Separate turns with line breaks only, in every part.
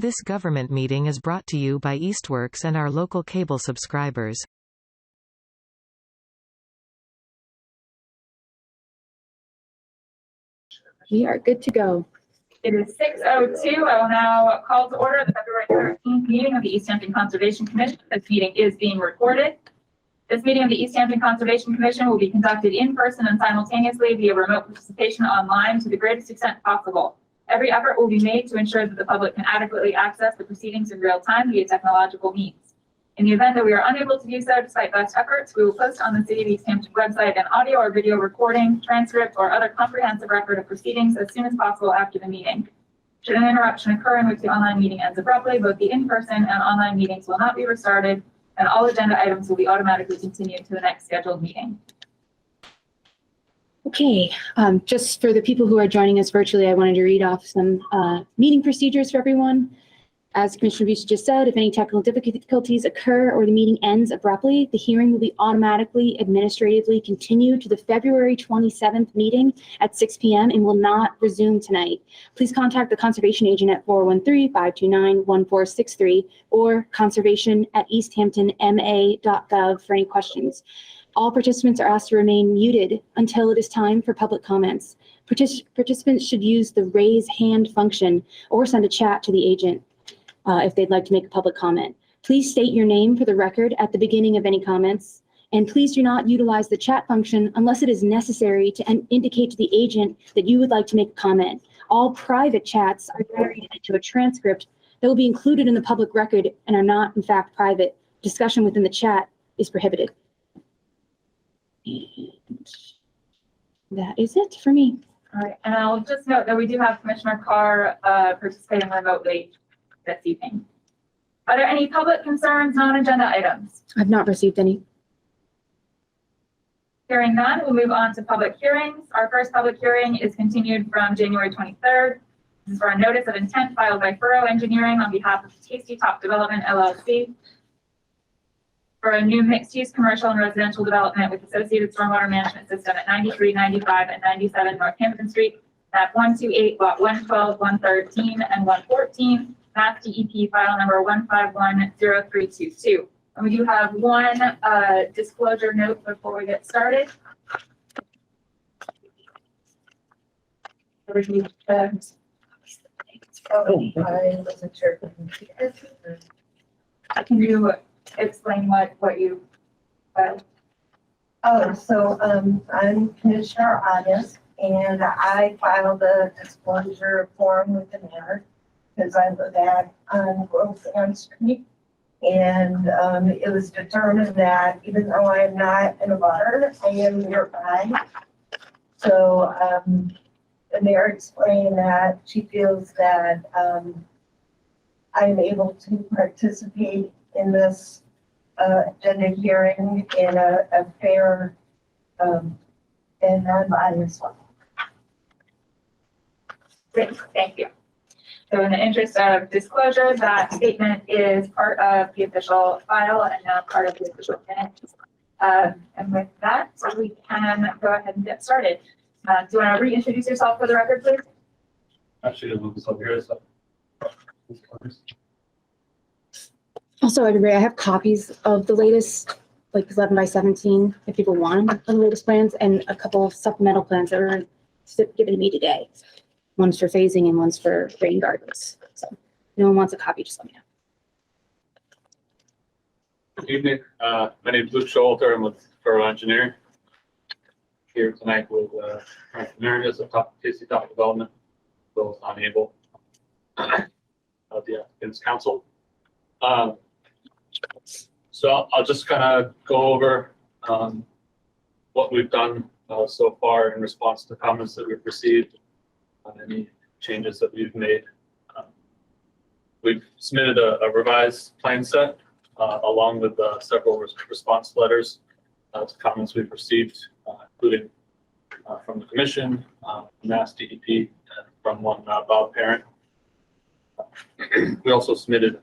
This government meeting is brought to you by Eastworks and our local cable subscribers.
We are good to go.
It is 6:02. I will now call to order the February 13th meeting of the Easthampton Conservation Commission. This meeting is being recorded. This meeting of the Easthampton Conservation Commission will be conducted in person and simultaneously via remote participation online to the greatest extent possible. Every effort will be made to ensure that the public can adequately access the proceedings in real time via technological means. In the event that we are unable to do so despite best efforts, we will post on the City of Easthampton website an audio or video recording, transcript, or other comprehensive record of proceedings as soon as possible after the meeting. Should an interruption occur in which the online meeting ends abruptly, both the in-person and online meetings will not be restarted, and all agenda items will be automatically continued to the next scheduled meeting.
Okay, just for the people who are joining us virtually, I wanted to read off some meeting procedures for everyone. As Commissioner Bush just said, if any technical difficulties occur or the meeting ends abruptly, the hearing will be automatically administratively continued to the February 27th meeting at 6 p.m. and will not resume tonight. Please contact the conservation agent at 413-529-1463 or conservation@easthamptonma.gov for any questions. All participants are asked to remain muted until it is time for public comments. Participants should use the raise hand function or send a chat to the agent if they'd like to make a public comment. Please state your name for the record at the beginning of any comments, and please do not utilize the chat function unless it is necessary to indicate to the agent that you would like to make a comment. All private chats are generated into a transcript that will be included in the public record and are not, in fact, private. Discussion within the chat is prohibited. And that is it for me.
All right, and I'll just note that we do have Commissioner Carr participating remotely this evening. Are there any public concerns, non-agenda items?
I've not received any.
Hearing none, we'll move on to public hearings. Our first public hearing is continued from January 23rd. This is for a notice of intent filed by Furrow Engineering on behalf of Tasty Top Development, LLC, for a new mixed-use commercial and residential development with associated stormwater management system at 93, 95, and 97 Northampton Street, map 128, lot 112, 113, and 114, Mass DEP file number 1510322. And we do have one disclosure note before we get started.
I wasn't sure.
Can you explain what you filed?
Oh, so I'm Commissioner August, and I filed a disclosure form with the mayor because I live on Grove Ann Street, and it was determined that even though I am not in a butter, I am nearby. So the mayor explained that she feels that I am able to participate in this agenda hearing in a fair and non-biased way.
Great, thank you. So in the interest of disclosure, that statement is part of the official file and now part of the official minutes. And with that, so we can go ahead and get started. Do you want to reintroduce yourself for the record, please?
Actually, I'll move this up here. So.
Also, everybody, I have copies of the latest, like 11 by 17, if people want them, the latest plans, and a couple of supplemental plans that were given to me today. One's for phasing and one's for rain gardens. So if anyone wants a copy, just let me know.
Good evening. My name is Luke Scholter. I'm with Furrow Engineering. Here tonight with Marius of Tasty Top Development, so unable of the applicant's council. So I'll just kind of go over what we've done so far in response to comments that we've received, any changes that we've made. We've submitted a revised plan set along with several response letters to comments we've received, including from the Commission, Mass DEP, and from one Bob Parent. We also submitted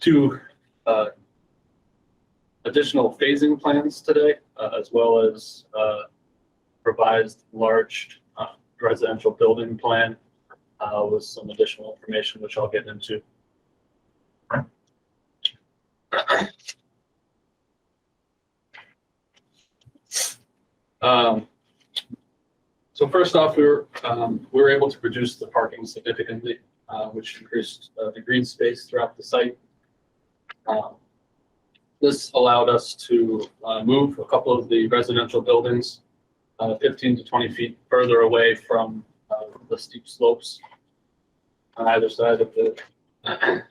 two additional phasing plans today, as well as revised large residential building plan with some additional information, which I'll get into. So first off, we were able to reduce the parking significantly, which increased the green space throughout the site. This allowed us to move a couple of the residential buildings 15 to 20 feet further away from the steep slopes on either side of the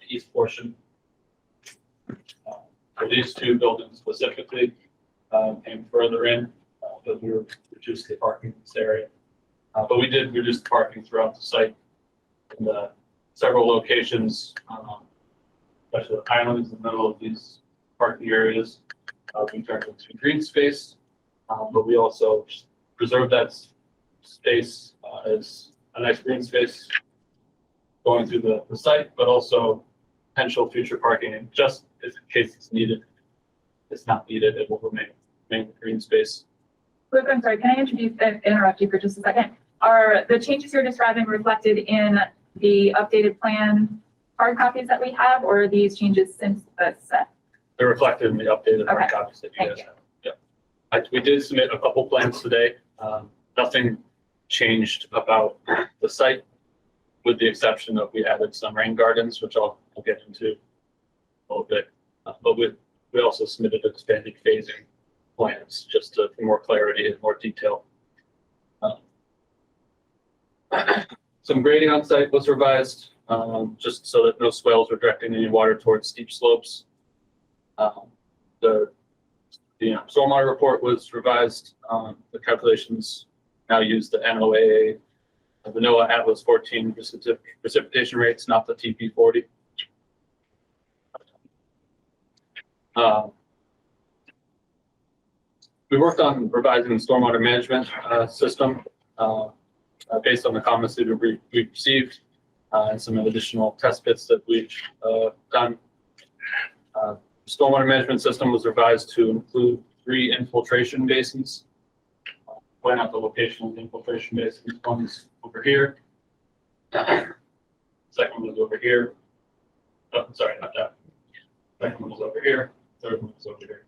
east portion. For these two buildings specifically, came further in, but we reduced the parking in this area. But we did reduce the parking throughout the site in several locations, especially the islands in the middle of these parking areas. We turned into green space, but we also preserved that space as a nice green space going through the site, but also potential future parking, just in case it's needed. If it's not needed, it will remain green space.
Luke, I'm sorry, can I interrupt you for just a second? Are the changes you're describing reflected in the updated plan hard copies that we have, or are these changes since the set?
They're reflected in the updated hard
Okay.
copies that you
Thank
guys have. Yeah. We did submit a couple plans today. Nothing changed about the site, with the exception of we added some rain gardens, which I'll get into a little bit. But we also submitted expanded phasing plans just for more clarity and more detail. Some grading on site was revised, just so that no swales were directing any water towards steep slopes. The stormwater report was revised. The calculations now use the NOAA, the NOAA Atlas 14 precipitation rates, not the TP40. We worked on revising the stormwater management system based on the comments that we received and some additional test pits that we've done. Stormwater management system was revised to include 3 infiltration basins. Point out the location of the infiltration basins. One's over here. Second one was over here. Oh, sorry, not that. Second one was over here. Third one was over here.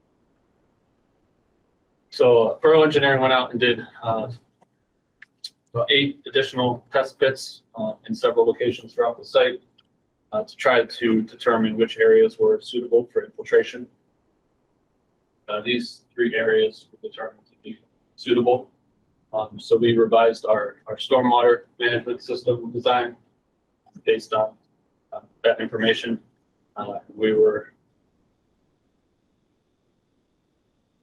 So Furrow Engineering went out and did about 8 additional test pits in several locations throughout the site to try to determine which areas were suitable for infiltration. These 3 areas were determined to be suitable. So we revised our stormwater management system design based on that information. We were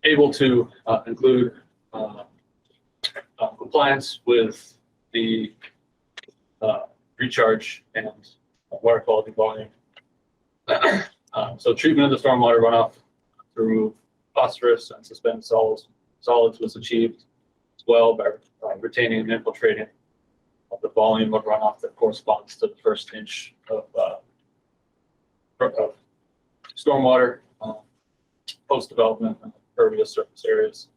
able to include compliance with the recharge and water quality volume. So treatment of the stormwater runoff to remove phosphorus and suspended solids was achieved as well by retaining and infiltrating the volume of runoff that corresponds to the first inch of stormwater post-development and impervious surface areas.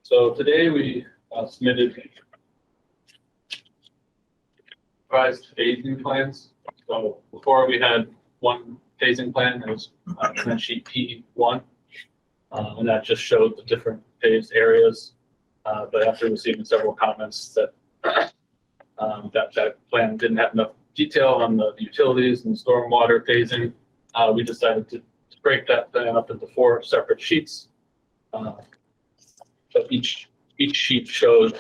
So today we submitted revised phasing plans. So before we had one phasing plan, it was plan sheet P1, and that just showed the different phased areas. But after receiving several comments that that plan didn't have enough detail on the utilities and stormwater phasing, we decided to break that plan up into 4 separate sheets. But each sheet shows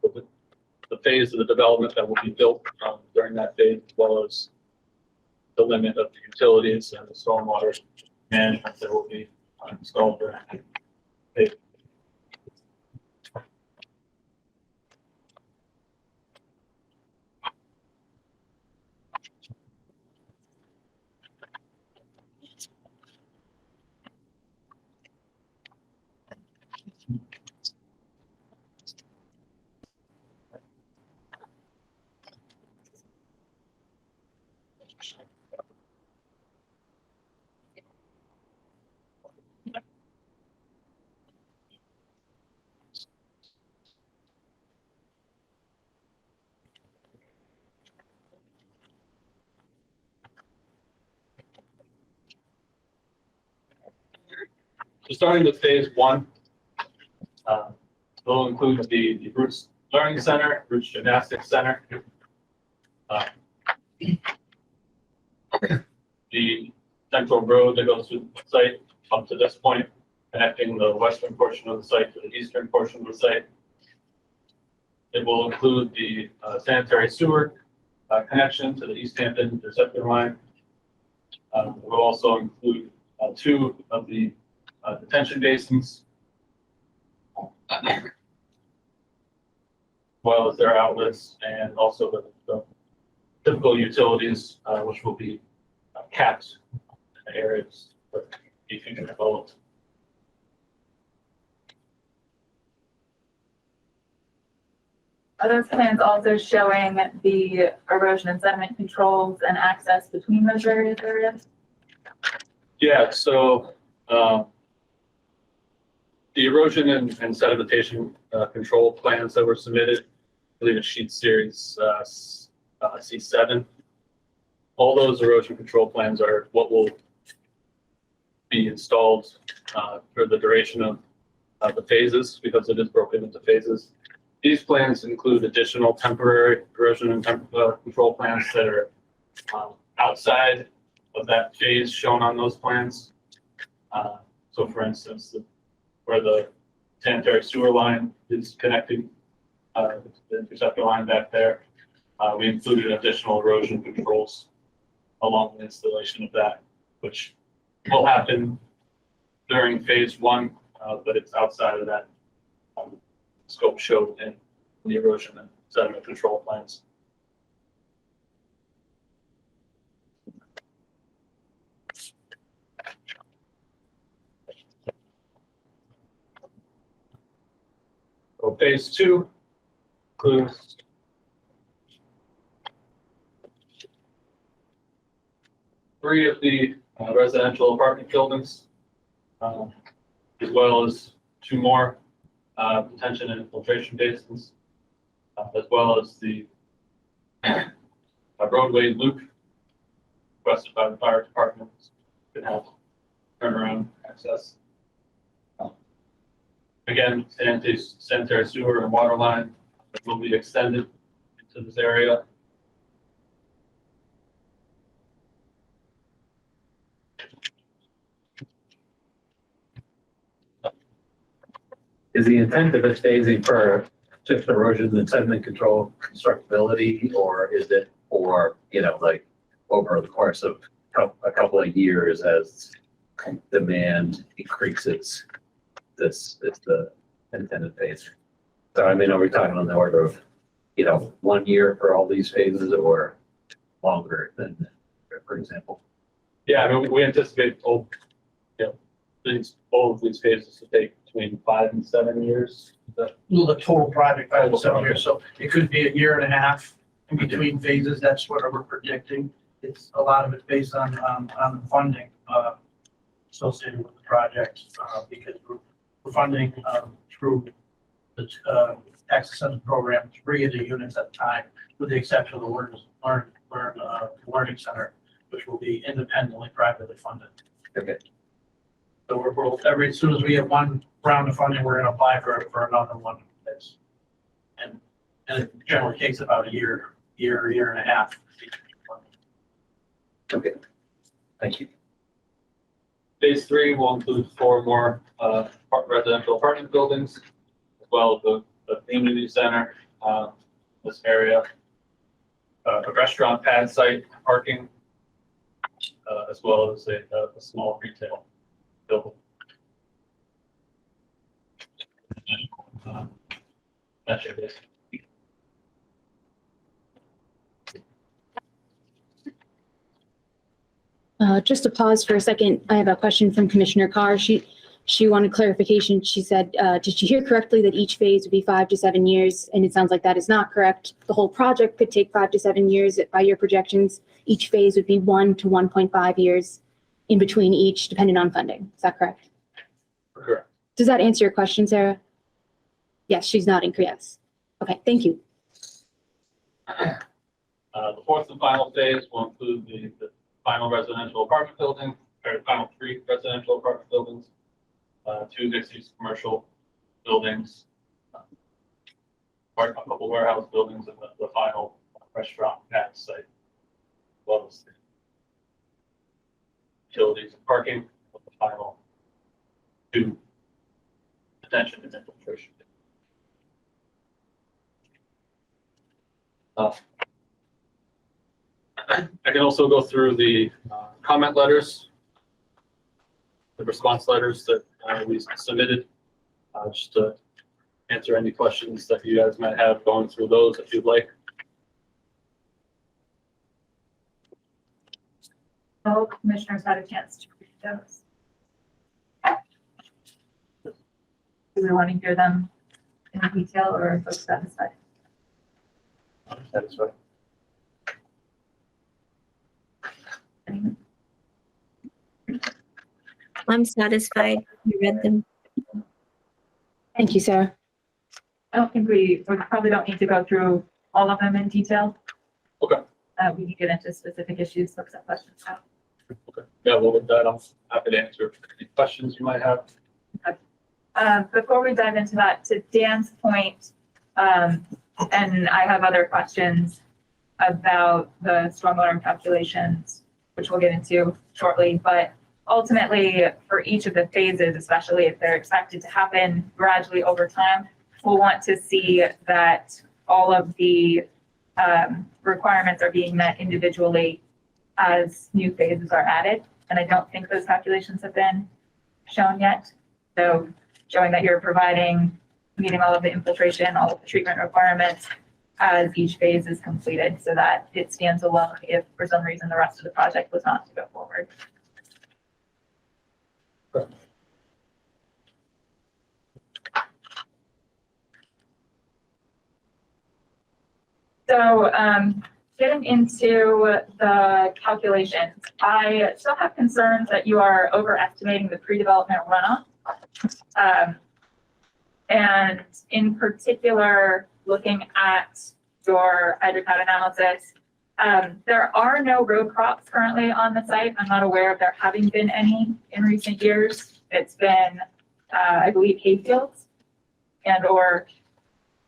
the phase of the development that will be built during that phase, as well as the limit of the utilities and the stormwater management that will be installed during that phase. So starting with phase one, will include the Roots Learning Center, Roots Gymnastics Center, the central road that goes through the site up to this point, connecting the western portion of the site to the eastern portion of the site. It will include the sanitary sewer connection to the Easthampton receptor line. It will also include two of the detention basins, as well as their outlets, and also the typical utilities, which will be capped in areas that be future developed.
Are those plans also showing the erosion and sediment controls and access between those various areas?
Yeah, so the erosion and sedimentation control plans that were submitted, I believe it's sheet series C7. All those erosion control plans are what will be installed for the duration of the phases, because it is broken into phases. These plans include additional temporary erosion and control plans that are outside of that phase shown on those plans. So for instance, where the sanitary sewer line is connecting the interceptor line back there, we included additional erosion controls along the installation of that, which will happen during phase one, but it's outside of that scope showed in the erosion and sediment control plans. So phase two includes three of the residential apartment buildings, as well as two more detention and infiltration basins, as well as the roadway loop requested by the fire department to have turnaround access. Again, sanitary sewer and water line will be extended into this area.
Is the intent of this phasing for just erosion and sediment control constructability, or is it for, like over the course of a couple of years as demand increases? This is the intended phase. So I mean, are we talking on the order of, 1 year for all these phases, or longer than, for example?
Yeah, I mean, we anticipate all of these phases to take between 5 and 7 years.
The total project, 5 to 7 years, so it could be a year and a half in between phases, that's what we're predicting. It's, a lot of it's based on the funding, associated with the project, because we're funding, through the, tax incentive program, 3 of the units at a time, with the exception of the learning center, which will be independently, privately funded.
Okay.
So we're as soon as we have one round of funding, we're gonna apply for another one. And it generally takes about a year and a half.
Okay. Thank you.
Phase 3 will include 4 more residential apartment buildings, as well as the community center, this area, a restaurant pad site, parking, as well as a small retail building. That's it.
Just to pause for a second, I have a question from Commissioner Carr. She wanted clarification. She said, did she hear correctly that each phase would be 5 to 7 years? And it sounds like that is not correct. The whole project could take 5 to 7 years by your projections. Each phase would be 1 to 1.5 years in between each, depending on funding. Is that correct?
Correct.
Does that answer your question, Sarah? Yes, she's nodding. Yes. Okay, thank you.
The fourth and final phase will include the final residential apartment building, or final 3 residential apartment buildings, 2 mixed-use commercial buildings, a couple warehouse buildings, and the final restaurant at site, as well as the utilities and parking, with the final 2 detention and infiltration. I can also go through the comment letters, the response letters that we submitted, just to answer any questions that you guys might have going through those if you'd like.
All commissioners had a chance to read those. Do we want to hear them in detail, or are folks satisfied?
I'm satisfied.
Anyone?
I'm satisfied. You read them.
Thank you, Sarah.
I don't think we probably don't need to go through all of them in detail.
Okay.
We can get into specific issues, folks have questions now.
Okay. Yeah, well, with that, I'm happy to answer any questions you might have.
Before we dive into that, to Dan's point, and I have other questions about the stormwater calculations, which we'll get into shortly, but ultimately for each of the phases, especially if they're expected to happen gradually over time, we'll want to see that all of the requirements are being met individually as new phases are added. And I don't think those calculations have been shown yet. So showing that you're meeting all of the infiltration, all of the treatment requirements as each phase is completed, so that it stands alone if for some reason the rest of the project was not to go forward. So getting into the calculations, I still have concerns that you are overestimating the pre-development runoff. And in particular, looking at your hydrocloud analysis, there are no row crops currently on the site. I'm not aware of there having been any in recent years. It's been, I believe, hay fields and or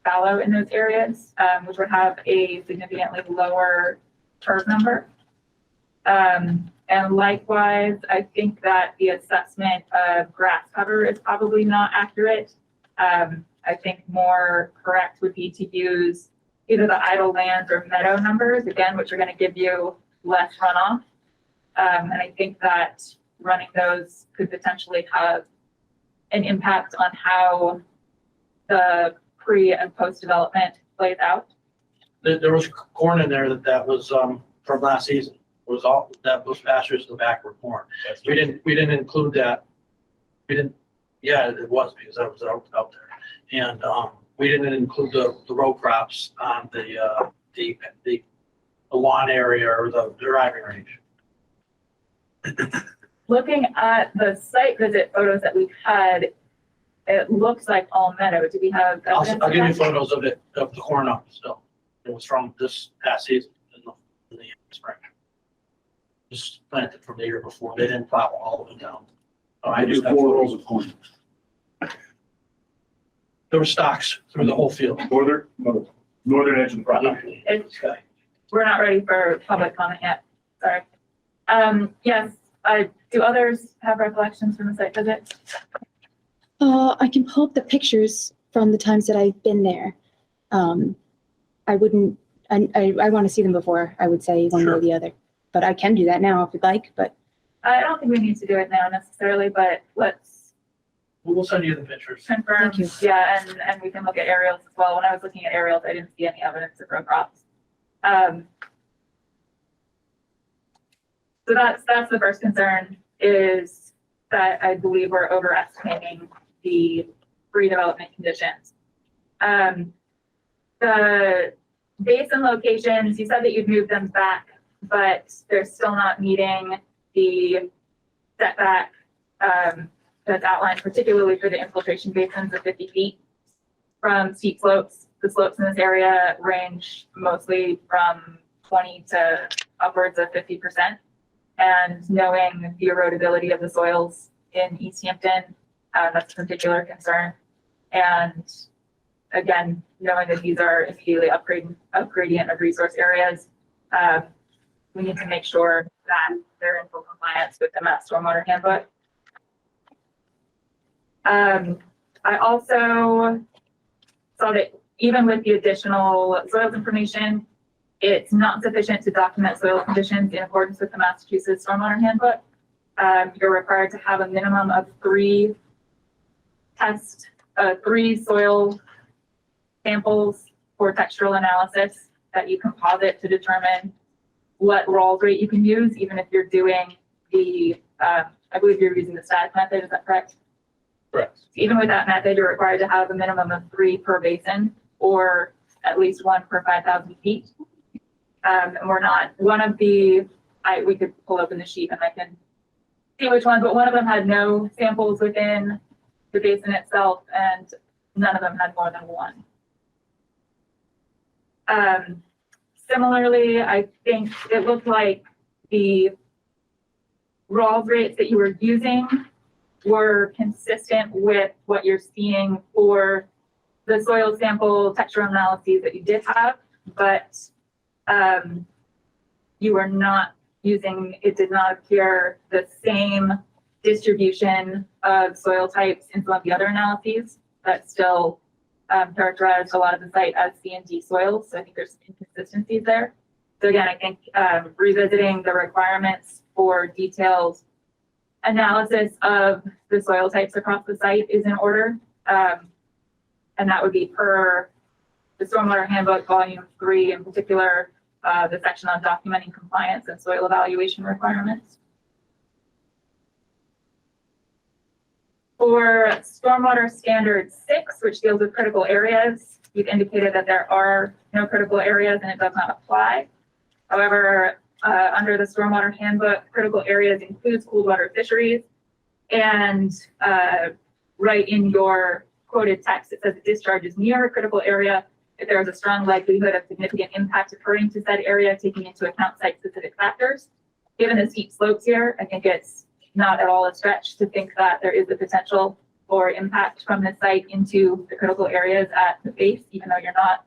fallow in those areas, which would have a significantly lower curve number. And likewise, I think that the assessment of grass cover is probably not accurate. I think more correct would be to use either the idle lands or meadow numbers, again, which are going to give you less runoff. And I think that running those could potentially have an impact on how the pre and post development plays out.
There was corn in there that was from last season. It was all that those pastures in the back were corn. We didn't include that. We didn't. Yeah, it was because that was out there, and we didn't include the row crops on the lawn area or the driving range.
Looking at the site visit photos that we've had, it looks like all meadow. Do we have
I'll
evidence
give you
of that?
photos of it, of the corn up still. It was from this past season in the spring. Just planted from the year before. They didn't plow all of it down.
I do 4 rows of corn.
There were stocks through the whole field.
Northern edge of the property.
It's- We're not ready for public comment yet. Sorry. Yes, do others have recollections from the site visit?
I can pull up the pictures from the times that I've been there. I wouldn't, I want to see them before I would say one way or the other, but I can do that now if you'd like, but.
I don't think we need to do it now necessarily, but let's
We'll send you the pictures.
confirm.
Thank you.
Yeah, and we can look at aerials as well. When I was looking at aerials, I didn't see any evidence of row crops. So that's the first concern, is that I believe we're overestimating the redevelopment conditions. The basin locations, you said that you'd moved them back, but they're still not meeting the setback that's outlined, particularly for the infiltration basins of 50 feet from steep slopes. The slopes in this area range mostly from 20 to upwards of 50%. And knowing the erodibility of the soils in Easthampton, That's a particular concern. And again, knowing that these are immediately upgradient of resource areas, we need to make sure that they're in full compliance with the Mass Stormwater Handbook. I also saw that even with the additional soils information, it's not sufficient to document soil conditions in accordance with the Massachusetts Stormwater Handbook. You're required to have a minimum of three soil samples for textural analysis that you composite to determine what Rawls rate you can use, even if you're doing the, I believe you're using the static method, is that correct?
Correct.
Even with that method, you're required to have a minimum of 3 per basin, or at least 1 per 5,000 feet. And we're not, one of the, we could pull open the sheet and I can see which ones, but one of them had no samples within the basin itself, and none of them had more than 1. Similarly, I think it looked like the Rawls rates that you were using were consistent with what you're seeing for the soil sample textural analyses that you did have, but you were not using, it did not appear the same distribution of soil types in some of the other analyses that still characterized a lot of the site as C and D soils. So I think there's some inconsistencies there. So again, I think revisiting the requirements for detailed analysis of the soil types across the site is in order. And that would be per the Stormwater Handbook, Volume 3, in particular, the section on documenting compliance and soil evaluation requirements. For Stormwater Standard 6, which deals with critical areas, you've indicated that there are no critical areas and it does not apply. However, under the Stormwater Handbook, critical areas includes cold water fisheries. And right in your quoted text, it says the discharge is near a critical area if there is a strong likelihood of significant impact occurring to said area, taking into account site-specific factors. Given the steep slopes here, I think it's not at all a stretch to think that there is the potential for impact from this site into the critical areas at the base, even though you're not,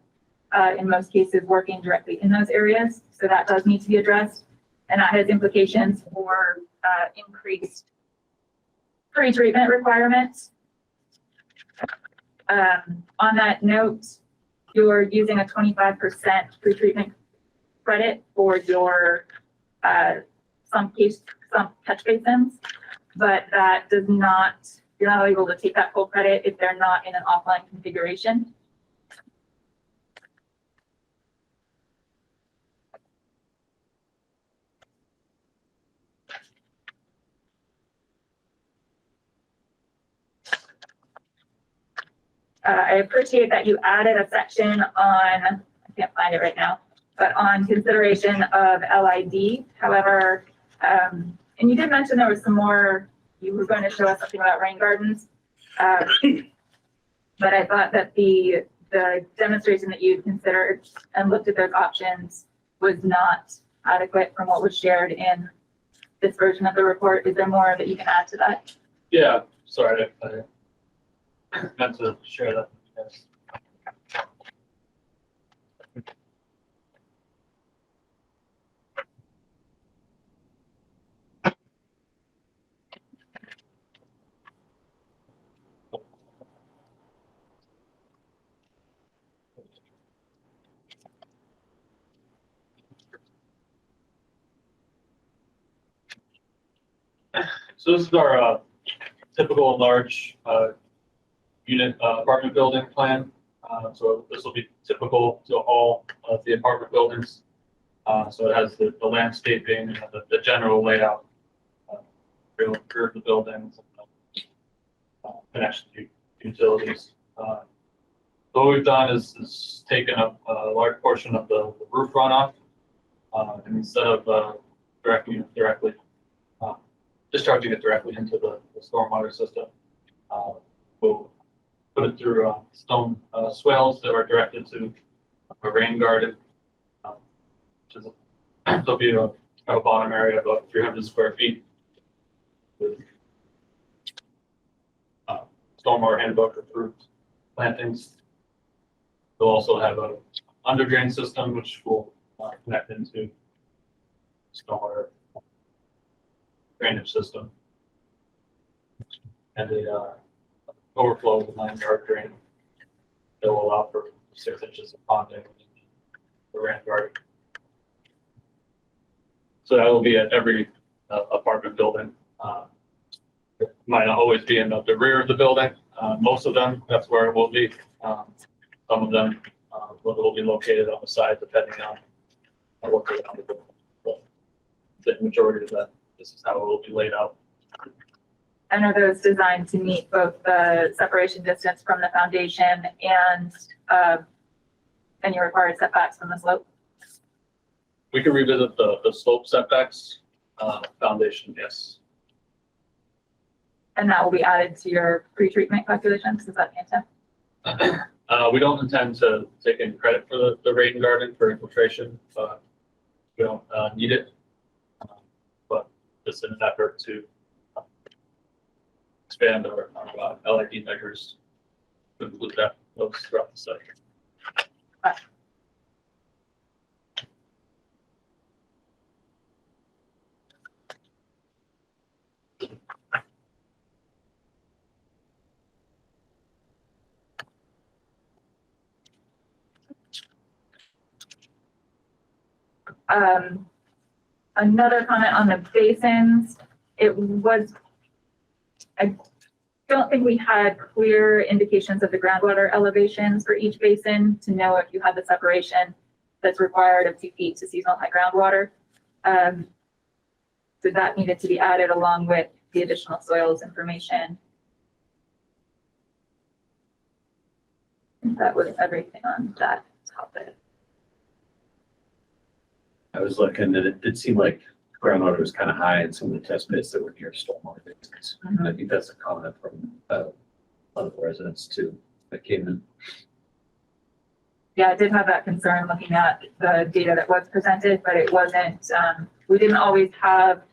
in most cases, working directly in those areas. So that does need to be addressed. And that has implications for increased pre-treatment requirements. On that note, you're using a 25% pre-treatment credit for your some catch basins, but that does not, you're not able to take that full credit if they're not in an offline configuration. I appreciate that you added a section on, I can't find it right now, but on consideration of LID. However, and you did mention there was some more, you were going to show us something about rain gardens. But I thought that the demonstration that you'd considered and looked at those options was not adequate from what was shared in this version of the report. Is there more that you can add to that?
Yeah, sorry, I meant to share that with you guys. So this is our typical large unit apartment building plan. So this will be typical to all of the apartment buildings. So it has the landscaping, and the general layout, real curve the buildings, connection to utilities. So what we've done is taken up a large portion of the roof runoff, and instead of directly discharging it directly into the stormwater system, we'll put it through stone swales that are directed to a rain garden, which is there'll be a bottom area of about 300 square feet with stormwater handbook approved plantings. They'll also have a under drain system, which will connect into stormwater drainage system. And the overflow of the 9-yard drain that will allow for 6 inches of ponding in the rain garden. So that will be at every apartment building. It might not always be in the rear of the building. Most of them, that's where it will be. Some of them will be located on the side, depending on what they're on the building. But the majority of that, this is how it will be laid out.
And are those designed to meet both the separation distance from the foundation and any required setbacks from the slope?
We can revisit the slope setbacks, foundation, yes.
And that will be added to your pre-treatment calculations, is that the intent?
We don't intend to take any credit for the rain garden for infiltration, but we don't need it. But just in an effort to expand our LID measures to include those throughout the site.
Another comment on the basins, I don't think we had clear indications of the groundwater elevations for each basin to know if you had the separation that's required of 2 feet to seasonal high groundwater. So that needed to be added along with the additional soils information. And that was everything on that topic.
I was looking and it did seem like groundwater was kind of high in some of the test pits that were near stormwater basins.
Mhm.
I think that's a comment from one of the residents too that came in.
Yeah, I did have that concern looking at the data that was presented, but it wasn't, we didn't always have,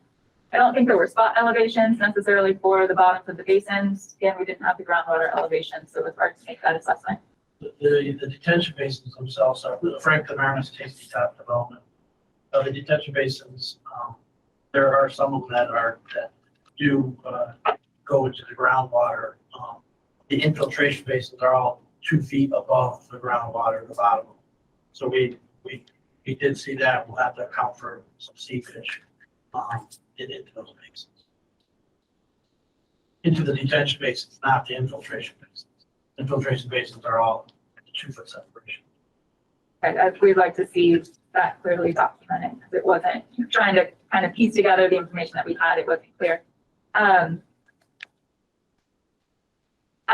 I don't think there were spot elevations necessarily for the bottoms of the basins. Again, we didn't have the groundwater elevations, so it was hard to make that assessment.
The detention basins themselves are Frank Camarnis Tasty Top development. The detention basins, there are some of them that do go into the groundwater. The infiltration basins are all 2 feet above the groundwater at the bottom. So we did see that. We'll have to account for some seepage into those basins. Into the detention basins, not the infiltration basins. Infiltration basins are all 2 foot separation.
We'd like to see that clearly documented, because it wasn't, trying to kind of piece together the information that we had, it wasn't clear. I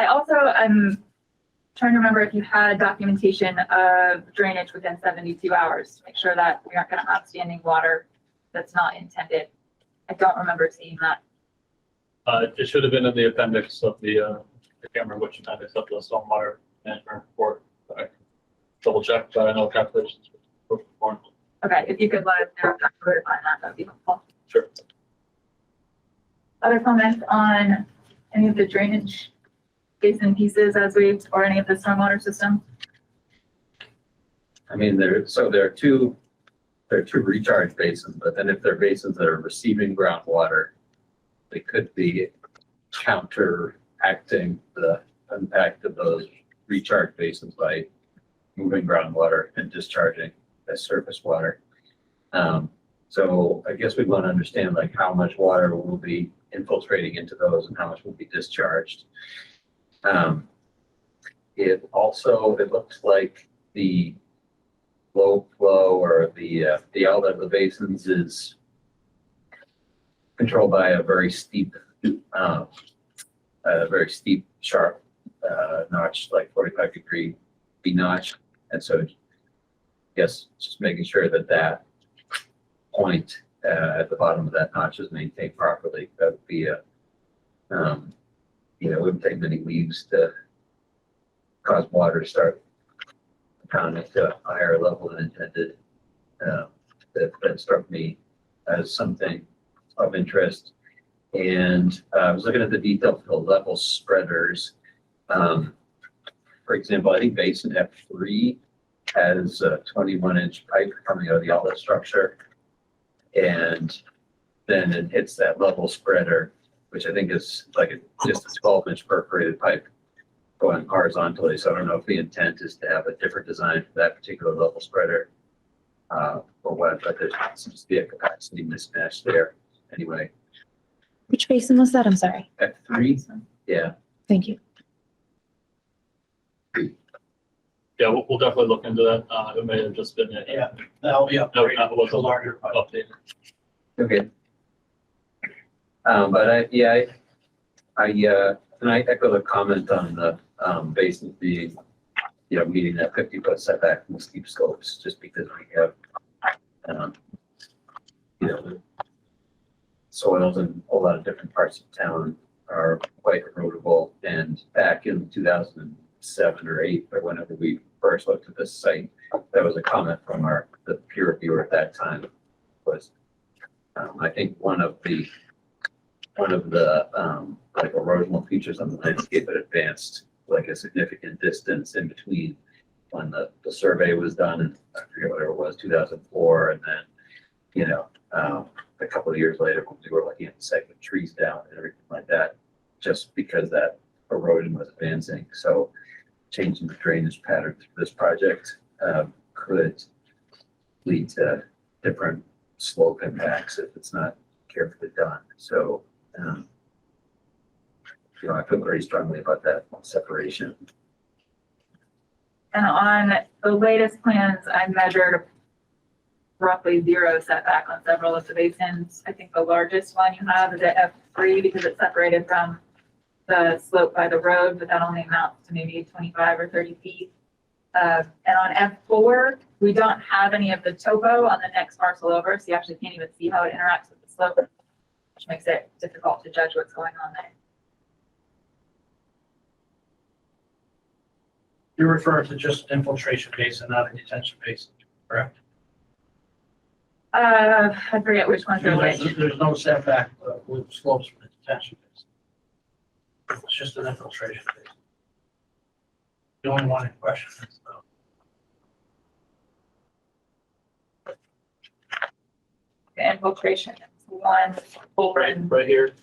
also, I'm trying to remember if you had documentation of drainage within 72 hours, to make sure that we aren't going to have standing water that's not intended. I don't remember seeing that.
It should have been in the appendix of the, I can't remember which appendix of the stormwater management report. I can double check, but I know calculations were performed.
Okay, if you could let us know where to find that, that would be helpful.
Sure.
Other comments on any of the drainage basin pieces or any of the stormwater system?
I mean, there are two recharge basins, but then if they're basins that are receiving groundwater, they could be counteracting the impact of those recharge basins by moving groundwater and discharging as surface water. So I guess we want to understand like how much water will be infiltrating into those and how much will be discharged. It looks like the low flow or the outlet of the basins is controlled by a very steep, sharp notch, like 45-degree V notch. And so I guess just making sure that point at the bottom of that notch is maintained properly. That would be it wouldn't take many leaves to cause water to start pounding to a higher level than intended. That struck me as something of interest. And I was looking at the detail for the level spreaders, For example, I think basin F3 has a 21-inch pipe coming out of the outlet structure. And then it hits that level spreader, which I think is like just a 12-inch perforated pipe going horizontally. So I don't know if the intent is to have a different design for that particular level spreader. Or what, but there seems to be a capacity mismatch there anyway.
Which basin was that? I'm sorry.
F3, yeah.
Thank you.
Yeah, we'll definitely look into that. It may have just been
Yeah, that'll be up.
No, it was
a larger.
updated.
Okay. But and I echo the comment on the basin being, meeting that 50-foot setback from steep slopes, just because we have, soils in a lot of different parts of town are quite erodible. And back in 2007 or 8, or whenever we first looked at this site, that was a comment from the peer reviewer at that time. Was I think one of the like erosional features on the landscape that advanced like a significant distance in between when the survey was done, and I forget whatever it was, 2004, and then a couple of years later when we were looking at the second trees down and everything like that, just because that erosion was advancing. So changing the drainage pattern through this project could lead to different slope impacts if it's not carefully done. So I feel very strongly about that separation.
And on the latest plans, I measured roughly 0 setback on several of the basins. I think the largest one you have is at F3 because it's separated from the slope by the road, but that only amounts to maybe 25 or 30 feet. And on F4, we don't have any of the topo on the next parcel over, so you actually can't even see how it interacts with the slope, which makes it difficult to judge what's going on there.
You're referring to just infiltration basin, not a detention basin, correct?
I forget which ones are which.
There's no setback with slopes from the detention basin. It's just an infiltration basin. The only one in question is
The infiltration is one
right here.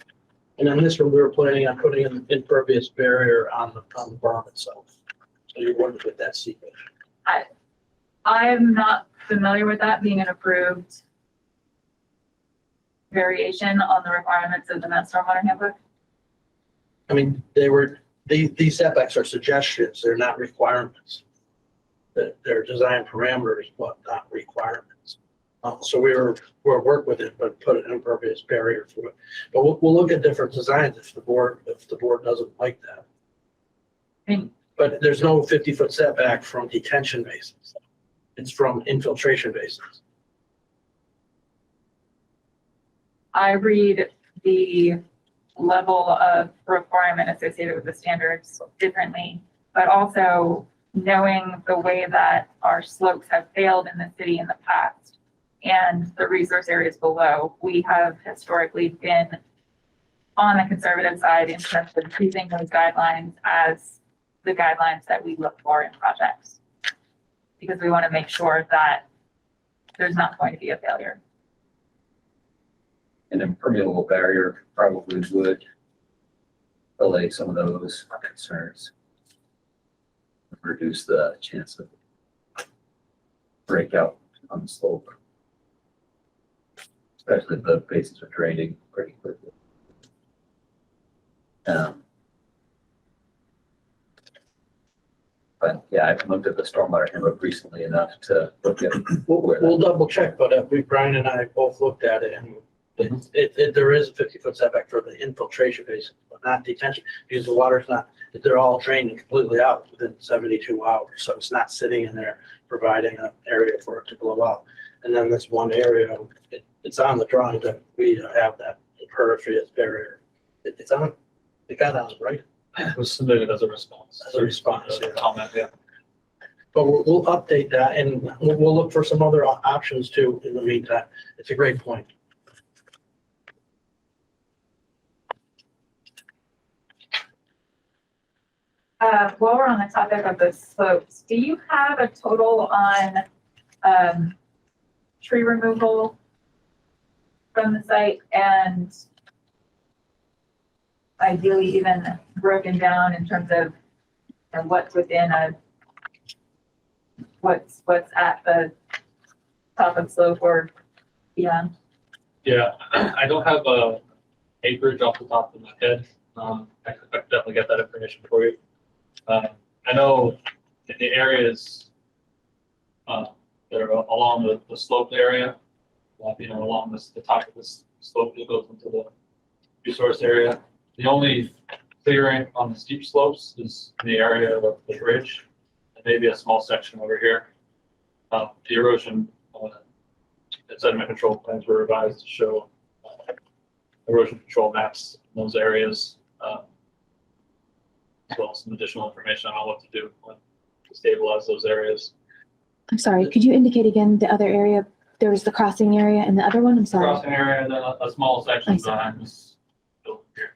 And then this one, we were planning on putting an impervious barrier on the berm itself. So you're wondering with that secret.
I'm not familiar with that being an approved variation on the requirements of the Mass Stormwater Handbook.
I mean, these setbacks are suggestions, they're not requirements. They're design parameters, but not requirements. So we'll work with it, but put an impervious barrier through it. But we'll look at different designs if the board doesn't like that.
I mean,
But there's no 50-foot setback from detention basins. It's from infiltration basins.
I read the level of requirement associated with the standards differently, but also knowing the way that our slopes have failed in the city in the past and the resource areas below, we have historically been on the conservative side in terms of using those guidelines as the guidelines that we look for in projects, because we want to make sure that there's not going to be a failure.
An impermeable barrier probably would allay some of those concerns, reduce the chance of breakout on the slope, especially if the basins are draining pretty quickly. But yeah, I haven't looked at the stormwater handbook recently enough to look at.
We'll double check, but Brian and I both looked at it, and there is a 50-foot setback for the infiltration basin, but not detention, because the water's not, they're all draining completely out within 72 hours. So it's not sitting in there providing an area for it to blow out. And then this one area, it's on the drawing that we have that impervious barrier. It's on, it got on, right?
It was submitted as a response.
As a response, yeah.
Comment, yeah.
But we'll update that, and we'll look for some other options too in the meantime. It's a great point.
While we're on the topic of the slopes, do you have a total on, tree removal from the site and ideally even broken down in terms of what's within what's at the top of slope or beyond?
Yeah, I don't have a acreage off the top of my head. I could definitely get that information for you. I know in the areas that are along the slope area, along the top of this slope that goes into the resource area. The only clearing on the steep slopes is in the area of the bridge, and maybe a small section over here. The erosion and sediment control plans were revised to show erosion control maps in those areas, as well as some additional information on what to do to stabilize those areas.
I'm sorry, could you indicate again the other area? There was the crossing area and the other one, I'm sorry.
Crossing area, and then a small section
I see.
behind this building here.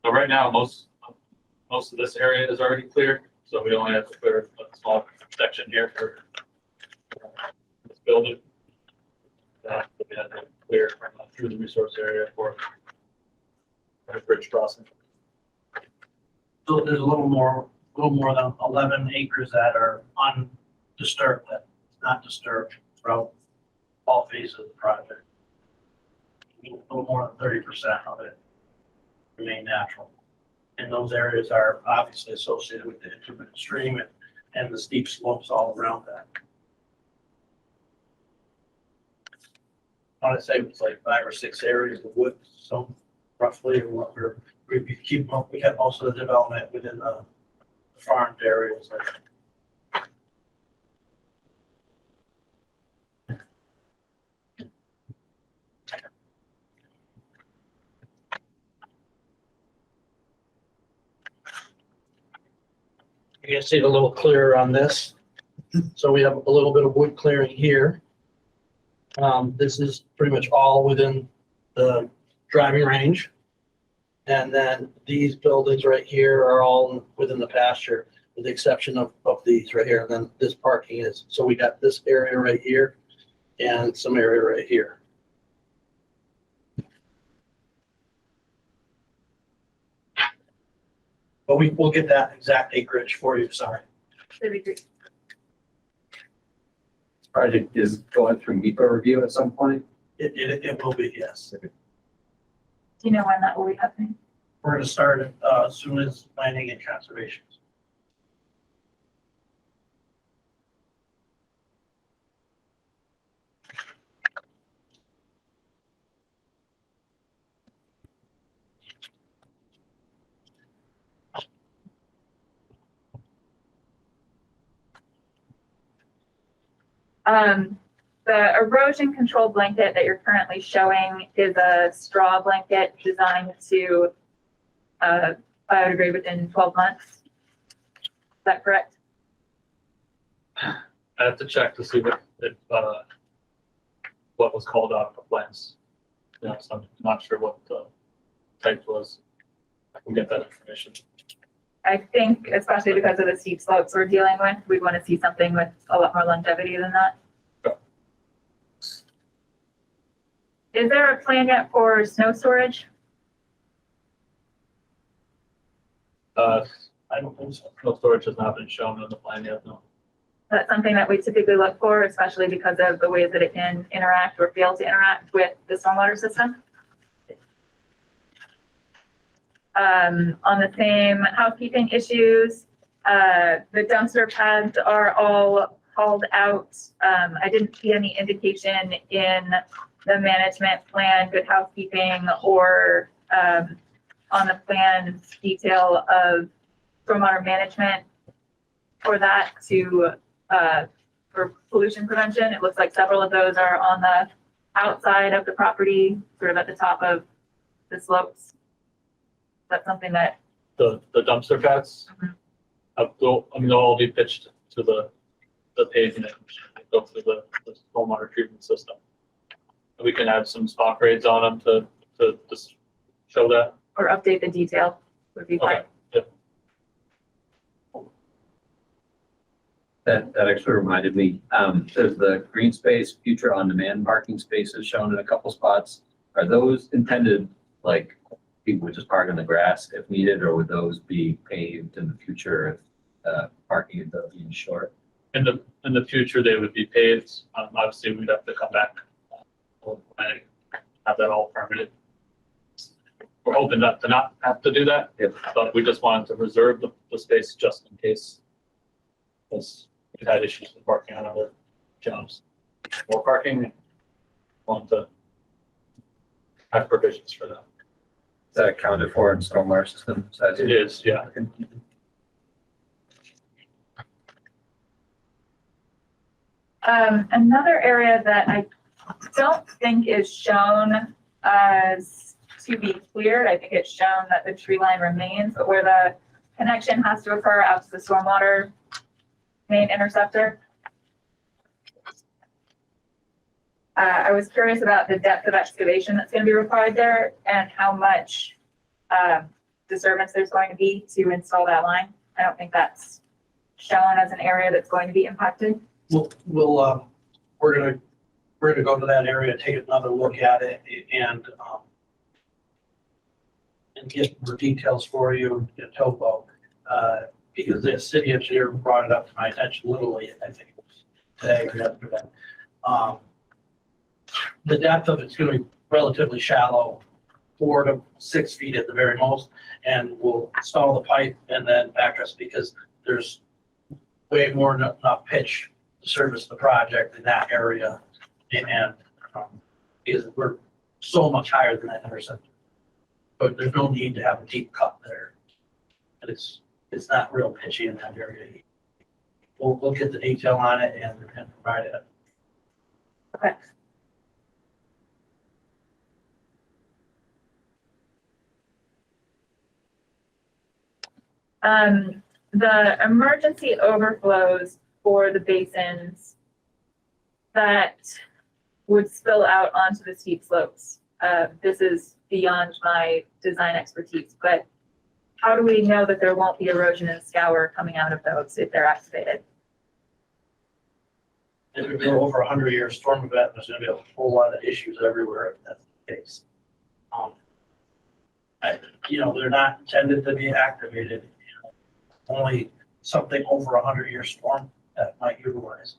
So right now, most of this area is already cleared, so we only have to clear a small section here for this building. That we had to clear through the resource area for bridge crossing.
So there's a little more than 11 acres that are undisturbed, that's not disturbed throughout all phases of the project. A little more than 30% of it remain natural. And those areas are obviously associated with the intermittent stream and the steep slopes all around that. I want to say it was like 5 or 6 areas of wood, so roughly what we kept most of the development within the farmed areas. You can see it a little clearer on this. So we have a little bit of wood clearing here. This is pretty much all within the driving range. And then these buildings right here are all within the pasture, with the exception of these right here. And then this parking is, so we got this area right here and some area right here. But we'll get that exact acreage for you, sorry.
That'd be great.
This project is going through NEPA review at some point.
It will be, yes.
Do you know when that will be happening?
We're gonna start it as soon as planning and conservation.
The erosion control blanket that you're currently showing is a straw blanket designed to biodegrade within 12 months. Is that correct?
I have to check to see what was called out of the plans. Yeah, so I'm not sure what the type was. I can get that information.
I think, especially because of the steep slopes we're dealing with, we want to see something with a lot more longevity than that.
Sure.
Is there a plan yet for snow storage?
I don't think so. No storage has not been shown on the plan yet, no.
That's something that we typically look for, especially because of the ways that it can interact or fail to interact with the stormwater system. On the same housekeeping issues, the dumpster pads are all called out. I didn't see any indication in the management plan, good housekeeping, or on the plan detail of stormwater management for that for pollution prevention. It looks like several of those are on the outside of the property, sort of at the top of the slopes. That's something that
The dumpster pads, they'll all be pitched to the pavement, go through the stormwater treatment system. We can add some spot grades on them to just show that.
or update the detail would be fine.
Okay,
That actually reminded me, there's the green space, future on-demand parking spaces shown in a couple spots. Are those intended, like, people would just park in the grass if needed, or would those be paved in the future if parking ends up being short?
In the future, they would be paved. Obviously, we'd have to come back and have that all permitted. We're hoping not to not have to do that, but we just wanted to reserve the space just in case. Because we've had issues with parking on other jobs. More parking, want to have provisions for that.
Is that accounted for in stormwater system?
It is, yeah.
Another area that I don't think is shown as to be cleared, I think it's shown that the tree line remains, but where the connection has to occur out to the stormwater main interceptor. I was curious about the depth of excavation that's going to be required there and how much disturbance there's going to be to install that line. I don't think that's shown as an area that's going to be impacted.
We're gonna go to that area, take another look at it and get more details for you in topo. Because the city engineer brought it up to my attention literally, I think it was today or yesterday. The depth of it's gonna be relatively shallow, 4 to 6 feet at the very most, and we'll install the pipe and then backdress because there's way more than enough pitch to service the project in that area. And because we're so much higher than that intersection. But there's no need to have a deep cut there. And it's not real pitchy in that area. We'll get the detail on it and provide it.
Okay. The emergency overflows for the basins that would spill out onto the steep slopes. This is beyond my design expertise, but how do we know that there won't be erosion and scour coming out of those if they're activated?
It's gonna be over 100-year storm event. There's gonna be a whole lot of issues everywhere if that's the case. They're not intended to be activated. Only something over 100-year storm that might utilize.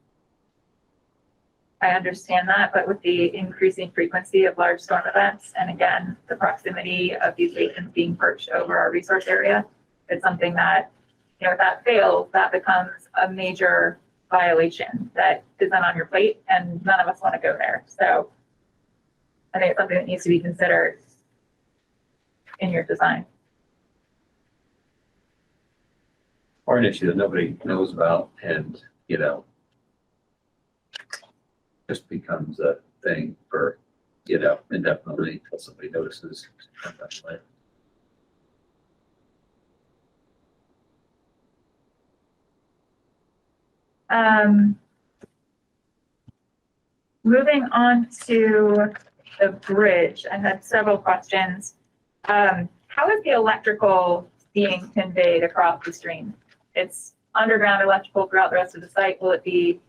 I understand that, but with the increasing frequency of large storm events, and again, the proximity of these basins being perched over our resource area, it's something that, if that fails, that becomes a major violation that isn't on your plate, and none of us want to go there. So I think it's something that needs to be considered in your design.
Or an issue that nobody knows about and, just becomes a thing for, indefinitely until somebody notices.
Moving on to the bridge, I had several questions. How is the electrical being conveyed across the stream? It's underground electrical throughout the rest of the site. Will it be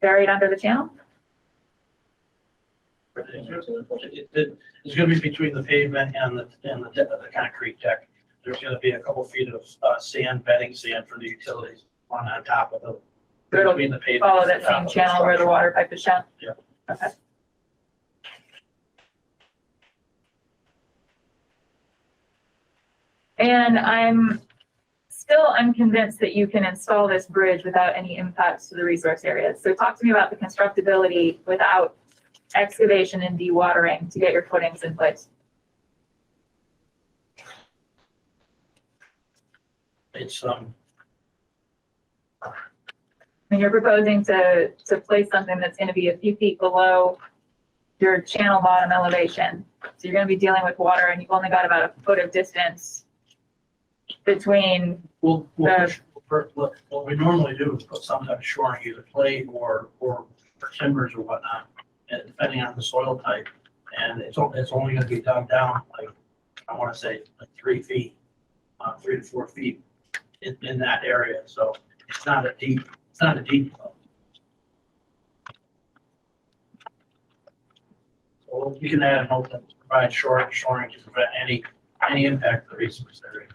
buried under the channel?
It's gonna be between the pavement and the concrete deck. There's gonna be a couple feet of sand, bedding sand for the utilities on top of the.
It'll
between the pavement
follow
and
that
the top
same
of the
channel where the
structure.
water pipe is shown?
Yeah.
Okay. And I'm still unconvinced that you can install this bridge without any impacts to the resource areas. So talk to me about the constructability without excavation and dewatering to get your footings in place.
It's
I mean, you're proposing to place something that's going to be a few feet below your channel bottom elevation. So you're going to be dealing with water and you've only got about a foot of distance between.
we'll push, what we normally do is put some type of shoring, either clay or timbers or whatnot, and depending on the soil type. And it's only gonna be dug down like, I wanna say like 3 feet, 3 to 4 feet in that area. So It's not a deep well. So you can add a note that provides shoring to prevent any impact to the resource area.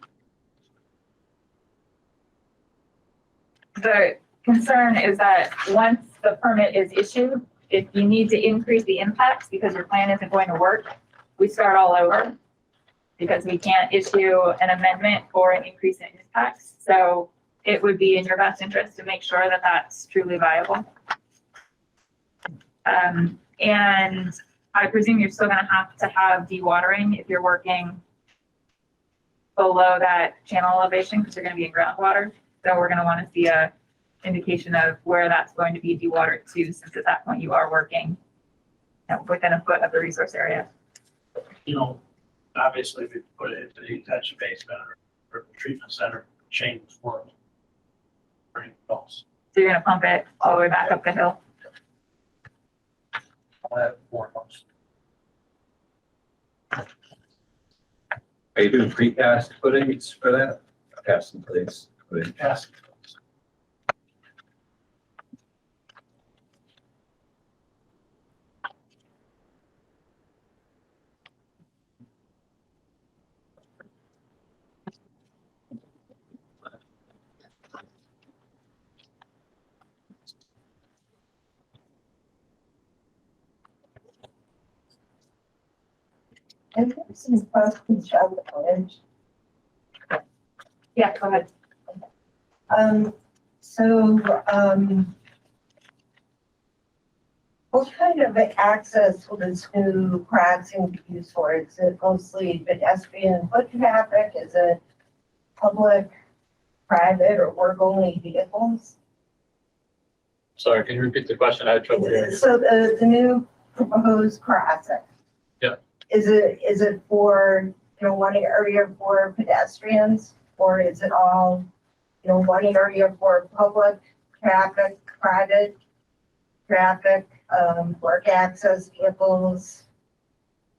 The concern is that once the permit is issued, if you need to increase the impacts because your plan isn't going to work, we start all over because we can't issue an amendment or an increase in impacts. So it would be in your best interest to make sure that that's truly viable. And I presume you're still gonna have to have dewatering if you're working below that channel elevation because you're gonna be in groundwater. So we're gonna wanna see a indication of where that's going to be dewatered to, since at that point you are working, you know, within a foot of the resource area.
You know, obviously if you put it into the detention basement or treatment center, change the form. Pretty close.
So you're gonna pump it all the way back up the hill.
I'll have 4 months.
Are you doing precast footings for that? Cast in place footing.
Ask.
I have some questions on the bridge.
Yeah, go ahead.
What kind of access will this new crossing be used for? Is it mostly pedestrian foot traffic? Is it public, private, or work-only vehicles?
Sorry, can you repeat the question? I had trouble hearing you.
So the new proposed crossing.
Yeah.
Is it for, one area for pedestrians, or is it all, one area for public traffic, private traffic, work access vehicles?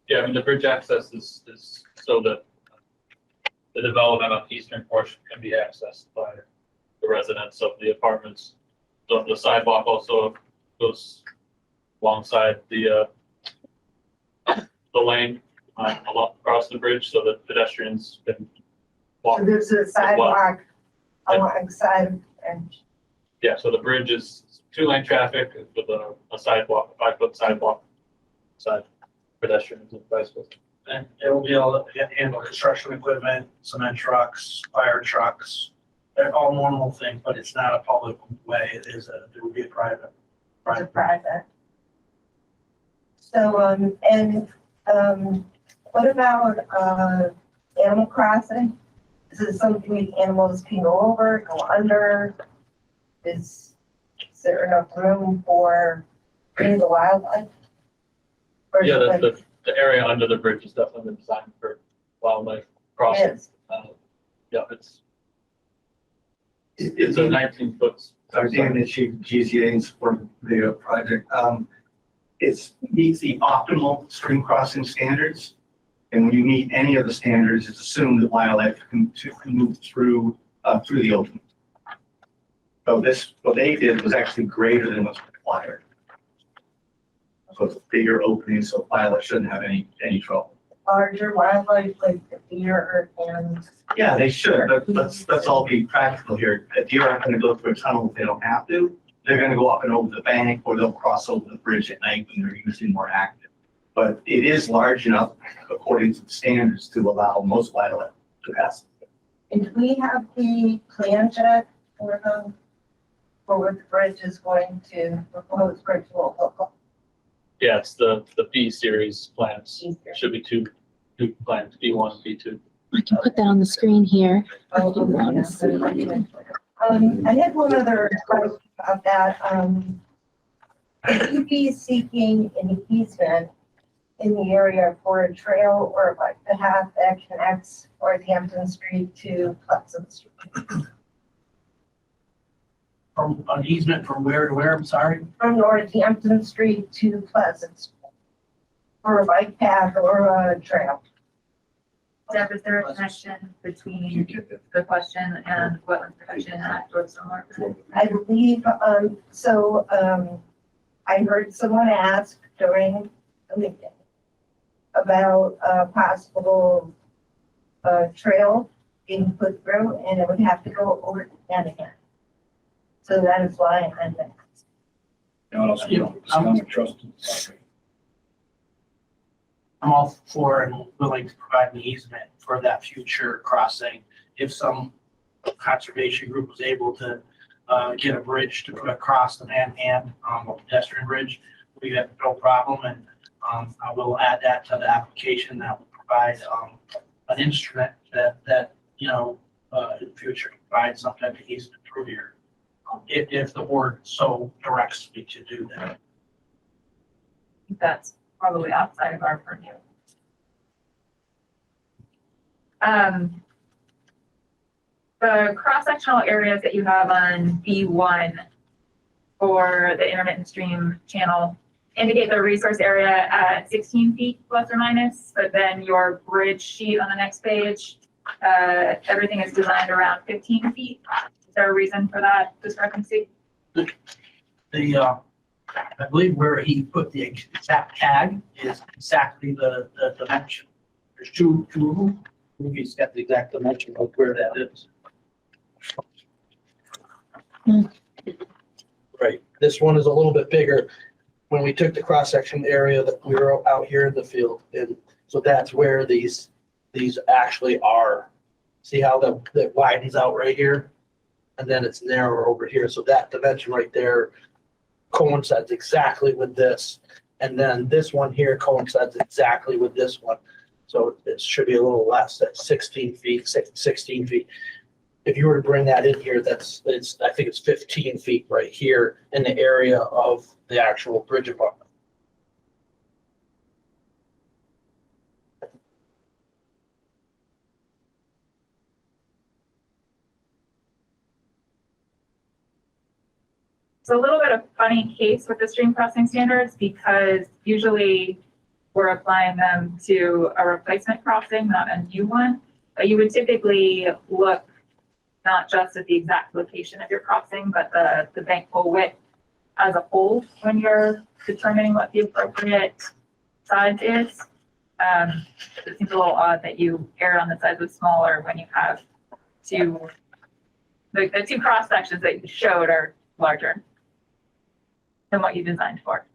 Yeah, I mean, the bridge access is so that the development of the eastern portion can be accessed by the residents of the apartments. The sidewalk also goes alongside the lane across the bridge so that pedestrians can walk.
So there's a sidewalk alongside and.
Yeah, so the bridge is 2-lane traffic with a sidewalk, 5-foot sidewalk, side pedestrians and bicycles.
And it will be able to handle construction equipment, cement trucks, fire trucks. They're all normal things, but it's not a public way. It will be a private.
Private. So, what about, Animal Crossing? Is it something animals can go over, go under? Is there enough room for any of the wildlife? Or is
Yeah,
it like-
the area under the bridge is definitely designed for wildlife crossing.
Yes.
Yeah, it's a 19-foot.
So Dan, the chief GCA's for the project. It meets the optimal stream crossing standards. And when you meet any of the standards, it's assumed that wildlife can move through the open. So what they did was actually greater than what's required. So it's a bigger opening, so wildlife shouldn't have any trouble.
Larger wildlife like the deer and.
Yeah, they should, but let's all be practical here. A deer aren't gonna go through a tunnel if they don't have to. They're gonna go up and over the bank, or they'll cross over the bridge at night when they're usually more active. But it is large enough, according to the standards, to allow most wildlife to pass.
And do we have the plan yet for what the bridge is going to, proposed bridge will look like?
Yeah, it's the B series plans. Should be two plans, B1, B2.
I can put that on the screen here.
Oh, okay. I had one other question about that. Would you be seeking an easement in the area for a trail or like the path that connects Northampton Street to Pleasant Street?
From an easement from where to where, I'm sorry?
From Northampton Street to Pleasant Street, or a bike path or a trail.
Deb, is there a connection between the question and wetland protection and outdoor stormwater?
I believe, I heard someone ask during the meeting about a possible trail being put through, and it would have to go over to Mannequin. So that is why I'm there.
I'm all for and willing to provide an easement for that future crossing. If some conservation group was able to get a bridge to put across the Manhan, a pedestrian bridge, we have no problem. And I will add that to the application that will provide an instrument that in the future provide some type of easement through here. If the board so directs me to do that.
That's probably outside of our purview. The cross-sectional areas that you have on B1 for the intermittent stream channel indicate the resource area at 16 feet plus or minus, but then your bridge sheet on the next page, everything is designed around 15 feet. Is there a reason for that discrepancy?
I believe where he put the exact tag is exactly the dimension. There's two of them. He's got the exact dimension of where that is. Right, this one is a little bit bigger. When we took the cross-section area that we were out here in the field, and so that's where these actually are. See how that widens out right here? And then it's narrower over here. So that dimension right there coincides exactly with this. And then this one here coincides exactly with this one. So it should be a little less, that's 16 feet, 16 feet. If you were to bring that in here, I think it's 15 feet right here in the area of the actual bridge abutment.
It's a little bit of a funny case with the stream crossing standards because usually we're applying them to a replacement crossing, not a new one. But you would typically look not just at the exact location of your crossing, but the bank pole width as a whole when you're determining what the appropriate size is. It seems a little odd that you err on the size of smaller when you have the two cross sections that you showed are larger than what you designed for.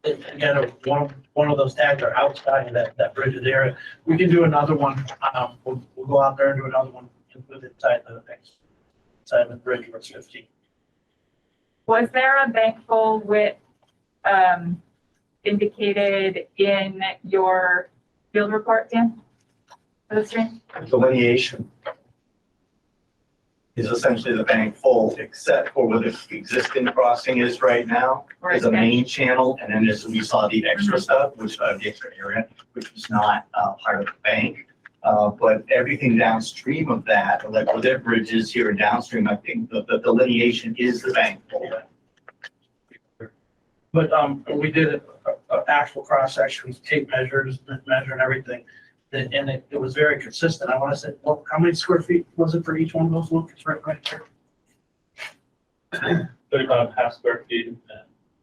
Again, one of those tags are outside of that bridge area. We can do another one. We'll go out there and do another one with inside the next side of the bridge where it's 15.
Was there a bank pole width indicated in your field report, Dan? For the stream?
Delineation is essentially the bank full, except for where the existing crossing is right now. There's a main channel, and then there's, we saw the extra stuff, which the extra area, which was not part of the bank. But everything downstream of that, like where their bridges here and downstream, I think the delineation is the bank full.
But we did an actual cross sections, tape measures, measure and everything. And it was very consistent. I want to say, well, how many square feet was it for each one of those lookers right there?
35.5 square feet and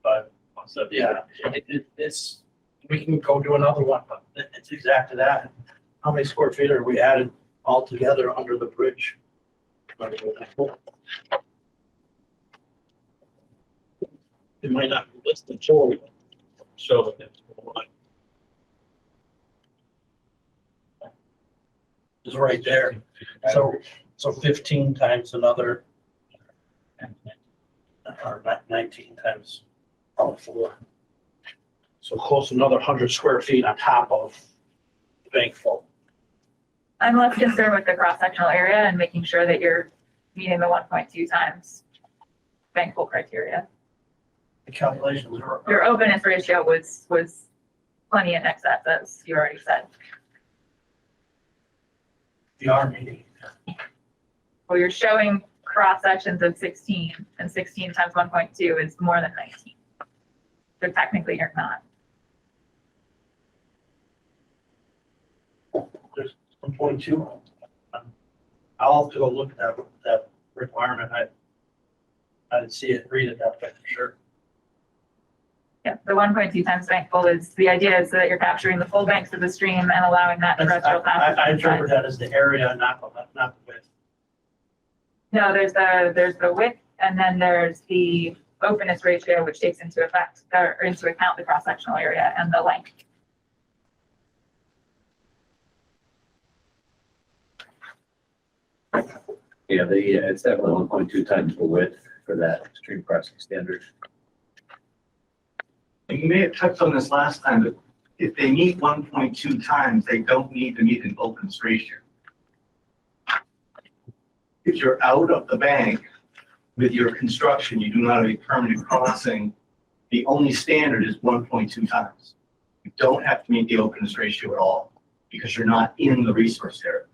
5.7.
Yeah, it's, we can go do another one, but it's exactly that. How many square feet are we added all together under the bridge? It might not be listed for you.
Show it.
It's right there. So 15 times another, or 19 times all 4. So close to another 100 square feet on top of the bank full.
I'm less concerned with the cross-sectional area and making sure that you're meeting the 1.2 times bank full criteria.
The calculations are.
Your openness ratio was plenty in excess, as you already said.
The R meeting.
Well, you're showing cross sections of 16, and 16 times 1.2 is more than 19. So technically, you're not.
1.2. I'll have to go look at that requirement. I didn't see it, read it that way for sure.
Yeah, the 1.2 times bank full is, the idea is that you're capturing the full banks of the stream and allowing that terrestrial passage.
I interpret that as the area, not the width.
No, there's the width, and then there's the openness ratio, which takes into account the cross-sectional area and the length.
Yeah, it's definitely 1.2 times the width for that stream crossing standard.
You may have touched on this last time, but if they meet 1.2 times, they don't need to meet an openness ratio. If you're out of the bank with your construction, you do not have a permanent crossing, the only standard is 1.2 times. You don't have to meet the openness ratio at all because you're not in the resource area.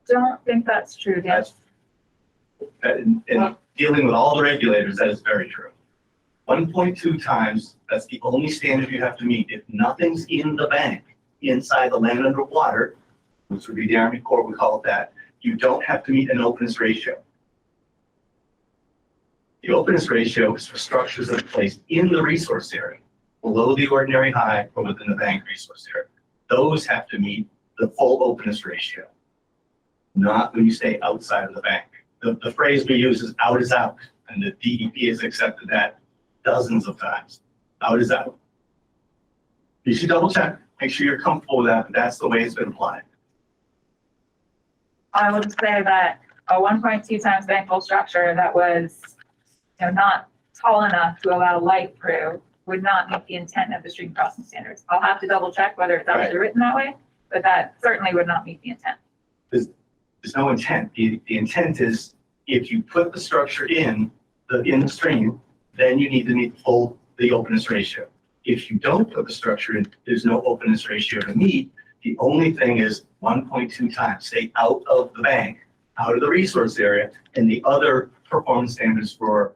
Don't think that's true, Dan.
And dealing with all the regulators, that is very true. 1.2 times, that's the only standard you have to meet. If nothing's in the bank, inside the land underwater, which would be the Army Corps would call it that, you don't have to meet an openness ratio. The openness ratio is for structures that are placed in the resource area, below the ordinary high or within the bank resource area. Those have to meet the full openness ratio, not when you stay outside of the bank. The phrase we use is out is out, and the DEP has accepted that dozens of times. Out is out. You should double check, make sure you're comfortable with that, but that's the way it's been applied.
I would say that a 1.2 times bank full structure that was, not tall enough to allow light through would not meet the intent of the stream crossing standards. I'll have to double check whether it's actually written that way, but that certainly would not meet the intent.
There's no intent. The intent is if you put the structure in the stream, then you need to meet the openness ratio. If you don't put the structure in, there's no openness ratio to meet. The only thing is 1.2 times. Stay out of the bank, out of the resource area, and the other performance standards for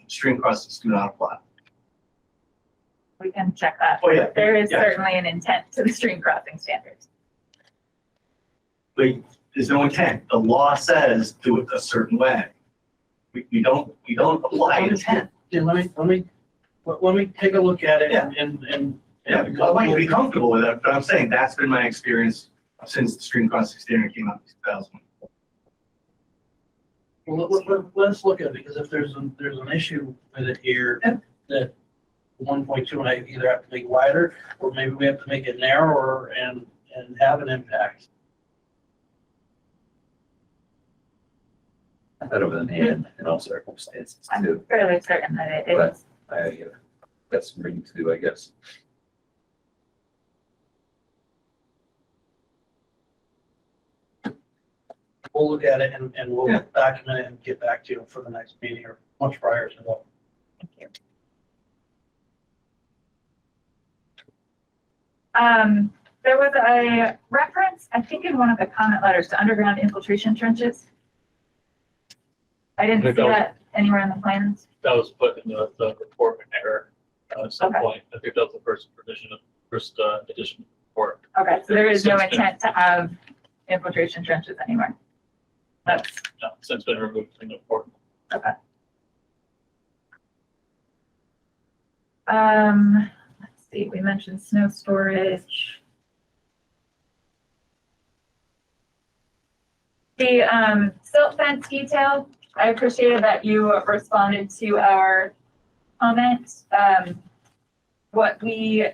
stream crossings do not apply.
We can check that.
Oh, yeah.
There is
Yeah.
certainly an intent to the stream crossing standards.
But there's no intent. The law says do it a certain way. We don't apply intent.
Yeah, let me take a look at it
Yeah.
and.
Yeah, I want you to be comfortable with it, but I'm saying that's been my experience since the stream crossing standard came out in 2000.
Well, let's look at it, because if there's an issue with it here, that 1.2 might either have to make wider, or maybe we have to make it narrower and have an impact.
I thought of an and in all circumstances
I'm
too.
fairly certain that it
But
is.
I got some reading to do, I guess.
We'll look at it and we'll
Yeah.
document it and get back to you for the next meeting or much prior to that.
Thank you. There was a reference, I think in one of the comment letters, to underground infiltration trenches. I didn't see that anywhere in the plans.
That was put in the report in error at some
Okay.
point. I think that was the first edition of report.
Okay, so there is no
Since been-
intent to have infiltration trenches anywhere. That's,
Since been removed from the report.
okay. Let's see, we mentioned snow storage. The silt fence detail, I appreciated that you responded to our comment. What we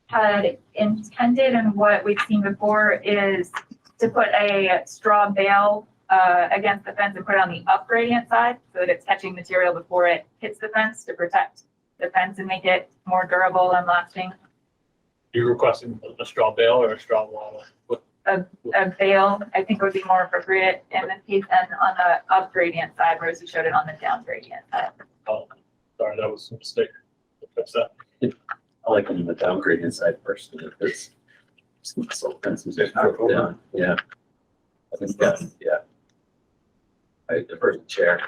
had intended and what we've seen before is to put a straw bale against the fence and put it on the up gradient side so that it's catching material before it hits the fence to protect the fence and make it more durable and lasting.
You're requesting a straw bale or a straw wall?
A bale, I think, would be more appropriate in this case, and on the up gradient side, Rosie showed it on the down gradient side.
Oh, sorry, that was a mistake. We'll fix that.
I like them in the down gradient side first, because some fences are broken down. Yeah. I think yeah. I defer to the chair.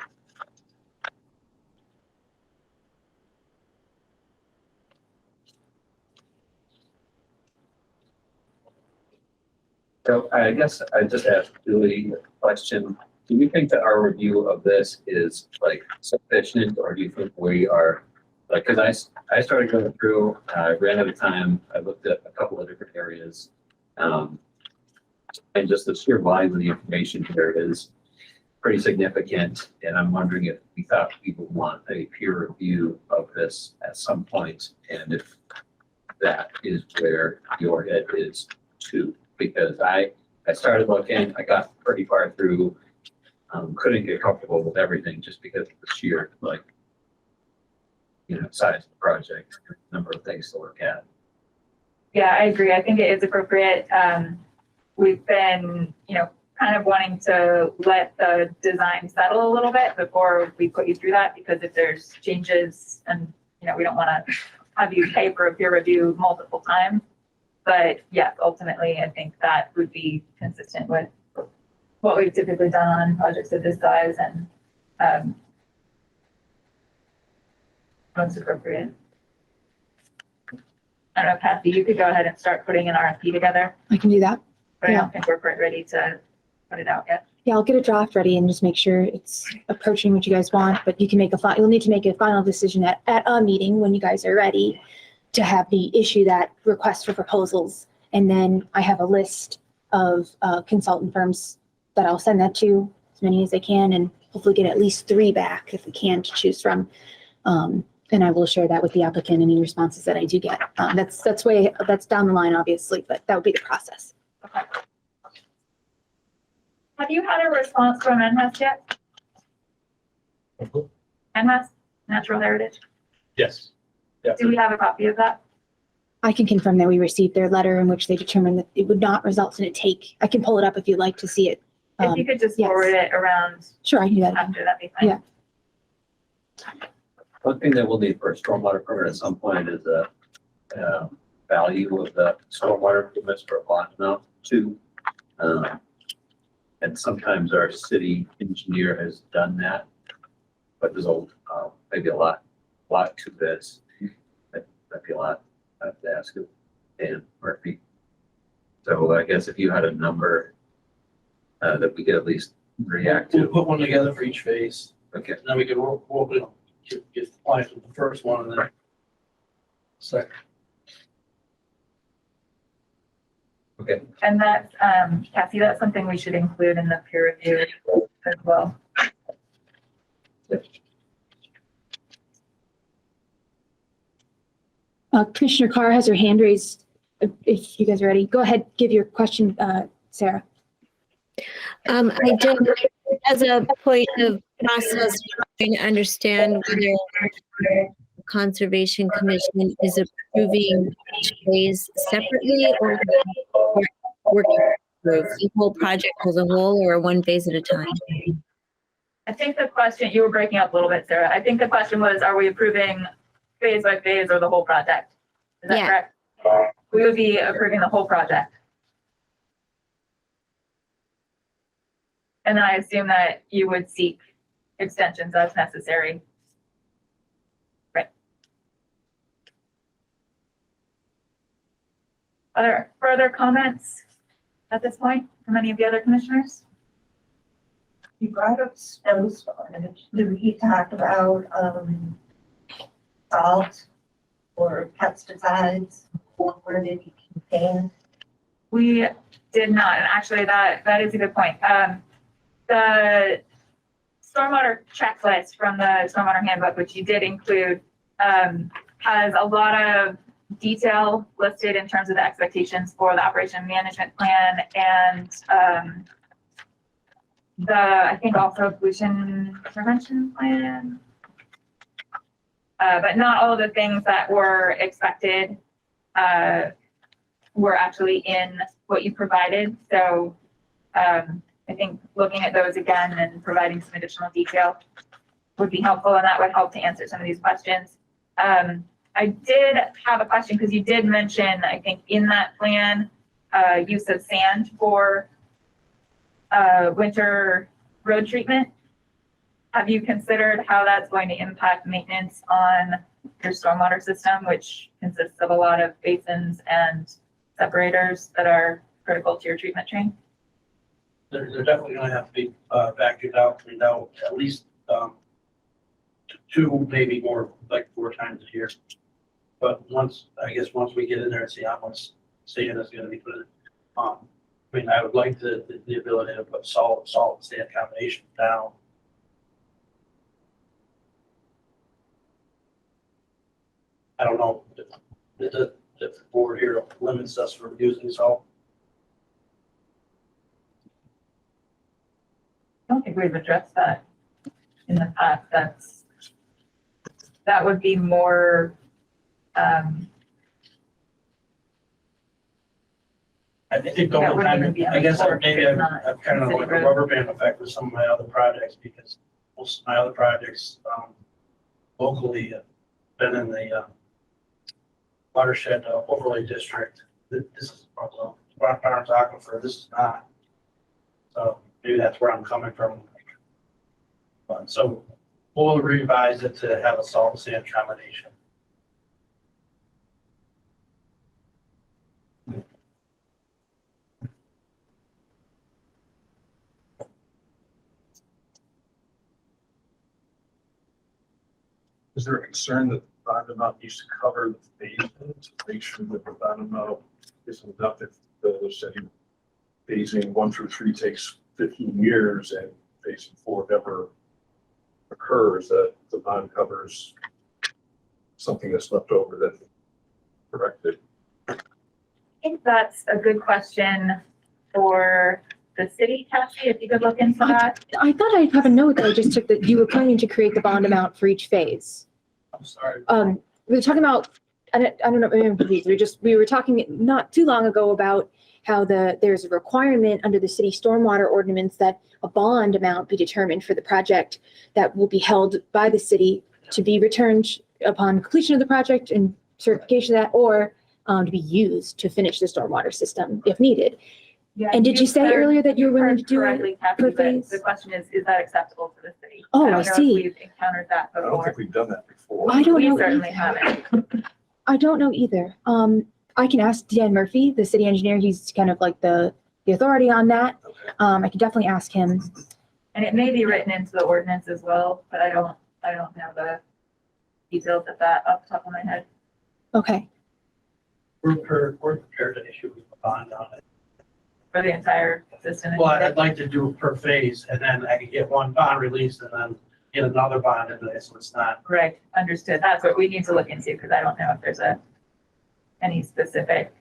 So I guess I just asked Julie a question. Do you think that our review of this is like sufficient, or do you think we are, like, because I started going through, I ran out of time, I looked at a couple of different areas. And just the sheer volume of the information here is pretty significant, and I'm wondering if we thought we would want a peer review of this at some point, and if that is where your head is too, because I started looking, I got pretty far through, couldn't get comfortable with everything just because of the sheer, like, size of the project, number of things to look at.
Yeah, I agree. I think it is appropriate. We've been, kind of wanting to let the design settle a little bit before we put you through that, because if there's changes and, we don't want to have you pay for a peer review multiple times. But yes, ultimately, I think that would be consistent with what we've typically done on projects of this size, and most appropriate. I don't know, Kathy, you could go ahead and start putting an RFP together,
I can do that.
but I
Yeah.
don't think we're quite ready to put it out yet.
Yeah, I'll get a draft ready and just make sure it's approaching what you guys want, but you can make you'll need to make a final decision at a meeting when you guys are ready to have me issue that request for proposals. And then I have a list of consultant firms that I'll send that to, as many as I can, and hopefully get at least 3 back if we can to choose from. And I will share that with the applicant, any responses that I do get. That's down the line, obviously, but that would be the process.
Okay. Have you had a response from NHS yet? NHS, Natural Heritage?
Yes. Yeah.
Do we have a copy of that?
I can confirm that we received their letter in which they determined that it would not result in a take. I can pull it up if you'd like to see it.
If you could just
yes.
forward it around
Sure, I can do that.
after, that'd be fine.
Yeah.
One thing that we'll need for a stormwater permit at some point is the value of the stormwater improvements for a bond amount too. And sometimes our city engineer has done that, but there's maybe a lot to this. That'd be a lot. I have to ask you, Dan Murphy. So I guess if you had a number that we could at least react
We'll
to.
put one together for each phase,
Okay.
and then we can get compliant with the first one and then second.
Okay.
And that's, Kathy, that's something we should include in the peer review as well.
Commissioner Carr has her hand raised. If you guys are ready, go ahead, give your question, Sarah.
I don't, as a point of process, trying to understand whether the Conservation Commission is approving each phase separately or working through the whole project as a whole or one phase at a time.
I think the question, you were breaking up a little bit, Sarah. I think the question was, are we approving phase by phase or the whole project? Is that
Yeah.
correct? We would be approving the whole project. And then I assume that you would seek extensions as necessary. Right. Are there further comments at this point from any of the other commissioners?
You brought up snow storage. Did we talk about, salt or pesticides? Where did it contain?
We did not, and actually that is a good point. The stormwater checklist from the stormwater handbook, which you did include, has a lot of detail listed in terms of the expectations for the operation management plan and I think also pollution prevention plan. But not all of the things that were expected were actually in what you provided. So I think looking at those again and providing some additional detail would be helpful, and that would help to answer some of these questions. I did have a question because you did mention, I think in that plan, use of sand for winter road treatment. Have you considered how that's going to impact maintenance on your stormwater system, which consists of a lot of basins and separators that are critical to your treatment train?
They're definitely gonna have to be, vacuumed out, cleaned out, at least, two, maybe more, like 4 times a year. But once we get in there and see how much sand is gonna be put in, I mean, I would like the ability to put salt and sand combination down. I don't know if the board here limits us from using salt.
I don't think we've addressed that in the past. That would be more,
I think the
That
only
wouldn't
time,
even be on
I guess
the board,
maybe
it's
I've
not
kind of
city
like a
road.
rubber band effect with some of my other projects, because most of my other projects, locally have been in the, watershed overlay district. This is, Rock Farms Aquifer, this is not. So maybe that's where I'm coming from. But so we'll revise it to have a salt and sand combination.
Is there a concern that the bottom amount needs to cover the basement to make sure that the bottom amount isn't enough if the setting phasing 1 through 3 takes 15 years and phasing 4 never occurs, that the bond covers something that's left over that corrected?
I think that's a good question for the city, Cassie, if you could look into that.
I thought I'd have a note that I just took that you were planning to create the bond amount for each phase.
I'm sorry.
We were talking about, I don't know, maybe I'm confused. We were talking not too long ago about how there's a requirement under the city stormwater ordinance that a bond amount be determined for the project that will be held by the city to be returned upon completion of the project and certification of that, or to be used to finish the stormwater system if needed.
Yeah,
And did you say
heard-
earlier that you were willing to do it
correctly, Kathy,
per
but
phase?
the question is that acceptable to the city?
Oh,
don't
I
know if
see.
We've encountered that
I don't
before.
think we've done that before.
I don't
We
know
certainly
either.
haven't.
I don't know either. I can ask Dan Murphy, the city engineer. He's kind of like the authority on that. I can definitely ask him.
And it may be written into the ordinance as well, but I don't know the details of that off the top of my head.
Okay.
We're prepared to issue a bond on it.
For the entire system.
Well, I'd like to do it per phase, and then I could get one bond released and then get another bond in there, so it's not.
Right, understood. That's what we need to look into, because I don't know if there's any specific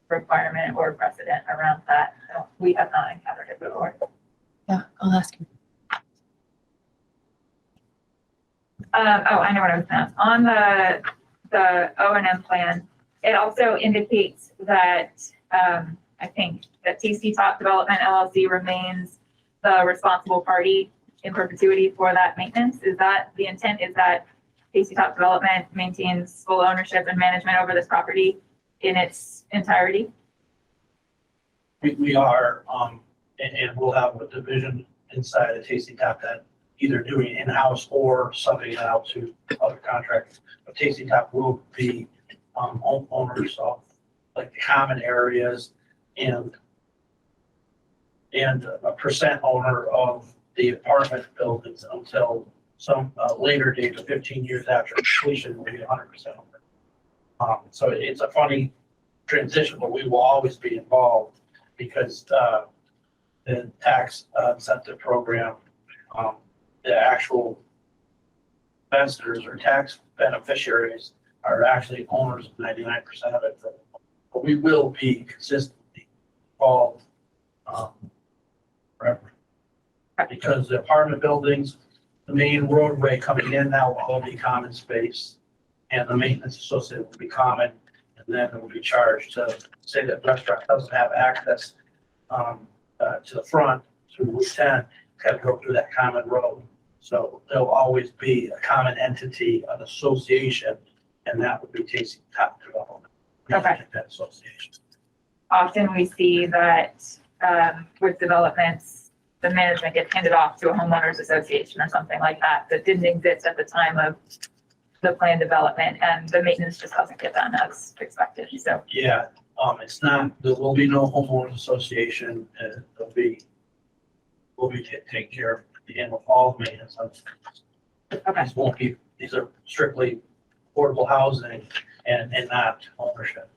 requirement or precedent around that. So we have not encountered it before.
Yeah, I'll ask him.
I know what I was gonna ask. On the O&M plan, it also indicates that, I think that TC Top Development LLC remains the responsible party in perpetuity for that maintenance. Is that the intent? Is that TC Top Development maintains full ownership and management over this property in its entirety?
We are, and we'll have a division inside of Tasty Top that either doing in-house or subbing it out to other contractors. But Tasty Top will be, owners of like the common areas and a percent owner of the apartment buildings until some later date of 15 years after completion will be 100% owner. So it's a funny transition, but we will always be involved because the tax incentive program, the actual investors or tax beneficiaries are actually owners of 99% of it. But we will be consistently involved forever. Because the apartment buildings, the main roadway coming in now will all be common space, and the maintenance associated will be common, and then it will be charged to say that restaurant doesn't have access to the front through Route 10, got to go through that common road. So there'll always be a common entity, an association, and that would be Tasty Top Development.
Okay.
That association.
Often we see that with developments, the management gets handed off to a homeowners association or something like that didn't exist at the time of the planned development, and the maintenance just doesn't get done as expected. So
Yeah, It's not, there will be no homeowners association, and we'll be taking care of the end of all maintenance.
Okay.
These won't be, these are strictly affordable housing and not ownership.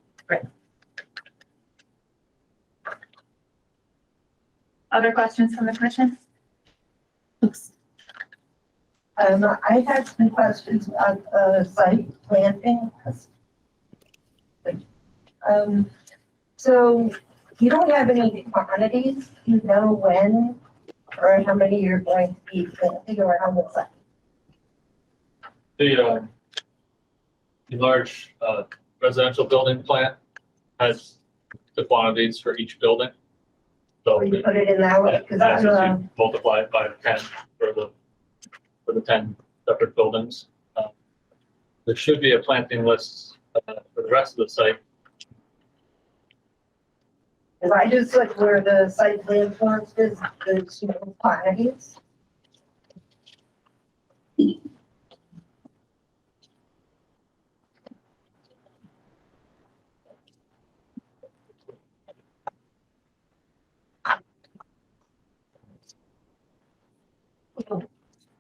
Other questions from the commission?
I had some questions about site planting. So you don't have any quantities, you know when or how many you're going to be planting or how much?
The large residential building plant has the quantities for each building. So
You put it in that way, because
that's
I'm,
if you multiply it by 10 for the 10 separate buildings. There should be a planting list for the rest of the site.
if I just look where the site plan forms is, there's no quantities.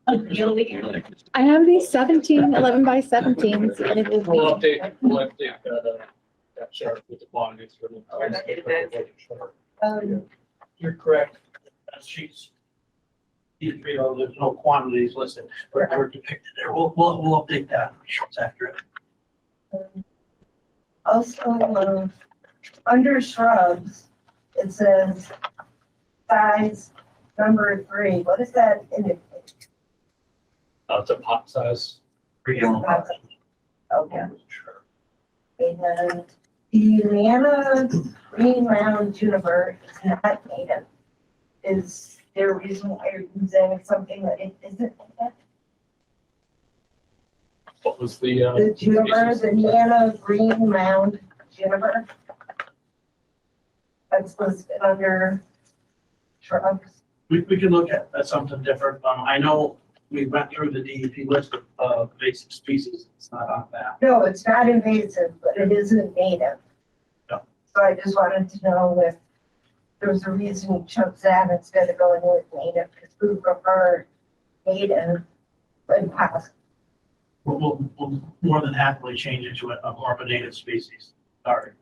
I have these 11 by 17s. And it is.
We'll update that chart with the quantities for the.
You're correct. Sheets. There's no quantities listed, but they're depicted there. We'll update that. It's accurate.
Also, under shrubs, it says size number 3. What does that indicate?
It's a pot size.
Okay. And then the Vienna green round juniper is not native. Is there a reason why you're using something that it isn't native?
What was
The juniper, the Vienna green round juniper. That's listed under shrubs.
We can look at something different. I know we went through the DEP list of basic species. It's not on that.
No, it's not invasive, but it isn't native.
No.
So I just wanted to know if there was a reason you chose that instead of going with native, because we prefer native when possible.
We'll more than happily change it to a more of a native species. Sorry.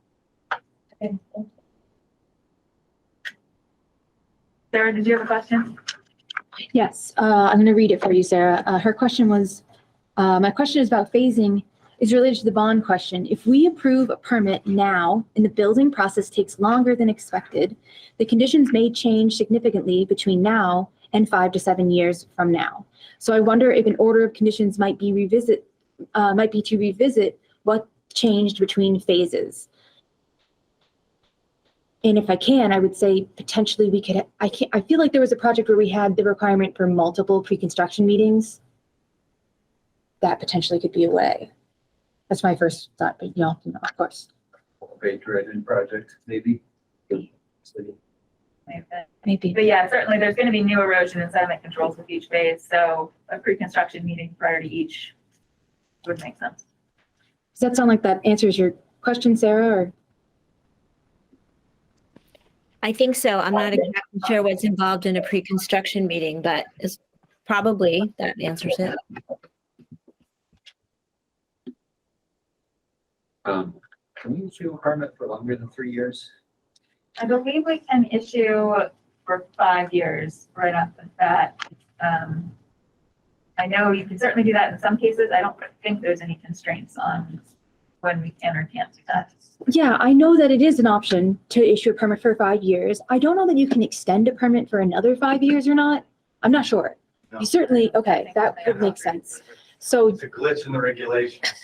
Sarah, did you have a question?
Yes, I'm going to read it for you, Sarah. Her question was, my question is about phasing is related to the bond question. If we approve a permit now and the building process takes longer than expected, the conditions may change significantly between now and 5 to 7 years from now. So I wonder if an order of conditions might be to revisit what changed between phases. And if I can, I would say potentially we could, I feel like there was a project where we had the requirement for multiple pre-construction meetings. That potentially could be a way. That's my first thought, but you know, of course.
Dredging project, maybe.
Maybe.
But yeah, certainly there's going to be new erosion and sediment controls with each phase, so a pre-construction meeting prior to each would make sense.
Does that sound like that answers your question, Sarah, or?
I think so. I'm not exactly sure what's involved in a pre-construction meeting, but it's probably that answers it.
Can we issue a permit for longer than 3 years?
I believe we can issue for 5 years right off the bat. I know you can certainly do that in some cases. I don't think there's any constraints on when we can or can't do that.
Yeah, I know that it is an option to issue a permit for 5 years. I don't know that you can extend a permit for another 5 years or not. I'm not sure. You certainly, okay, that would make sense. So,
It's a glitch in the regulations.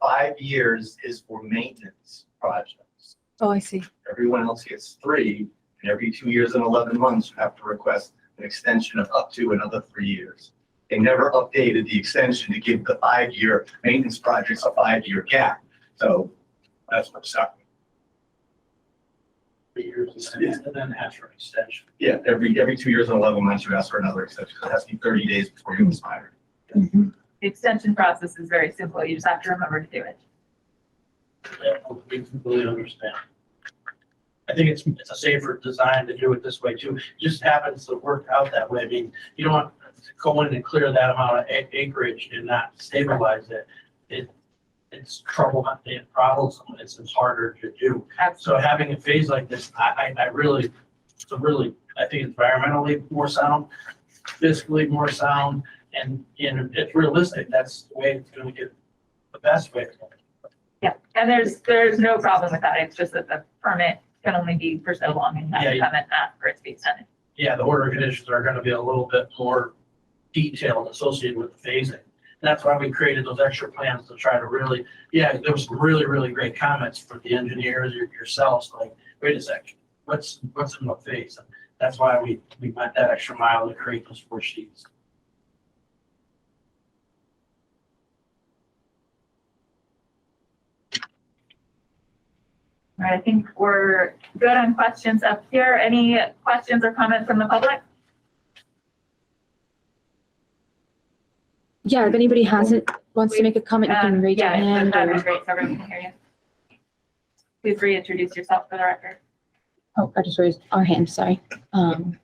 5 years is for maintenance projects.
oh, I see.
Everyone else gets 3, and every 2 years and 11 months, you have to request an extension of up to another 3 years. They never updated the extension to give the 5-year maintenance projects a 5-year gap. So that's what's happening.
3 years and then ask for an extension.
Yeah, every 2 years and 11 months, you ask for another extension. It has to be 30 days before you expire.
Mhm.
The extension process is very simple. You just have to remember to do it.
Yeah, we completely understand. I think it's a safer design to do it this way too. It just happens to work out that way. I mean, you don't want to go in and clear that amount of acreage and not stabilize it. It's trouble, it problems, it's harder to do. So having a phase like this, I think environmentally more sound, fiscally more sound, and it's realistic. That's the way it's going to get the best way.
Yeah, and there's no problem with that. It's just that the permit can only be for so long and have to come and ask for it to be extended.
Yeah, the order of conditions are going to be a little bit more detailed associated with the phasing. That's why we created those extra plans to try to really, there was some really great comments from the engineers, yourselves, like, wait a second, what's in what phase? And that's why we went that extra mile to create those 4 sheets.
All right, I think we're good on questions up here. Any questions or comments from the public?
Yeah, if anybody wants to make a comment, you can raise your hand.
That'd be great, so everyone can hear you. Please reintroduce yourself for the record.
Oh, I just raised our hand, sorry.
Sam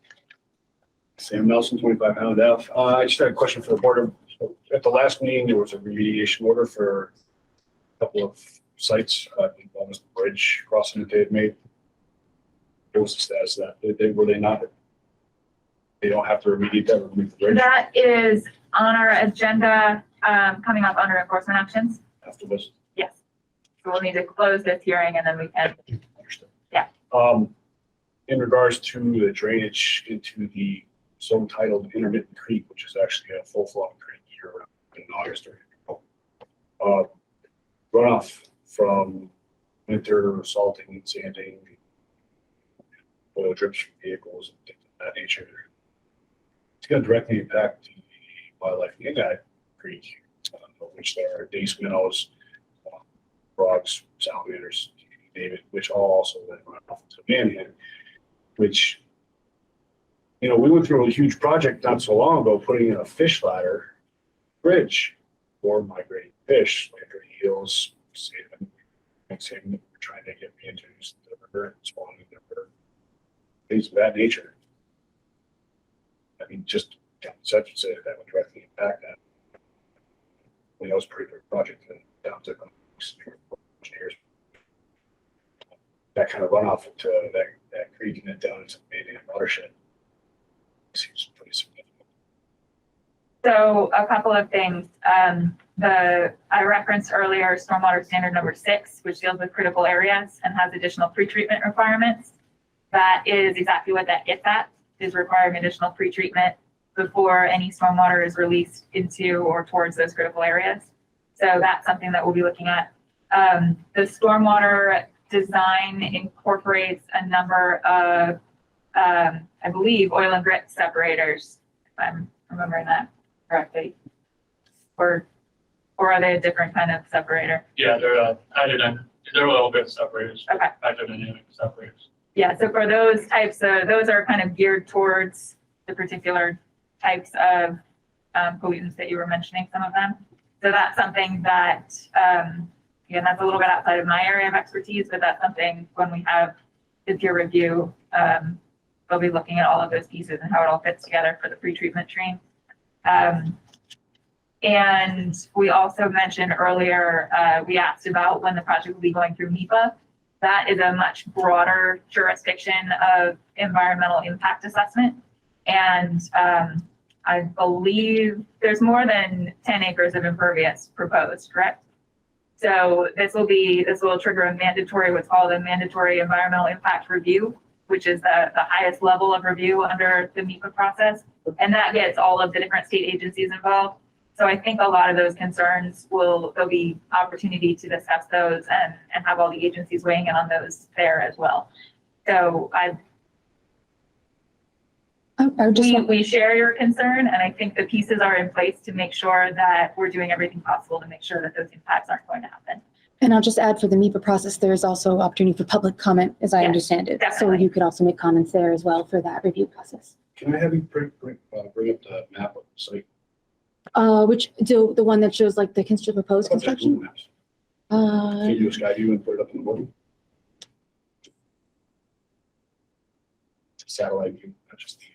Nelson, 25 Hound Ave. I just had a question for the board. So at the last meeting, there was a remediation order for a couple of sites, one was the bridge crossing that they had made. What was the status of that? Were they not? They don't have to remediate that, remove the bridge
That is on our agenda, coming up under enforcement actions.
after this?
Yes. So we'll need to close this hearing and then we can,
Understood.
Yeah.
In regards to the drainage into the so-titled intermittent creek, which is actually a full-flowing creek year-round in August or April. Runoff from winter salting and sanding, oil drips from vehicles and things of that nature. It's going to directly impact the wildlife in that creek, which there are dace minnows, frogs, salamanders, you name it, which all also then run off into Manhattan, which, we went through a huge project not so long ago, putting in a fish ladder bridge for migrating fish, like eels, salmon, we're trying to get reintroduced to the river and spawning in the river, things of that nature. I mean, just such and say that would directly impact that. That was a pretty big project and down to engineers. That kind of runoff into that creek and then down into the Manhattan watershed seems pretty significant.
so a couple of things. I referenced earlier stormwater standard number 6, which deals with critical areas and has additional pretreatment requirements. That is exactly what that gets at, is requiring additional pretreatment before any stormwater is released into or towards those critical areas. So that's something that we'll be looking at. The stormwater design incorporates a number of, I believe, oil and grit separators, if I'm remembering that correctly. Or are they a different kind of separator?
Yeah, they're they're oil grit separators.
Okay.
Hydrodynamic separators.
Yeah, so for those types, those are kind of geared towards the particular types of pollutants that you were mentioning, some of them. So that's something that, again, that's a little bit outside of my area of expertise, but that's something when we have the peer review, we'll be looking at all of those pieces and how it all fits together for the pretreatment stream. And we also mentioned earlier, we asked about when the project will be going through NEPA. That is a much broader jurisdiction of environmental impact assessment. And I believe there's more than 10 acres of impervious proposed, correct? So this will trigger a mandatory, what's called a mandatory environmental impact review, which is the highest level of review under the NEPA process. And that gets all of the different state agencies involved. So I think a lot of those concerns there'll be opportunity to discuss those and have all the agencies weighing in on those there as well. So we share your concern, and I think the pieces are in place to make sure that we're doing everything possible to make sure that those impacts aren't going to happen.
And I'll just add, for the NEPA process, there is also opportunity for public comment, as I understand it.
Definitely.
So you could also make comments there as well for that review process.
Can I have you bring up the map of the site?
The one that shows like the proposed construction?
Can you do a sky view and put it up in the board? satellite view, not just the,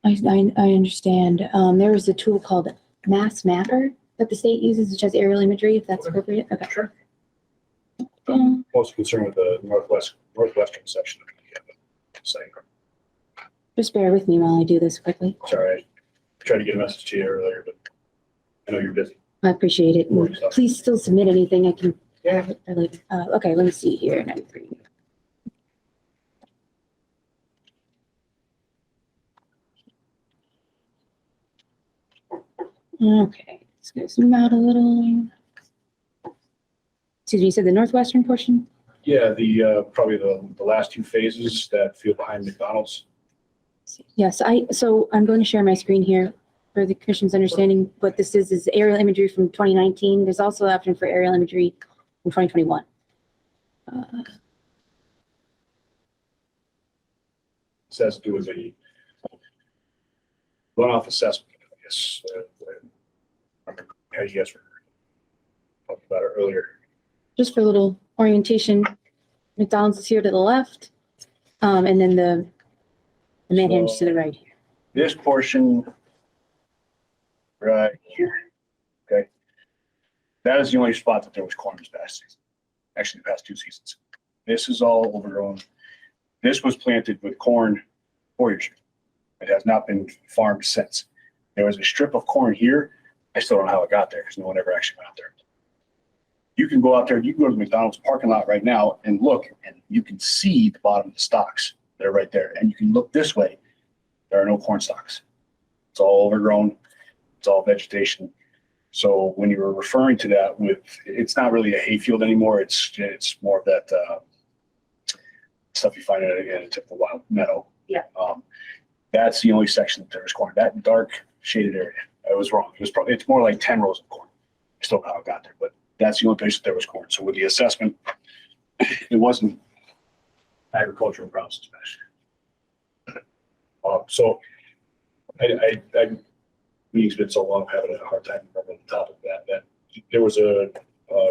I understand. There is a tool called Mass Mapper that the state uses, which has aerial imagery, if that's appropriate. Okay.
Sure.
Yeah.
Most concerned with the northwestern section of the site.
Just bear with me while I do this quickly.
Sorry, I tried to get a message to you earlier, but I know you're busy.
I appreciate it. And please still submit anything I can.
Yeah.
For later. Okay, let me see here. 93. Okay, let's go zoom out a little. Excuse me, you said the northwestern portion?
Yeah, the, probably the last two phases that feel behind McDonald's.
Yes, so I'm going to share my screen here for the commission's understanding. What this is aerial imagery from 2019. There's also an option for aerial imagery from 2021.
This has to do with the runoff assessment, I guess. How you guys were talking about it earlier.
Just for a little orientation, McDonald's is here to the left, and then the Manhattan's to the right here.
This portion right here, okay? That is the only spot that there was corn this past season. Actually, the past 2 seasons. This is all overgrown. This was planted with corn 4 years ago. It has not been farmed since. There was a strip of corn here. I still don't know how it got there because no one ever actually went out there. You can go out there, you can go to the McDonald's parking lot right now and look, and you can see the bottom of the stalks. They're right there. And you can look this way. There are no corn stalks. It's all overgrown. It's all vegetation. So when you were referring to that with, it's not really a hayfield anymore. It's more of that stuff you find in a typical wild meadow.
Yeah.
That's the only section that there's corn. That dark shaded area. I was wrong. It's more like 10 rows of corn. I still don't know how it got there, but that's the only place that there was corn. So with the assessment, it wasn't agricultural crops especially. So meeting's been so long, I'm having a hard time remembering the topic of that there was a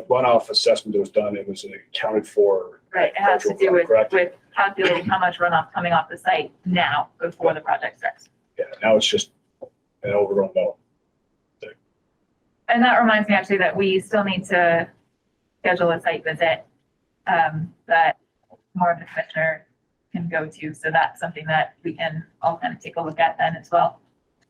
runoff assessment that was done. It was accounted for.
Right, it has to do with
correct?
calculating how much runoff coming off the site now before the project starts.
Yeah, now it's just an overgrown meadow.
And that reminds me actually that we still need to schedule a site visit that more of the commissioner can go to. So that's something that we can all kind of take a look at then as well.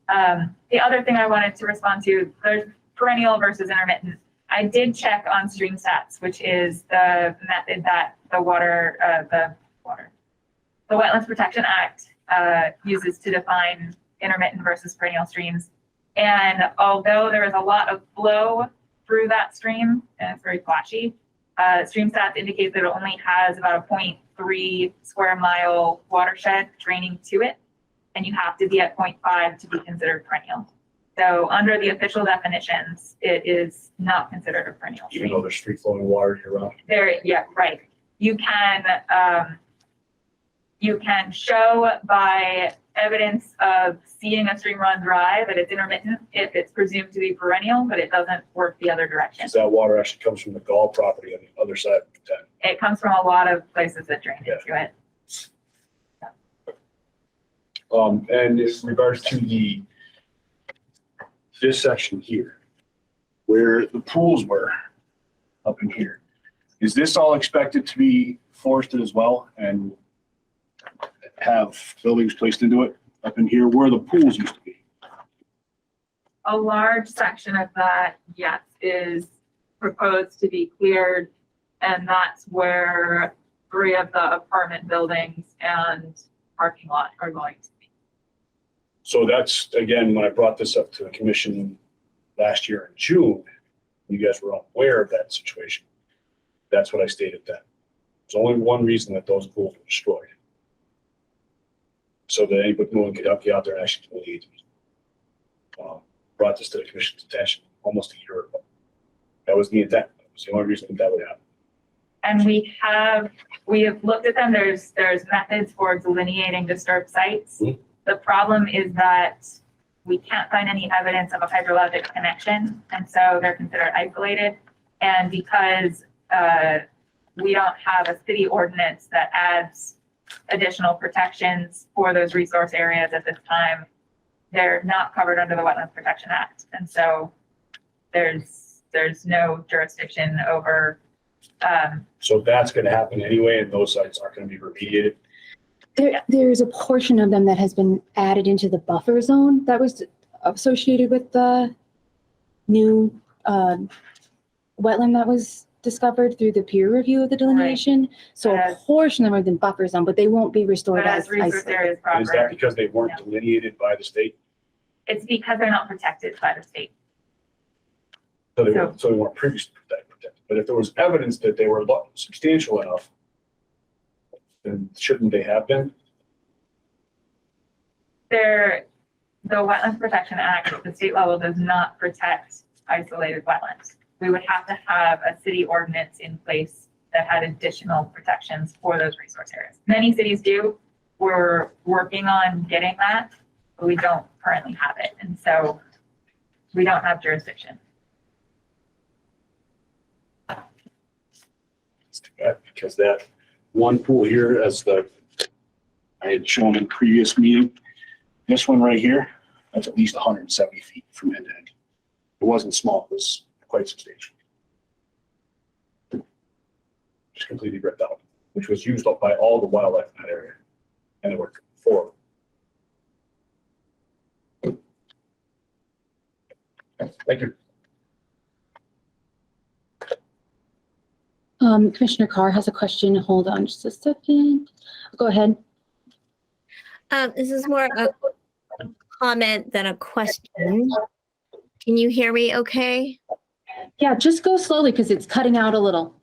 The other thing I wanted to respond to, there's perennial versus intermittent. I did check on stream stats, which is the method that the Wetlands Protection Act uses to define intermittent versus perennial streams. And although there is a lot of flow through that stream, and it's very flashy, stream stats indicate that it only has about a 0.3 square mile watershed draining to it. And you have to be at 0.5 to be considered perennial. So under the official definitions, it is not considered a perennial stream.
Even though there's free flowing water year round.
Yeah, right. You can show by evidence of seeing a stream run dry that it's intermittent if it's presumed to be perennial, but it doesn't work the other direction.
Because that water actually comes from the Gall property on the other side of the 10.
It comes from a lot of places that drain into it.
And in regards to this section here, where the pools were up in here, is this all expected to be forested as well and have buildings placed into it up in here where the pools used to be?
A large section of that, yes, is proposed to be cleared, and that's where 3 of the apartment buildings and parking lot are going to be.
So that's, again, when I brought this up to the commission last year in June, you guys were unaware of that situation. That's what I stated then. There's only one reason that those pools were destroyed. So that anyone could help you out there and actually believe. Brought this to the commission's attention almost a year ago. That was the intent. That was the only reason that would happen.
And we have looked at them. There's methods for delineating disturbed sites.
Mm-hmm.
The problem is that we can't find any evidence of a hydrologic connection, and so they're considered isolated. And because we don't have a city ordinance that adds additional protections for those resource areas at this time. They're not covered under the Wetlands Protection Act. And so there's no jurisdiction over,
So that's gonna happen anyway, and those sites aren't gonna be remediated.
There's a portion of them that has been added into the buffer zone that was associated with the new wetland that was discovered through the peer review of the delineation. So a portion of them are in buffer zone, but they won't be restored
but as
as
resource
isolated.
areas
And is that
proper.
because they weren't delineated by the state?
It's because they're not protected by the state.
So they weren't previously protected. But if there was evidence that they were substantial enough, then shouldn't they have been?
The Wetlands Protection Act at the state level does not protect isolated wetlands. We would have to have a city ordinance in place that had additional protections for those resource areas. Many cities do. We're working on getting that, but we don't currently have it. And so we don't have jurisdiction.
Because that one pool here, as I had shown in previous meeting, this one right here, that's at least 170 feet from end to end. It wasn't small, it was quite substantial. Just completely ripped out, which was used up by all the wildlife in that area. And there were 4. Thank you.
Commissioner Carr has a question. Hold on just a second. Go ahead.
This is more a comment than a question. Can you hear me okay?
Yeah, just go slowly because it's cutting out a little.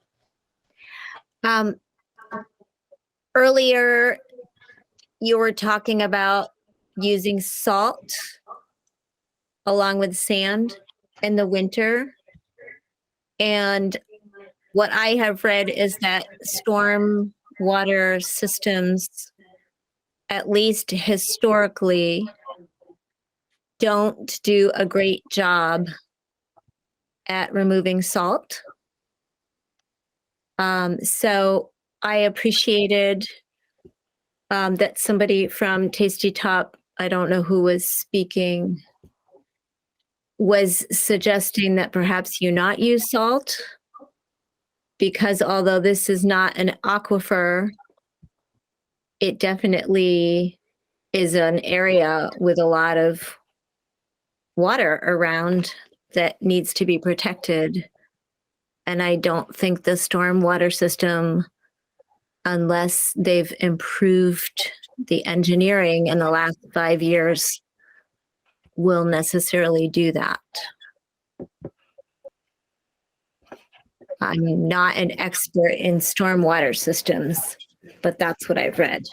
Earlier, you were talking about using salt along with sand in the winter. And what I have read is that storm water systems, at least historically, don't do a great job at removing salt. So I appreciated that somebody from Tasty Top, I don't know who was speaking, was suggesting that perhaps you not use salt, because although this is not an aquifer, it definitely is an area with a lot of water around that needs to be protected. And I don't think the stormwater system, unless they've improved the engineering in the last 5 years, will necessarily do that. I'm not an expert in stormwater systems, but that's what I've read.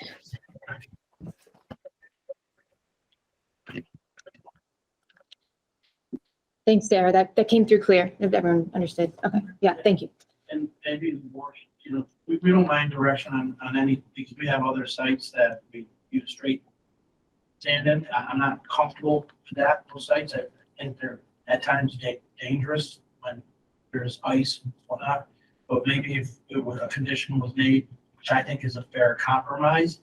Thanks, Sarah. That came through clear, if everyone understood. Okay, yeah, thank you.
And maybe more, we don't mind direction on any, because we have other sites that we use straight sand in. I'm not comfortable with that, those sites. I think they're at times dangerous when there's ice and whatnot. But maybe if a condition was made, which I think is a fair compromise,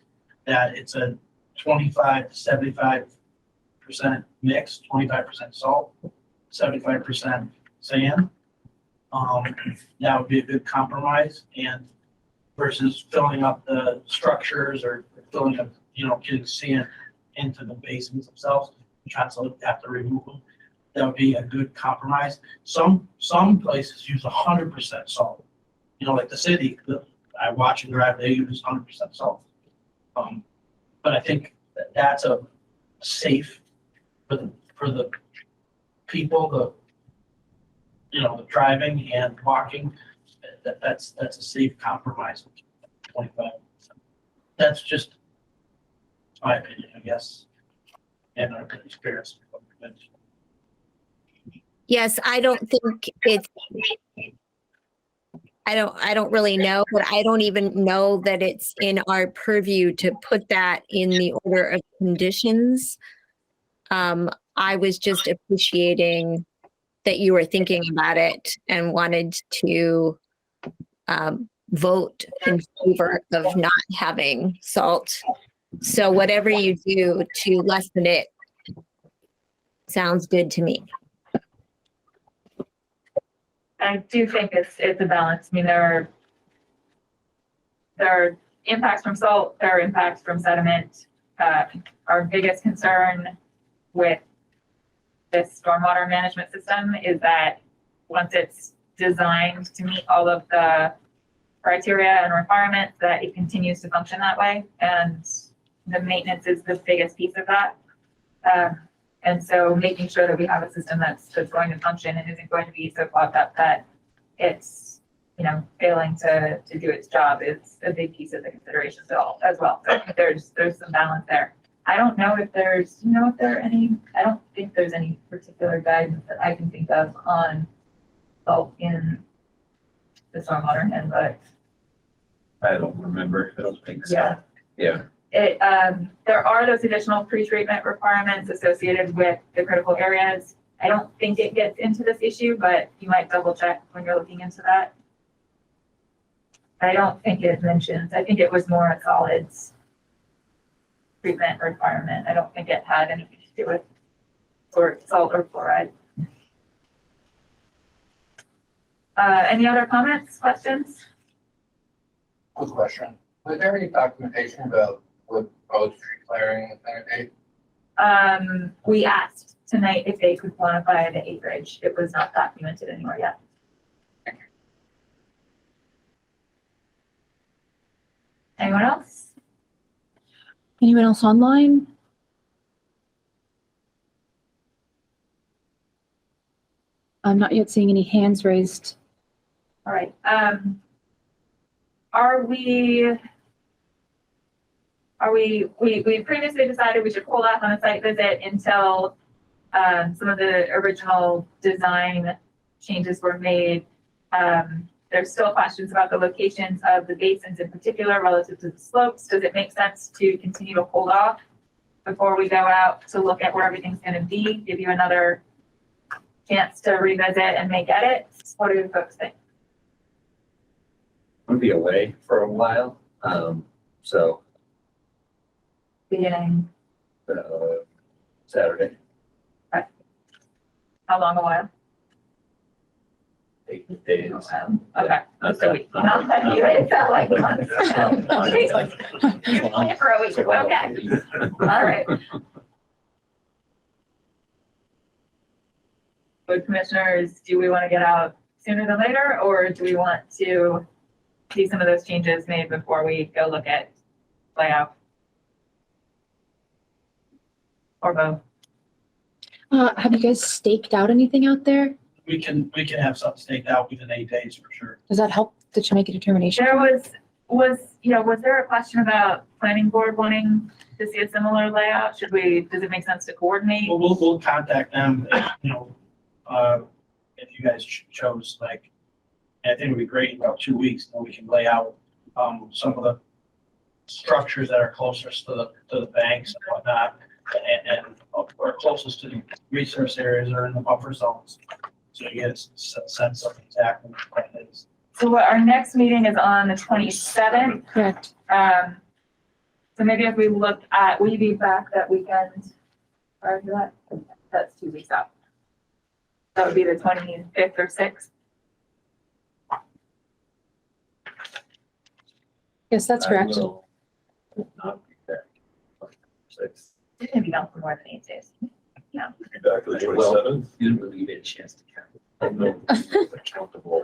that it's a 25 to 75% mix, 25% salt, 75% sand. That would be a good compromise, and versus filling up the structures or filling up, getting sand into the basins themselves, you constantly have to remove them. That would be a good compromise. Some places use 100% salt. Like the city, I watch and drive, they use 100% salt. But I think that's a safe for the people, the driving and walking. That's a safe compromise. 25%. That's just my opinion, I guess, and our experience.
Yes, I don't think it's, I don't really know, but I don't even know that it's in our purview to put that in the order of conditions. I was just appreciating that you were thinking about it and wanted to vote in favor of not having salt. So whatever you do to lessen it sounds good to me.
I do think it's a balance. I mean, there are impacts from salt, there are impacts from sediment. Our biggest concern with this stormwater management system is that once it's designed to meet all of the criteria and requirements, that it continues to function that way. And the maintenance is the biggest piece of that. And so making sure that we have a system that's going to function and isn't going to be so clogged up that it's, you know, failing to do its job is a big piece of the consideration as well. So I think there's some balance there. I don't know if there's, I don't think there's any particular guidance that I can think of on salt in the stormwater handbook.
I don't remember. I don't think so.
Yeah.
Yeah.
There are those additional pre-treatment requirements associated with the critical areas. I don't think it gets into this issue, but you might double check when you're looking into that. I don't think it mentions, I think it was more a solids treatment requirement. I don't think it had anything to do with salt or fluoride. Any other comments, questions?
Good question. Was there any documentation about what proposed tree clearing is going to be?
We asked tonight if they could quantify the acreage. It was not documented anywhere yet. Anyone else?
Anyone else online? I'm not yet seeing any hands raised.
All right. We previously decided we should hold off on a site visit until some of the original design changes were made. There's still questions about the locations of the basins in particular relative to the slopes. Does it make sense to continue to hold off before we go out to look at where everything's going to be, give you another chance to revisit and make edits? What do you folks think?
I'm gonna be away for a while. So
Beginning,
Saturday,
how long a while?
8 days.
Okay, just a week. Not that you made it sound like months. You're only for a week, okay. All right. Would commissioners, do we want to get out sooner than later, or do we want to see some of those changes made before we go look at layout? Or both?
Have you guys staked out anything out there?
We can have something staked out within 8 days for sure.
Does that help that you make a determination?
There was there a question about planning board wanting to see a similar layout? Does it make sense to coordinate?
We'll contact them, if you guys chose, like, I think it'd be great in about 2 weeks, then we can lay out, some of the structures that are closest to the banks and whatnot, and or closest to the resource areas or in the buffer zones. So you get a sense of exactly what it is.
So our next meeting is on the 27th.
Correct.
So maybe if we look at, will you be back that weekend? Or that? That's 2 weeks out. That would be the 25th or 6th.
Yes, that's correct.
I will not be there. 6.
It's going to be down for more than 8 days. Yeah.
Back to the
Well,
27th.
you didn't really get a chance to count.
I'm no accountable.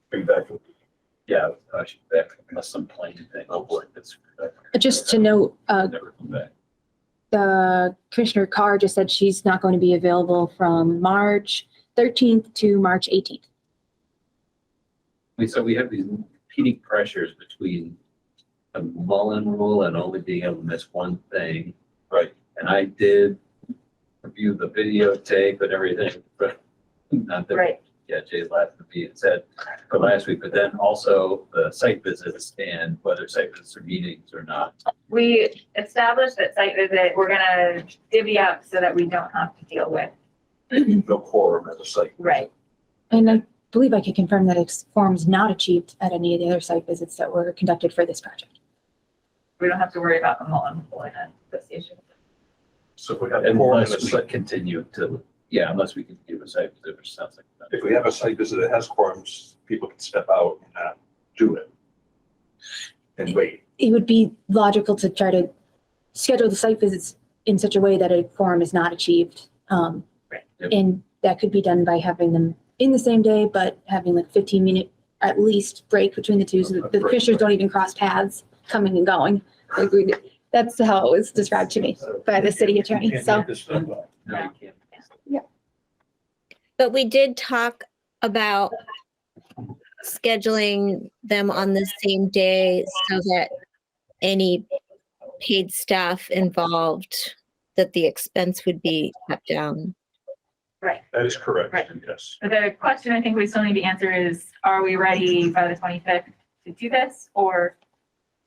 Bring back.
Yeah, I should be back unless some plane thing. Oh boy, that's.
Just to note,
Never come back.
the Commissioner Carr just said she's not going to be available from March 13th to March 18th.
So we have these competing pressures between the Mullen rule and only being able to miss one thing.
Right.
And I did review the videotape and everything, but not that,
Right.
yeah, Jay's laughing at me and said for last week, but then also the site visits and whether site visits are meetings or not.
We established that site visit, we're gonna divvy up so that we don't have to deal with.
No quorum at the site.
Right.
And believe I can confirm that its quorum is not achieved at any of the other site visits that were conducted for this project.
We don't have to worry about the Mullen pulling an investigation.
So if we have a quorum in
Unless we continue to, yeah, unless we continue to say, which sounds like that.
if we have a site visit that has quorums, people can step out and not do it. And wait.
It would be logical to try to schedule the site visits in such a way that a quorum is not achieved.
Right.
Yep.
And that could be done by having them in the same day, but having like 15-minute at least break between the two, so that the commissioners don't even cross paths coming and going. Like that's how it was described to me by the city attorney. So
No, you can't.
But we did talk about scheduling them on the same day so that any paid staff involved, that the expense would be cut down.
Right.
That is correct,
Right.
yes.
But the question I think we still need to answer is, are we ready by the 25th to do this? Or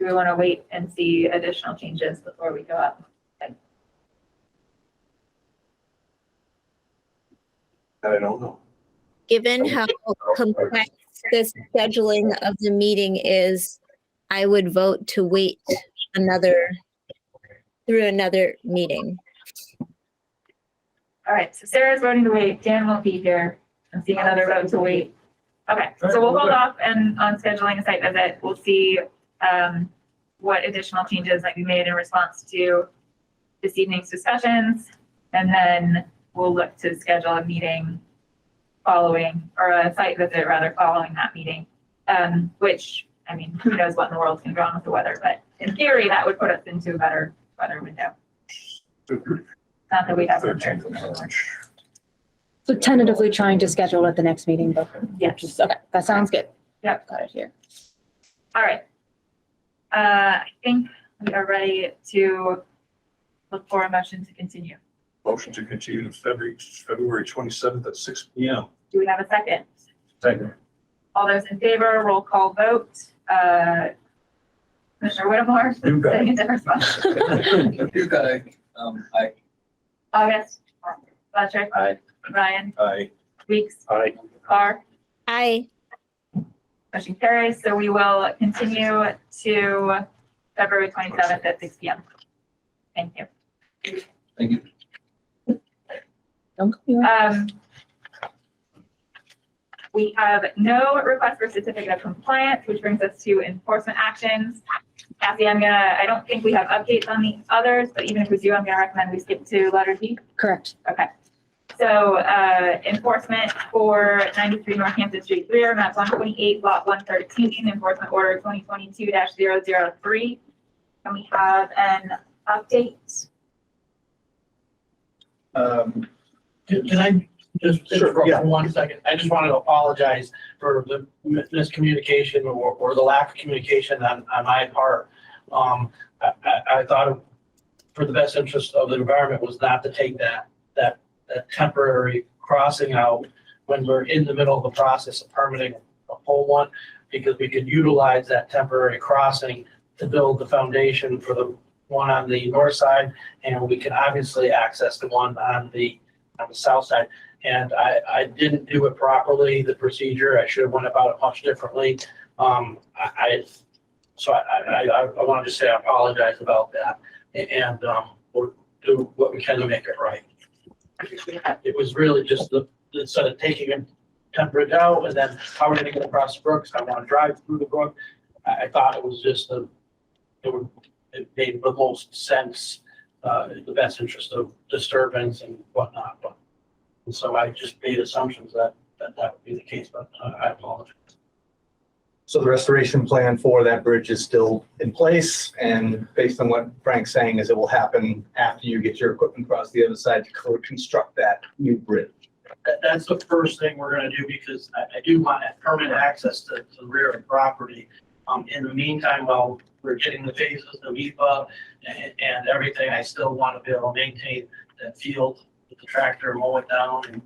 do we want to wait and see additional changes before we go up?
I don't know.
Given how complex the scheduling of the meeting is, I would vote to wait through another meeting.
All right, so Sarah's voting to wait. Dan will be here. I'm seeing another vote to wait. Okay, so we'll hold off and on scheduling a site visit. We'll see what additional changes might be made in response to this evening's discussions. And then we'll look to schedule a meeting following, or a site visit rather, following that meeting. Which, I mean, who knows what in the world's gonna go on with the weather, but in theory, that would put us into a better weather window. Not that we have.
13th of March.
So tentatively trying to schedule at the next meeting, but
Yes.
okay, that sounds good.
Yep.
Got it here.
All right. I think we are ready to look for a motion to continue.
Motion to continue to February 27th at 6 P.M.
Do we have a second?
Second.
All those in favor, roll call vote. Commissioner Whittemore?
You got it.
Sitting in different spots.
You got it.
August? Patrick?
Aye.
Ryan?
Aye.
Weeks?
Aye.
Carr?
Aye.
Motion carries. So we will continue to February 27th at 6 p.m. Thank you.
Thank you.
Don't go anywhere.
We have no request for certificate of compliance, which brings us to enforcement actions. Kathy, I don't think we have updates on the others, but even if we do, I'm gonna recommend we skip to letter D.
Correct.
Okay. So, enforcement for 93 Northampton Street rear, map 128, lot 113, enforcement order 2022-003. Can we have an update?
Can I just
Sure,
interrupt
yeah.
for 1 second? I just wanted to apologize for the miscommunication or the lack of communication on my part. I thought for the best interest of the environment was not to take that temporary crossing out when we're in the middle of the process of permitting a whole one, because we could utilize that temporary crossing to build the foundation for the one on the north side, and we can obviously access the one on the south side. And I didn't do it properly, the procedure. I should have went about it much differently. I wanted to say I apologize about that, and we'll do what we can to make it right. It was really just instead of taking a temperate out and then how are we gonna get across the brook? 'Cause I want to drive through the brook. I thought it was just it made the most sense, in the best interest of disturbance and whatnot, but. And so I just made assumptions that would be the case, but I apologize.
So the restoration plan for that bridge is still in place, and based on what Frank's saying is it will happen after you get your equipment across the other side to construct that new bridge.
That's the first thing we're gonna do, because I do want permanent access to the rear of the property. In the meantime, while we're getting the phases, the MEPA and everything, I still want to be able to maintain that field with the tractor, mow it down and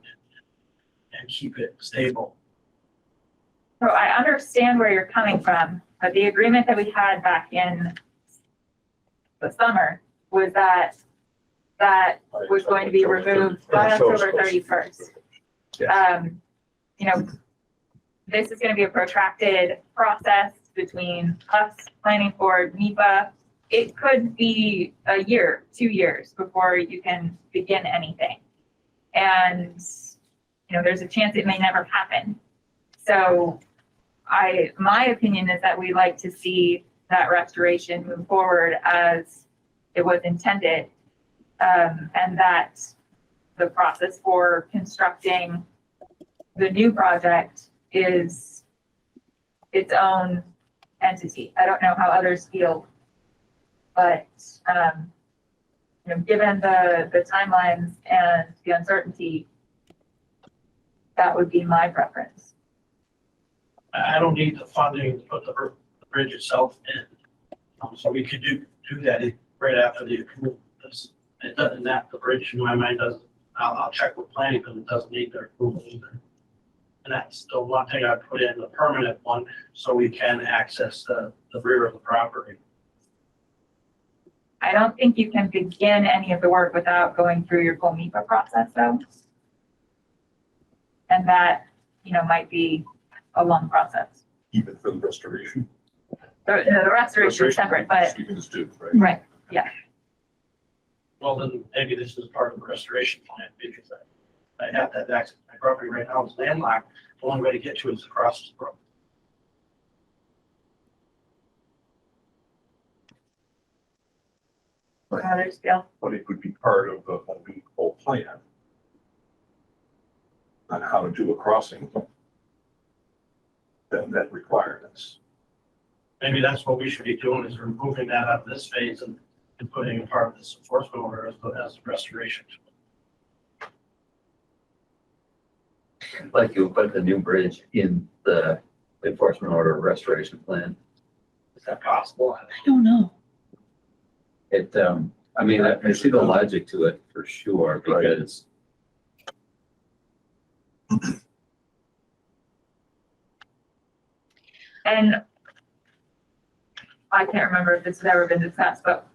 keep it stable.
So I understand where you're coming from, but the agreement that we had back in the summer was that was going to be removed by October 31st.
Yes.
You know, this is going to be a protracted process between us, planning board, NEPA. It could be a year, 2 years before you can begin anything. And, there's a chance it may never happen. So my opinion is that we like to see that restoration move forward as it was intended. And that the process for constructing the new project is its own entity. I don't know how others feel, but given the timelines and the uncertainty, that would be my preference.
I don't need the funding to put the bridge itself in. So we could do that right after the approval. It doesn't, the bridge in my mind doesn't, I'll check with planning because it doesn't need their approval either. And that's the one thing I put in, the permanent one, so we can access the rear of the property.
I don't think you can begin any of the work without going through your full NEPA process though. And that, might be a long process.
Even for the restoration.
The restoration is separate, but,
Stevens do, right?
right, yeah.
Well, then maybe this is part of the restoration plan because I have that access. My property right now is landlocked. The only way to get to it is across the road.
Others feel.
But it could be part of the whole plan on how to do a crossing. That requirements.
Maybe that's what we should be doing is removing that out of this phase and putting a part of this enforcement order as restoration.
Like you put the new bridge in the enforcement order restoration plan.
Is that possible?
I don't know.
It, I see the logic to it for sure, because
And I can't remember if this has ever been discussed, but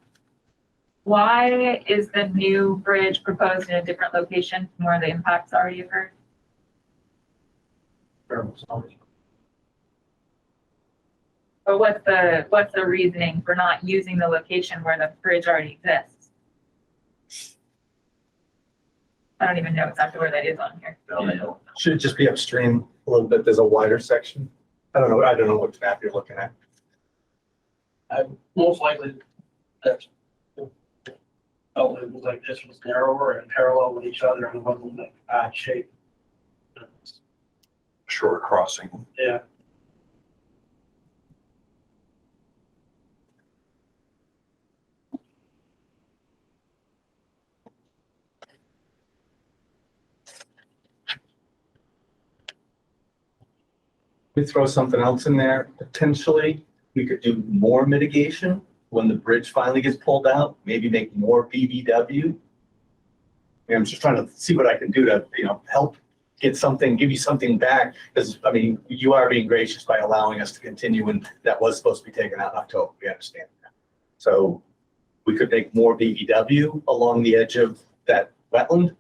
why is the new bridge proposed in a different location from where the impacts already occurred? But what's the reasoning for not using the location where the bridge already exists? I don't even know exactly where that is on here.
Should it just be upstream a little bit? There's a wider section. I don't know what map you're looking at.
Most likely that's it was like this was narrower and parallel with each other and it wasn't like odd shape.
Short crossing.
Yeah.
We throw something else in there, potentially. We could do more mitigation when the bridge finally gets pulled out, maybe make more BBW. And I'm just trying to see what I can do to, help get something, give you something back. Because, you are being gracious by allowing us to continue when that was supposed to be taken out in October. We understand that. So we could make more BBW along the edge of that wetland.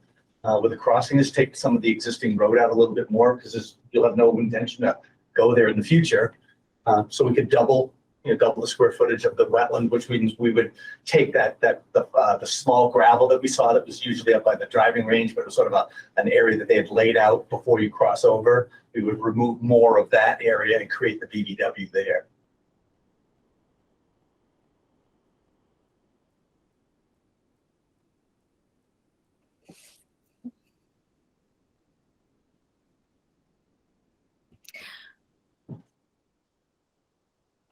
With the crossing is take some of the existing road out a little bit more because you'll have no intention to go there in the future. So we could double the square footage of the wetland, which means we would take the small gravel that we saw that was usually up by the driving range, but it was sort of an area that they had laid out before you cross over. We would remove more of that area and create the BBW there.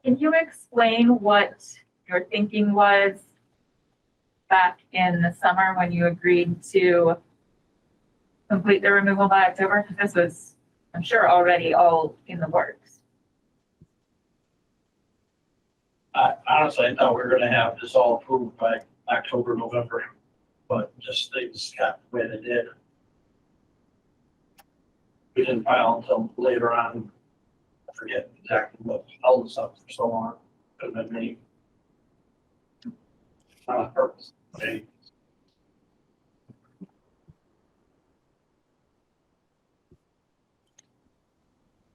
Can you explain what your thinking was back in the summer when you agreed to complete the removal by October? This was, I'm sure, already all in the works.
Honestly, I thought we were gonna have this all approved by October, November, but just things got the way they did. We didn't file until later on. I forget exactly what held us up for so long. Could have been me. Not on purpose. Okay.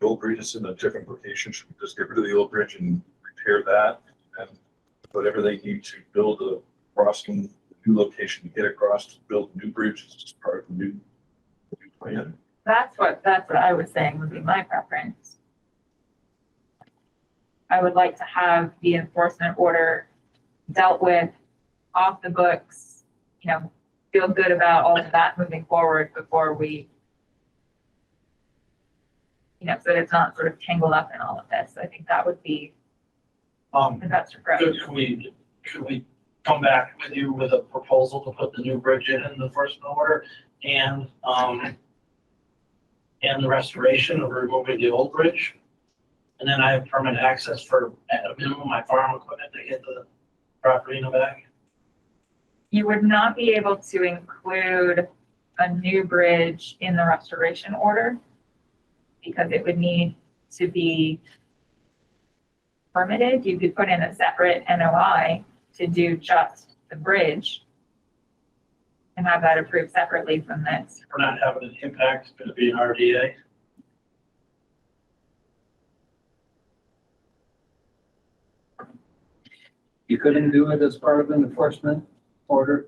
old bridge is in a different location, should we just get rid of the old bridge and repair that? And whatever they need to build a crossing, a new location to get across, to build a new bridge, is just part of the new plan.
That's what I was saying would be my preference. I would like to have the enforcement order dealt with, off the books, you know, feel good about all of that moving forward before we, you know, so that it's not sort of tangled up in all of this. I think that would be the best approach.
Could we come back with you with a proposal to put the new bridge in the enforcement order and the restoration of removing the old bridge? And then I have permanent access for, at a minimum, my farm equipment to get the property in the back.
You would not be able to include a new bridge in the restoration order because it would need to be permitted. You could put in a separate NOI to do just the bridge and have that approved separately from this.
We're not having an impact, it's gonna be an RDA.
You couldn't do it as part of an enforcement order?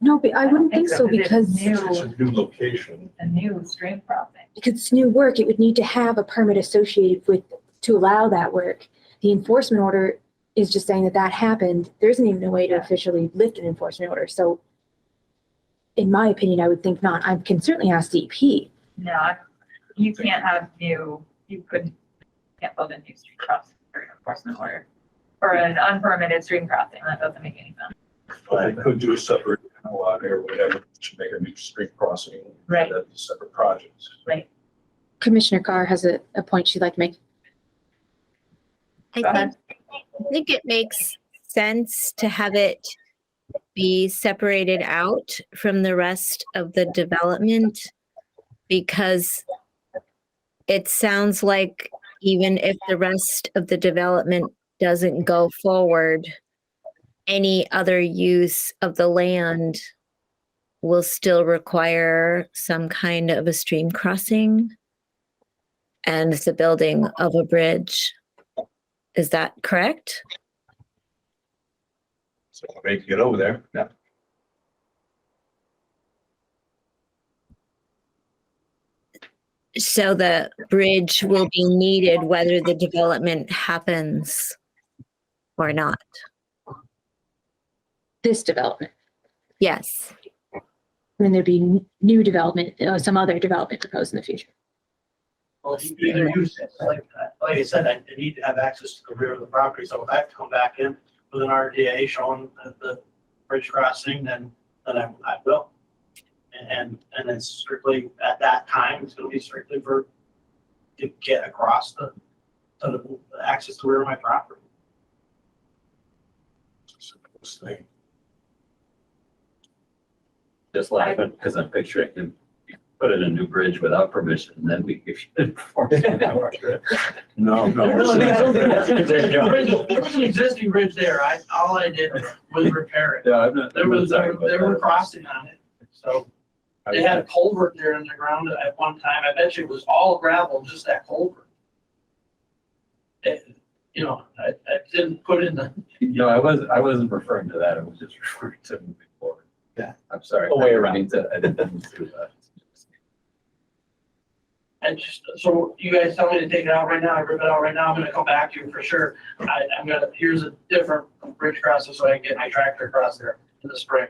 No, but I wouldn't think so because
It's a new location.
A new stream crossing.
it's new work, it would need to have a permit associated with, to allow that work. The enforcement order is just saying that that happened. There isn't even a way to officially lift an enforcement order. So in my opinion, I would think not. I can certainly ask DEP.
No, you can't have new, can't build a new stream crossing for an enforcement order. Or an unpermitted stream crossing, that doesn't make any sense.
But they could do a separate NOI or whatever to make a new street crossing.
Right.
That's a separate project.
Right.
Commissioner Carr has a point she'd like to make.
Go ahead.
I think it makes sense to have it be separated out from the rest of the development because it sounds like even if the rest of the development doesn't go forward, any other use of the land will still require some kind of a stream crossing and the building of a bridge. Is that correct?
So maybe to get over there. Yeah.
So the bridge will be needed whether the development happens or not.
This development.
Yes.
I mean, there'd be new development, some other development proposed in the future.
Well, you either use it, like I said, I need to have access to the rear of the property, so if I have to come back in with an RDA showing the bridge crossing, then I will. And it's strictly, at that time, it's gonna be strictly for, to get across the access to the rear of my property.
Simplest thing.
Just laughing because I'm picturing him put in a new bridge without permission, and then we give you enforcement.
No,
There was an existing bridge there, all I did was repair it.
Yeah, I'm not.
There were crossing on it, so. They had a culvert there in the ground at one time. I bet you it was all gravel, just that culvert. You know, I didn't put in the.
No, I wasn't referring to that. I was just referring to moving forward.
Yeah.
I'm sorry.
The way around.
I didn't do that.
And just, so you guys tell me to take it out right now, I rip it out right now, I'm gonna come back to you for sure. Here's a different bridge crossing so I can get my tractor across there in the spring.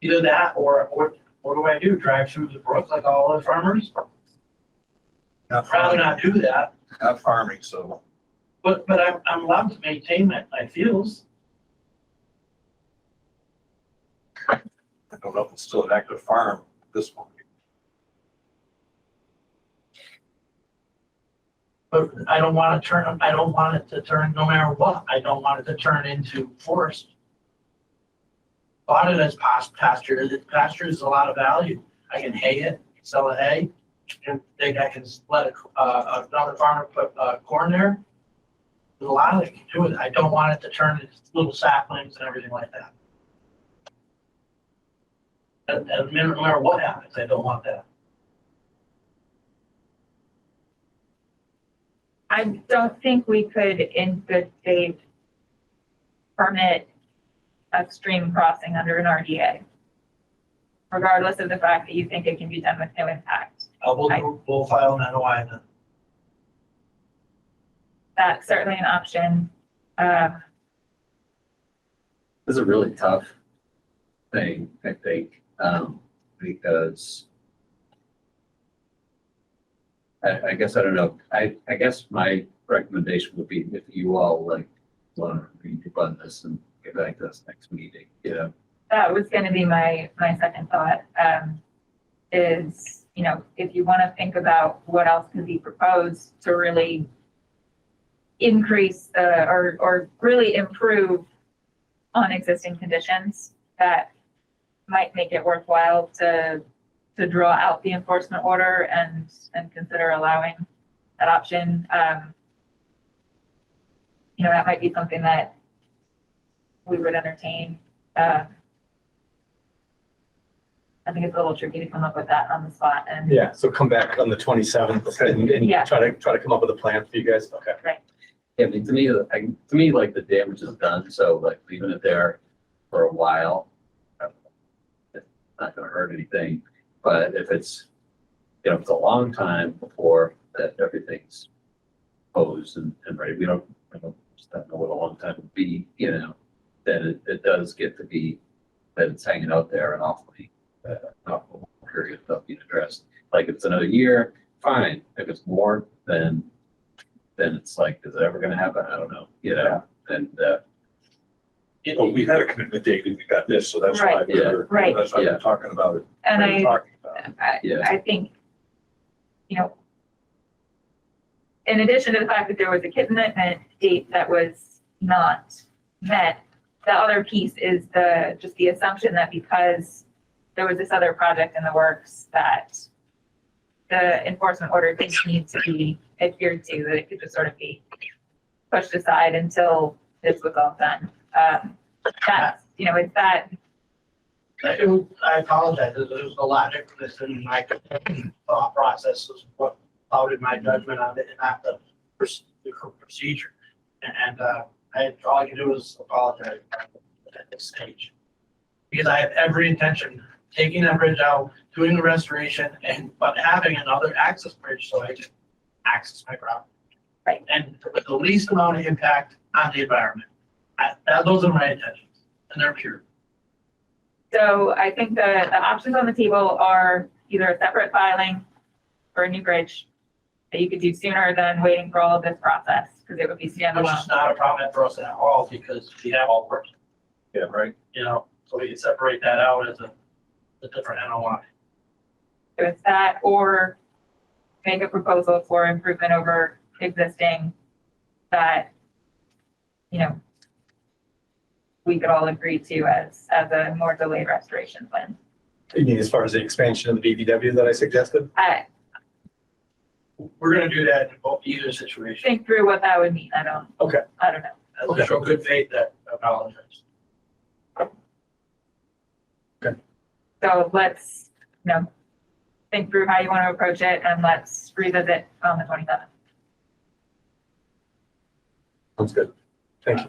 Either that or what do I do? Drive through the brook like all the farmers?
Not
Rather
farming,
not do that,
not farming, so.
but I'm allowed to maintain my fields.
I don't know if it's still an active farm at this point.
But I don't want it to turn, no matter what, I don't want it to turn into forest. Bought it as pasture, pasture is a lot of value. I can hay it, sell the hay, and think I can let another farmer put corn there. There's a lot that can do with it. I don't want it to turn into little saplings and everything like that. And no matter what happens, I don't want that.
I don't think we could in good faith permit a stream crossing under an RDA, regardless of the fact that you think it can be done with no impact.
We'll file an NOI then.
That's certainly an option.
This is a really tough thing, I think, because I guess, I don't know, I guess my recommendation would be if you all like want to run this and get back to us next meeting, you know?
That was gonna be my second thought, is, you know, if you want to think about what else could be proposed to really increase or really improve on existing conditions, that might make it worthwhile to draw out the enforcement order and consider allowing that option. You know, that might be something that we would entertain. I think it's a little tricky to come up with that on the spot and.
Yeah, so come back on the 27th and
Yeah.
try to come up with a plan for you guys. Okay.
Yeah, I mean, to me, like the damage is done, so like leaving it there for a while, it's not gonna hurt anything. But if it's, you know, it's a long time before that everything's posed and ready, we don't just don't know what a long time would be, you know, then it does get to be that it's hanging out there and awfully, awful period of being addressed. Like if it's another year, fine. If it's more, then it's like, is it ever gonna happen? I don't know, you know, and,
Well, we had a commitment date and we got this, so that's why
Right.
we're, that's why
Yeah.
we're talking about it.
And
We're talking about it.
Yeah.
I think, you know, in addition to the fact that there was a commitment date that was not met, the other piece is just the assumption that because there was this other project in the works, that the enforcement order didn't need to be adhered to, that it could just sort of be pushed aside until this was all done. That's, you know, it's that.
I apologize, there's a logic to this in my thought process is what clouded my judgment on it and not the procedure. And all I can do is apologize at this stage. Because I have every intention taking that bridge out, doing the restoration, but having another access bridge so I can access my property.
Right.
And with the least amount of impact on the environment. Those are my intentions, and they're pure.
So I think the options on the table are either a separate filing for a new bridge that you could do sooner than waiting for all of this process, because it would be
Which
standalone.
is not a problem for us at all, because we have all worked,
Yeah, right.
you know, so we can separate that out as a different NOI.
So it's that, or make a proposal for improvement over existing that, you know, we could all agree to as a more delayed restoration plan.
You mean as far as the expansion of the BBW that I suggested?
We're gonna do that in either situation.
Think through what that would mean. I don't know.
I'll show good faith that I apologize.
So let's, you know, think through how you want to approach it and let's revisit on the 27th.
Sounds good. Thank you.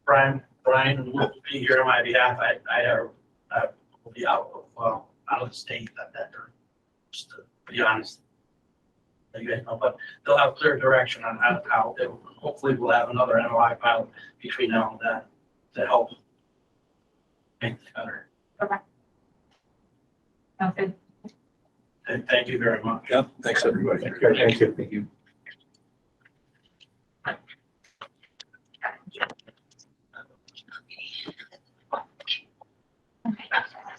Brian will be here on my behalf. I will be out of the state at that time, just to be honest. So you guys know, but they'll have clear direction on how they hopefully we'll have another NOI file between now and then to help make it better.
Sounds good.
And thank you very much.
Yeah, thanks, everybody.
Thank you.
Thank you.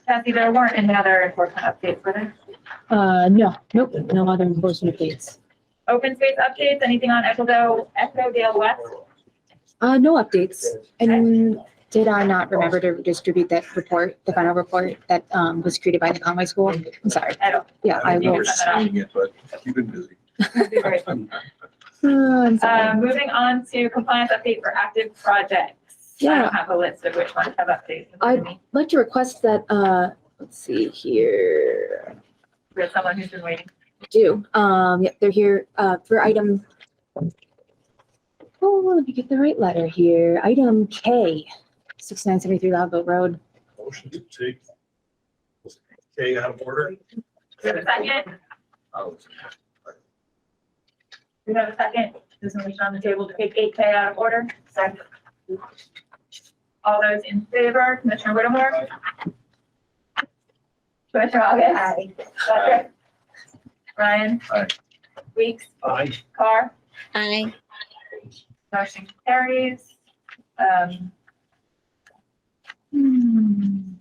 Kathy, there weren't any other enforcement updates, were there?
Nope, no other enforcement updates.
Open space updates, anything on Echodale West?
No updates. And did I not remember to distribute that report, the final report that was created by the Conway School? I'm sorry.
I don't.
Yeah, I will.
Never seen it, but you've been busy.
Great.
I'm sorry.
Moving on to compliance update for active projects. I
Yeah.
don't have a list of which ones have updates.
I'd like to request that, let's see here.
We have someone who's been waiting.
Do, yep, they're here, for item Oh, let me get the right letter here. Item K, 6973 Loudville Road.
Motion to take K out of order.
Do we have a second?
Oh,
Do we have a second? There's a motion on the table to take 8K out of order. Second. All those in favor, Commissioner Whittemore? Commissioner August?
Aye.
Patrick? Ryan?
Aye.
Weeks?
Aye.
Carr?
Aye.
Motion carries.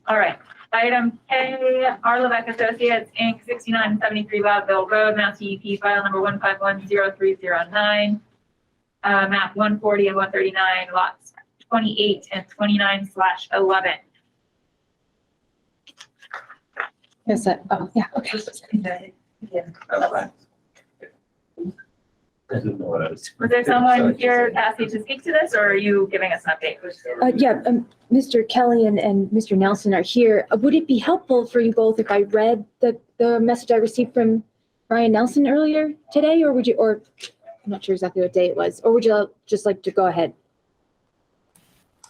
All right, item K, R. Levesque Associates, Inc., 6973 Loudville Road, Mass DEP file number 1510309, map 140 and 139, lots 28 and 29/11.
Is that, oh, yeah, okay.
I didn't know what I was.
Was there someone here, Cassie, to speak to this, or are you giving us an update?
Yeah, Mr. Kelly and Mr. Nelson are here. Would it be helpful for you both if I read the message I received from Brian Nelson earlier today, or would you, or I'm not sure exactly what day it was, or would you just like to go ahead?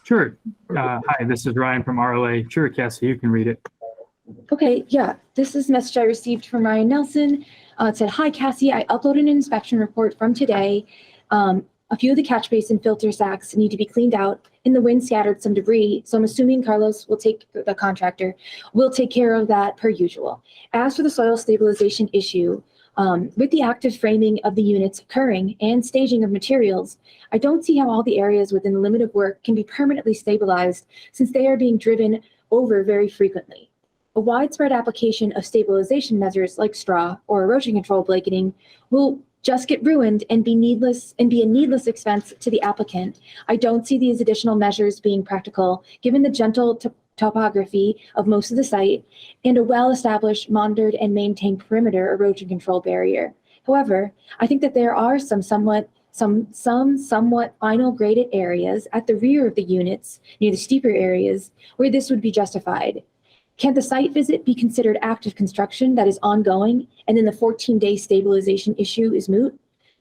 Sure. Hi, this is Ryan from RLA. Sure, Cassie, you can read it.
Okay, yeah, this is a message I received from Ryan Nelson. It said, "Hi, Cassie, I uploaded an inspection report from today. A few of the catch basin filter sacks need to be cleaned out. In the wind scattered some debris, so I'm assuming Carlos will the contractor will take care of that per usual. As for the soil stabilization issue, with the active framing of the units occurring and staging of materials, I don't see how all the areas within the limit of work can be permanently stabilized since they are being driven over very frequently. A widespread application of stabilization measures like straw or erosion control blanketing will just get ruined and be a needless expense to the applicant. I don't see these additional measures being practical given the gentle topography of most of the site and a well-established, monitored and maintained perimeter erosion control barrier. However, I think that there are some somewhat final graded areas at the rear of the units near the steeper areas where this would be justified. Can the site visit be considered active construction that is ongoing and then the 14-day stabilization issue is moot?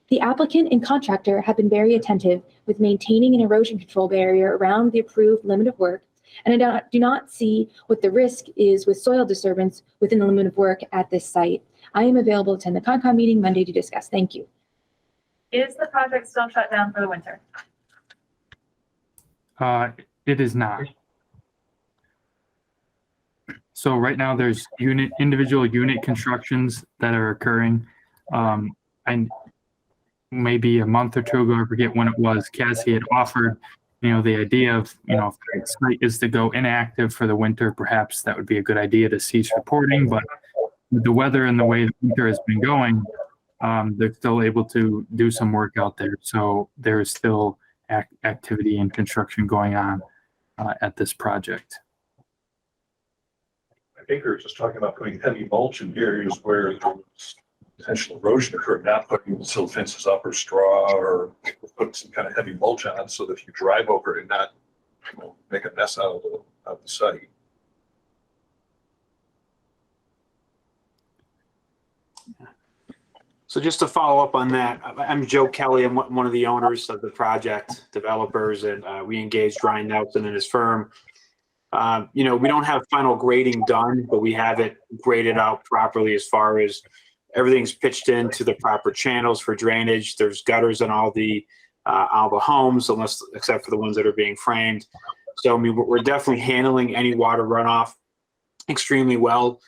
The applicant and contractor have been very attentive with maintaining an erosion control barrier around the approved limit of work, and I do not see what the risk is with soil disturbance within the limit of work at this site. I am available to attend the Concom meeting Monday to discuss. Thank you."
Is the project still shut down for the winter?
It is not. So right now there's individual unit constructions that are occurring. And maybe a month or two ago, I forget when it was, Cassie had offered, the idea of, if the site is to go inactive for the winter, perhaps that would be a good idea to cease reporting. But with the weather and the way the winter has been going, they're still able to do some work out there. So there is still activity and construction going on at this project.
I think we were just talking about putting heavy mulch in areas where there was potential erosion occurred, not putting silt fences up or straw or put some kind of heavy mulch on so that if you drive over it and not, make a mess out of the site.
So just to follow up on that, I'm Joe Kelly. I'm one of the owners of the project developers, and we engaged Ryan Nelson and his firm. We don't have final grading done, but we have it graded out properly as far as everything's pitched into the proper channels for drainage. There's gutters in all the homes, except for the ones that are being framed. So we're definitely handling any water runoff extremely well.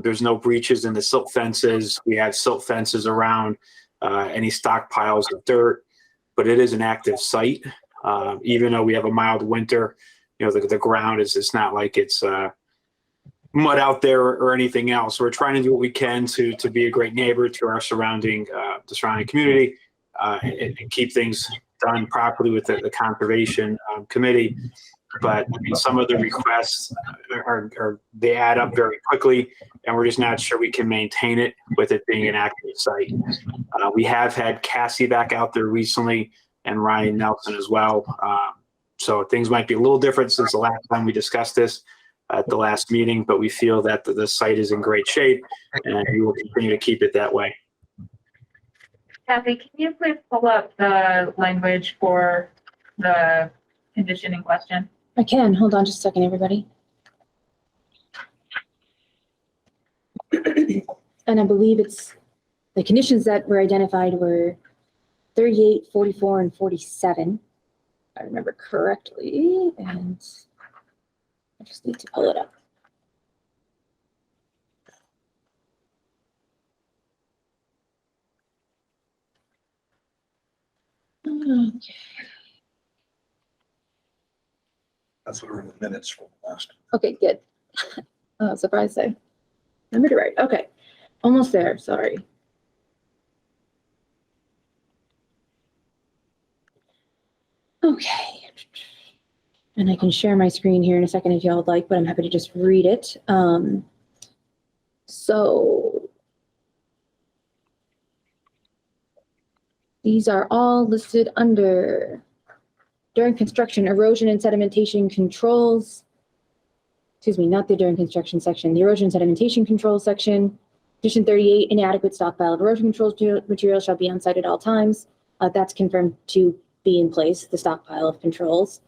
There's no breaches in the silt fences. We have silt fences around any stockpiles of dirt, but it is an active site. Even though we have a mild winter, the ground it's not like it's mud out there or anything else. We're trying to do what we can to be a great neighbor to our surrounding community and keep things done properly with the conservation committee. But some of the requests they add up very quickly, and we're just not sure we can maintain it with it being an active site. We have had Cassie back out there recently and Ryan Nelson as well. So things might be a little different since the last time we discussed this at the last meeting, but we feel that the site is in great shape and we will continue to keep it that way.
Kathy, can you please pull up the language for the condition in question?
I can. Hold on just a second, everybody. And I believe it's the conditions that were identified were 38, 44, and 47. If I remember correctly, and I just need to pull it up. Okay.
That's what are in the minutes from last.
Okay, good. Surprised I remembered it right. Okay, almost there. Sorry. Okay. And I can share my screen here in a second if y'all would like, but I'm happy to just read it. So these are all listed under during construction, erosion and sedimentation controls. Excuse me, not the during construction section, the erosion and sedimentation control section. Condition 38, inadequate stockpile of erosion control material shall be on site at all times. That's confirmed to be in place, the stockpile of controls.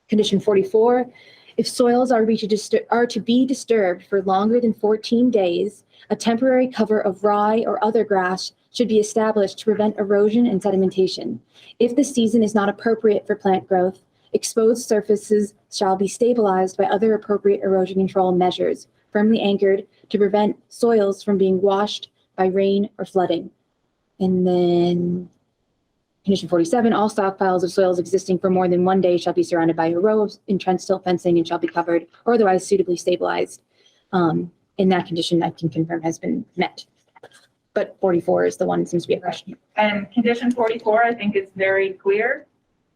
Condition 44, if soils are to be disturbed for longer than 14 days, a temporary cover of rye or other grass should be established to prevent erosion and sedimentation. If the season is not appropriate for plant growth, exposed surfaces shall be stabilized by other appropriate erosion control measures, firmly anchored to prevent soils from being washed by rain or flooding. And then condition 47, all stockpiles of soils existing for more than 1 day shall be surrounded by a row of entrenched silt fencing and shall be covered or otherwise suitably stabilized. In that condition, I can confirm has been met. But 44 is the one that seems to be a question.
And condition 44, I think is very clear.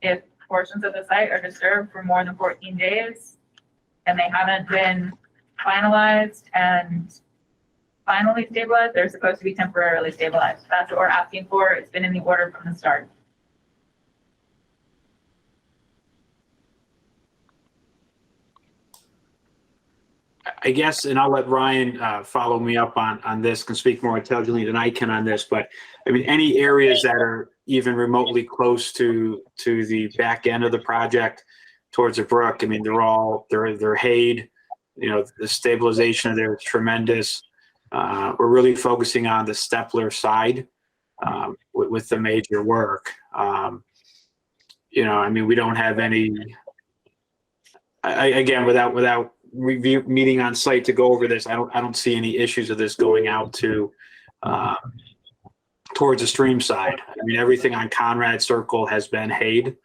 If portions of the site are disturbed for more than 14 days and they haven't been finalized and finally stabilized, they're supposed to be temporarily stabilized. That's what we're asking for. It's been in the order from the start.
I guess, and I'll let Ryan follow me up on this, can speak more intelligently than I can on this, but I mean, any areas that are even remotely close to the back end of the project towards the brook, I mean, they're hayed, you know, the stabilization of there is tremendous. We're really focusing on the Stepler side with the major work. You know, I mean, we don't have any, again, without review meeting on site to go over this, I don't see any issues of this going out to towards the stream side. I mean, everything on Conrad Circle has been hayed.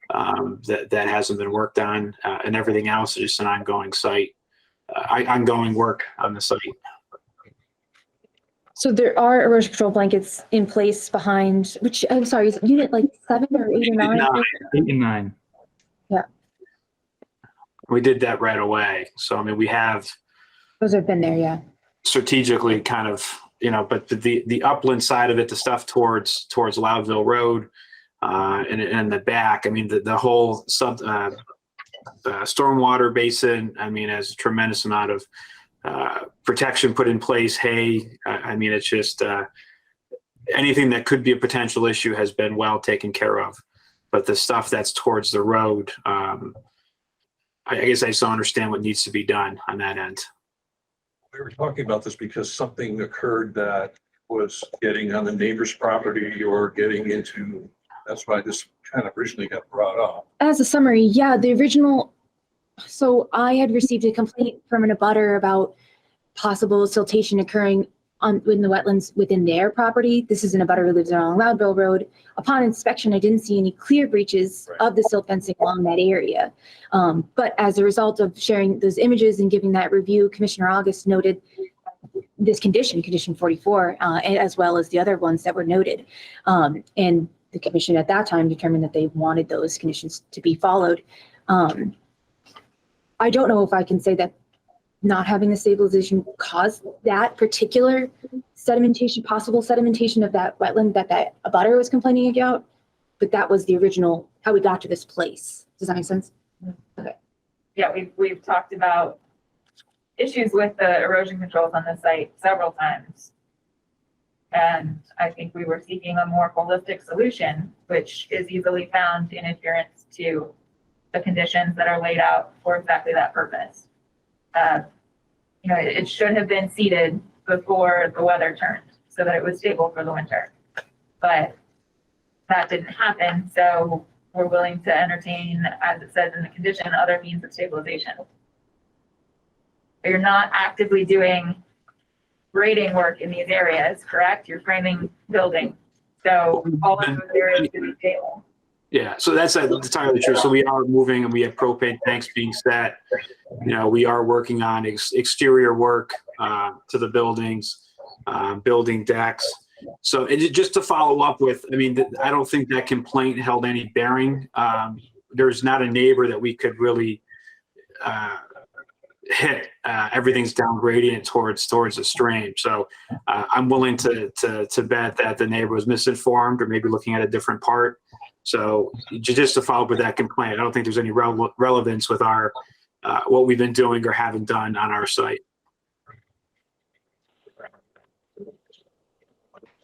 That hasn't been worked on, and everything else is just an ongoing ongoing work on the site.
So there are erosion control blankets in place behind, which I'm sorry, is unit like 7 or 8 or 9?
8 and 9.
Yeah.
We did that right away. So, I mean, we have
Those have been there, yeah.
strategically kind of, you know, but the upland side of it, the stuff towards Loudville Road, and the back, I mean, the whole stormwater basin, I mean, has a tremendous amount of protection put in place. Hay, I mean, it's just anything that could be a potential issue has been well taken care of. But the stuff that's towards the road, I guess I just don't understand what needs to be done on that end.
We were talking about this because something occurred that was getting on the neighbor's property or getting into, that's why this kind of originally got brought up.
As a summary, yeah, the original, so I had received a complaint from an abutter about possible siltation occurring in the wetlands within their property. This is an abutter who lives along Loudville Road. Upon inspection, I didn't see any clear breaches of the silt fencing along that area. But as a result of sharing those images and giving that review, Commissioner August noted this condition 44, as well as the other ones that were noted. And the commission at that time determined that they wanted those conditions to be followed. I don't know if I can say that not having the stabilization caused that particular sedimentation, possible sedimentation of that wetland that abutter was complaining about, but that was the original, how we got to this place. Does that make sense? Okay.
Yeah, we've talked about issues with the erosion controls on the site several times. And I think we were seeking a more holistic solution, which is easily found in adherence to the conditions that are laid out for exactly that purpose. You know, it should have been seeded before the weather turned so that it was stable for the winter. But that didn't happen, so we're willing to entertain, as it says in the condition, other means of stabilization. You're not actively doing grading work in these areas, correct? You're framing building. So all of those areas should be stable.
Yeah, so that's entirely true. So we are moving and we have propane tanks being set. You know, we are working on exterior work to the buildings, building decks. So just to follow up with, I mean, I don't think that complaint held any bearing. There's not a neighbor that we could really hit. Everything's down gradient towards the stream. So I'm willing to bet that the neighbor was misinformed or maybe looking at a different part. So just to follow up with that complaint, I don't think there's any relevance with our what we've been doing or haven't done on our site.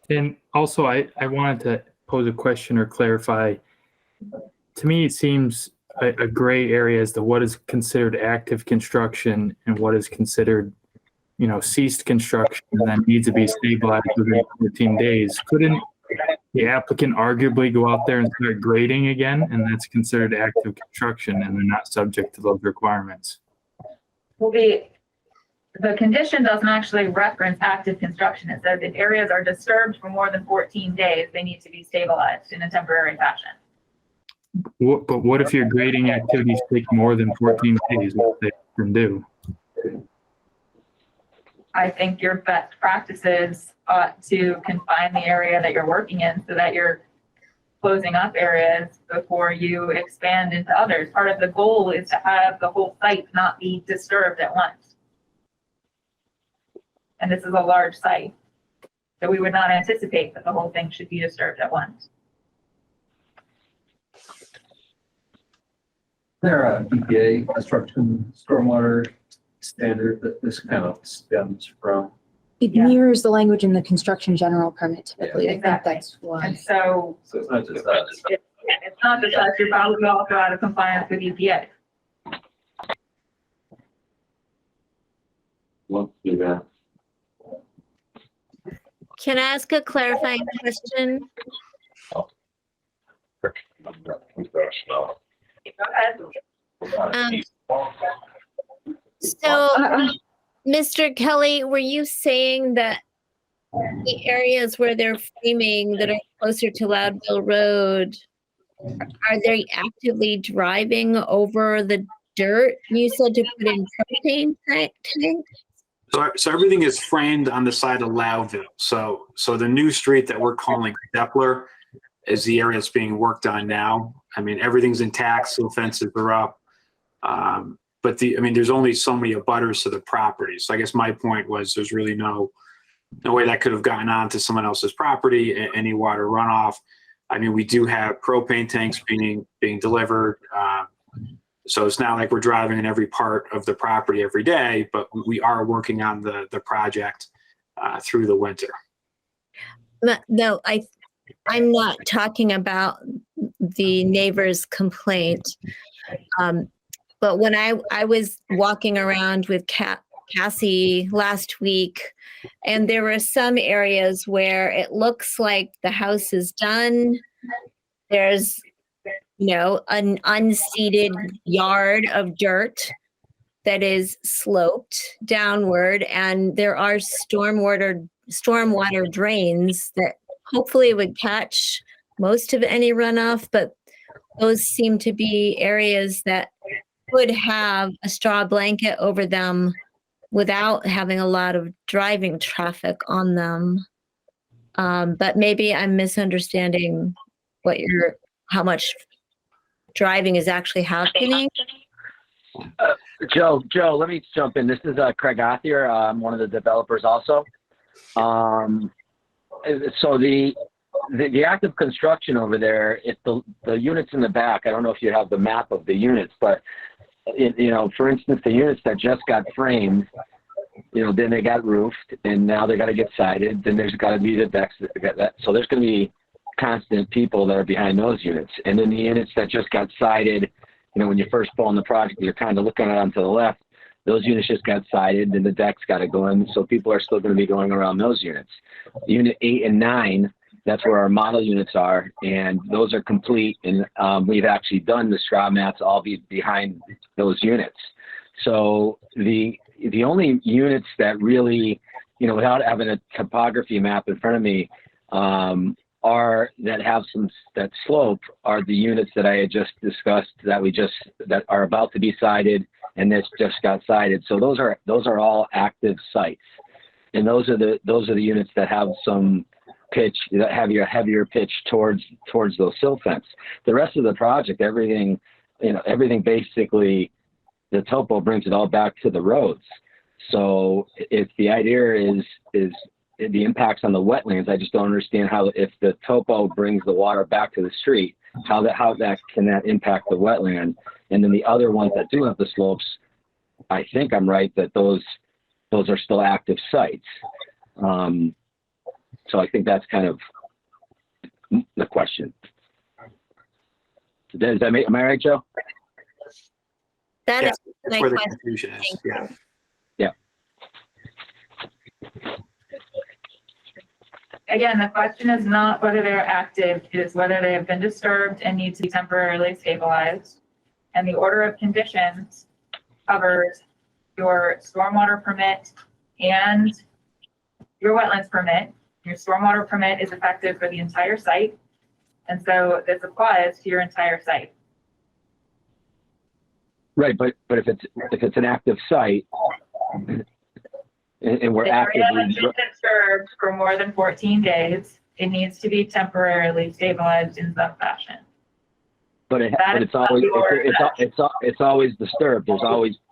And also, I wanted to pose a question or clarify. To me, it seems a gray area as to what is considered active construction and what is considered, you know, ceased construction and then needs to be stabilized within 14 days. Couldn't the applicant arguably go out there and start grading again, and that's considered active construction and they're not subject to those requirements?
Well, the condition doesn't actually reference active construction. It says if areas are disturbed for more than 14 days, they need to be stabilized in a temporary fashion.
But what if your grading activities take more than 14 days? What they can do?
I think your best practices ought to confine the area that you're working in so that you're closing up areas before you expand into others. Part of the goal is to have the whole site not be disturbed at once. And this is a large site, so we would not anticipate that the whole thing should be disturbed at once.
There a EPA construction stormwater standard that this kind of stems from?
It mirrors the language in the construction general permit typically.
Exactly.
I think that's why.
And so
So it's not just that.
it's not just us, you're probably also out of compliance with EPA.
Let's do that.
Can I ask a clarifying question?
Go ahead.
So, Mr. Kelly, were you saying that the areas where they're framing that are closer to Loudville Road, are they actively driving over the dirt? You said to put in propane tanks?
So everything is framed on the side of Loudville. So the new street that we're calling Steppler is the area that's being worked on now. I mean, everything's intact, so fences are up. But there's only so many abutters to the property. So I guess my point was there's really no way that could have gotten onto someone else's property, any water runoff. I mean, we do have propane tanks being delivered. So it's not like we're driving in every part of the property every day, but we are working on the project through the winter.
No, I'm not talking about the neighbor's complaint. But when I was walking around with Cassie last week, and there were some areas where it looks like the house is done. There's, an unseeded yard of dirt that is sloped downward, and there are stormwater drains that hopefully would catch most of any runoff, but those seem to be areas that would have a straw blanket over them without having a lot of driving traffic on them. But maybe I'm misunderstanding how much driving is actually happening.
Joe, let me jump in. This is Craig Othier. I'm one of the developers also. So the active construction over there, if the units in the back, I don't know if you have the map of the units, but for instance, the units that just got framed, then they got roofed, and now they got to get sided. Then there's got to be the decks that got that. So there's going to be constant people that are behind those units. And then the units that just got sided, when you first pull in the project, you're kind of looking at them to the left. Those units just got sided, and the deck's got to go in. So people are still going to be going around those units. Unit 8 and 9, that's where our model units are, and those are complete. And we've actually done the straw mats all behind those units. So the only units that really, without having a topography map in front of me, that have that slope are the units that I had just discussed that are about to be sided and that just got sided. So those are all active sites, and those are the units that have some pitch, that have your heavier pitch towards those sill fence. The rest of the project, everything basically, the topo brings it all back to the roads. So if the idea is the impacts on the wetlands, I just don't understand how, if the topo brings the water back to the street, how that can impact the wetland. And then the other ones that do have the slopes, I think I'm right that those are still active sites. So I think that's kind of the question. Am I right, Joe?
That is my
where the
question.
confusion is. Yeah.
Yeah.
Again, the question is not whether they're active, it is whether they have been disturbed and need to be temporarily stabilized. And the order of conditions covers your stormwater permit and your wetlands permit. Your stormwater permit is effective for the entire site. And so this applies to your entire site.
Right, but if it's an active site and we're
The area
actively
that's been disturbed for more than 14 days, it needs to be temporarily stabilized in some fashion.
but it's always disturbed.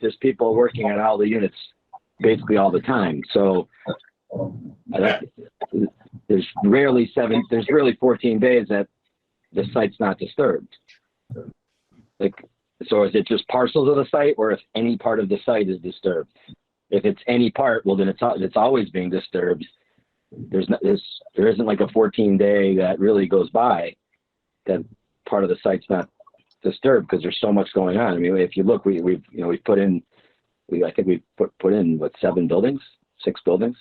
There's people working on all the units basically all the time. So there's really 14 days that the site's not disturbed. So is it just parcels of the site, or if any part of the site is disturbed? If it's any part, well, then it's always being disturbed. There isn't like a 14-day that really goes by that part of the site's not disturbed, because there's so much going on. I mean, if you look, we've put in, I think we've put in what, 6 buildings,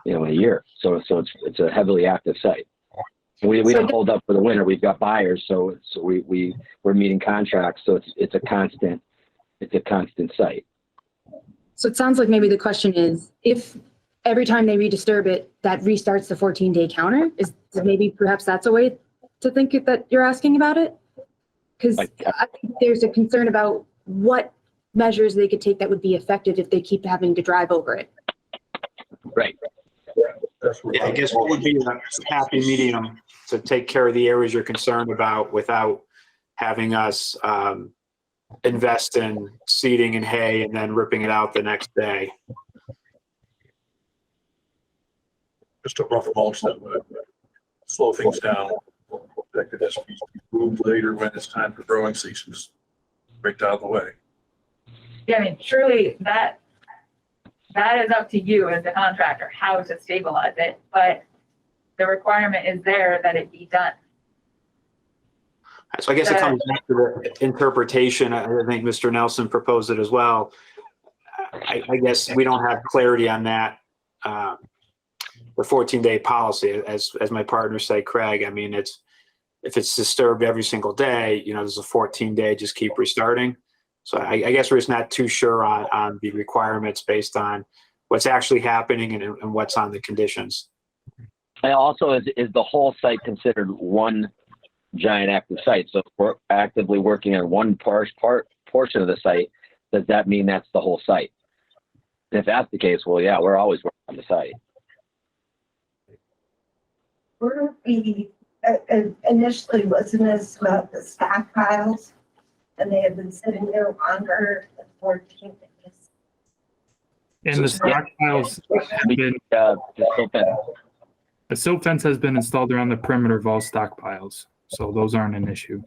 in a year. So it's a heavily active site. We don't hold up for the winter. We've got buyers, so we're meeting contracts. So it's a constant site.
So it sounds like maybe the question is, if every time they redisturb it, that restarts the 14-day counter, maybe perhaps that's a way to think that you're asking about it? Because I think there's a concern about what measures they could take that would be effective if they keep having to drive over it.
Right.
Yeah, I guess what would be a happy medium to take care of the areas you're concerned about without having us invest in seeding and hay and then ripping it out the next day.
Just a rough mulch that would slow things down. That could just be moved later when it's time for growing seasons, right out of the way.
Yeah, I mean, surely that is up to you as a contractor, how to stabilize it, but the requirement is there that it be done.
So I guess it comes back to the interpretation. I think Mr. Nelson proposed it as well. I guess we don't have clarity on that. The 14-day policy, as my partners say, Craig, I mean, if it's disturbed every single day, there's a 14-day, just keep restarting. So I guess we're just not too sure on the requirements based on what's actually happening and what's on the conditions.
And also, is the whole site considered one giant active site? So if we're actively working on one portion of the site, does that mean that's the whole site? And if that's the case, well, yeah, we're always working on the site.
Were we, initially, wasn't this about the stockpiles? And they have been sitting there longer than 14 days.
And the stockpiles have been, the silt fence has been installed around the perimeter of all stockpiles, so those aren't an issue.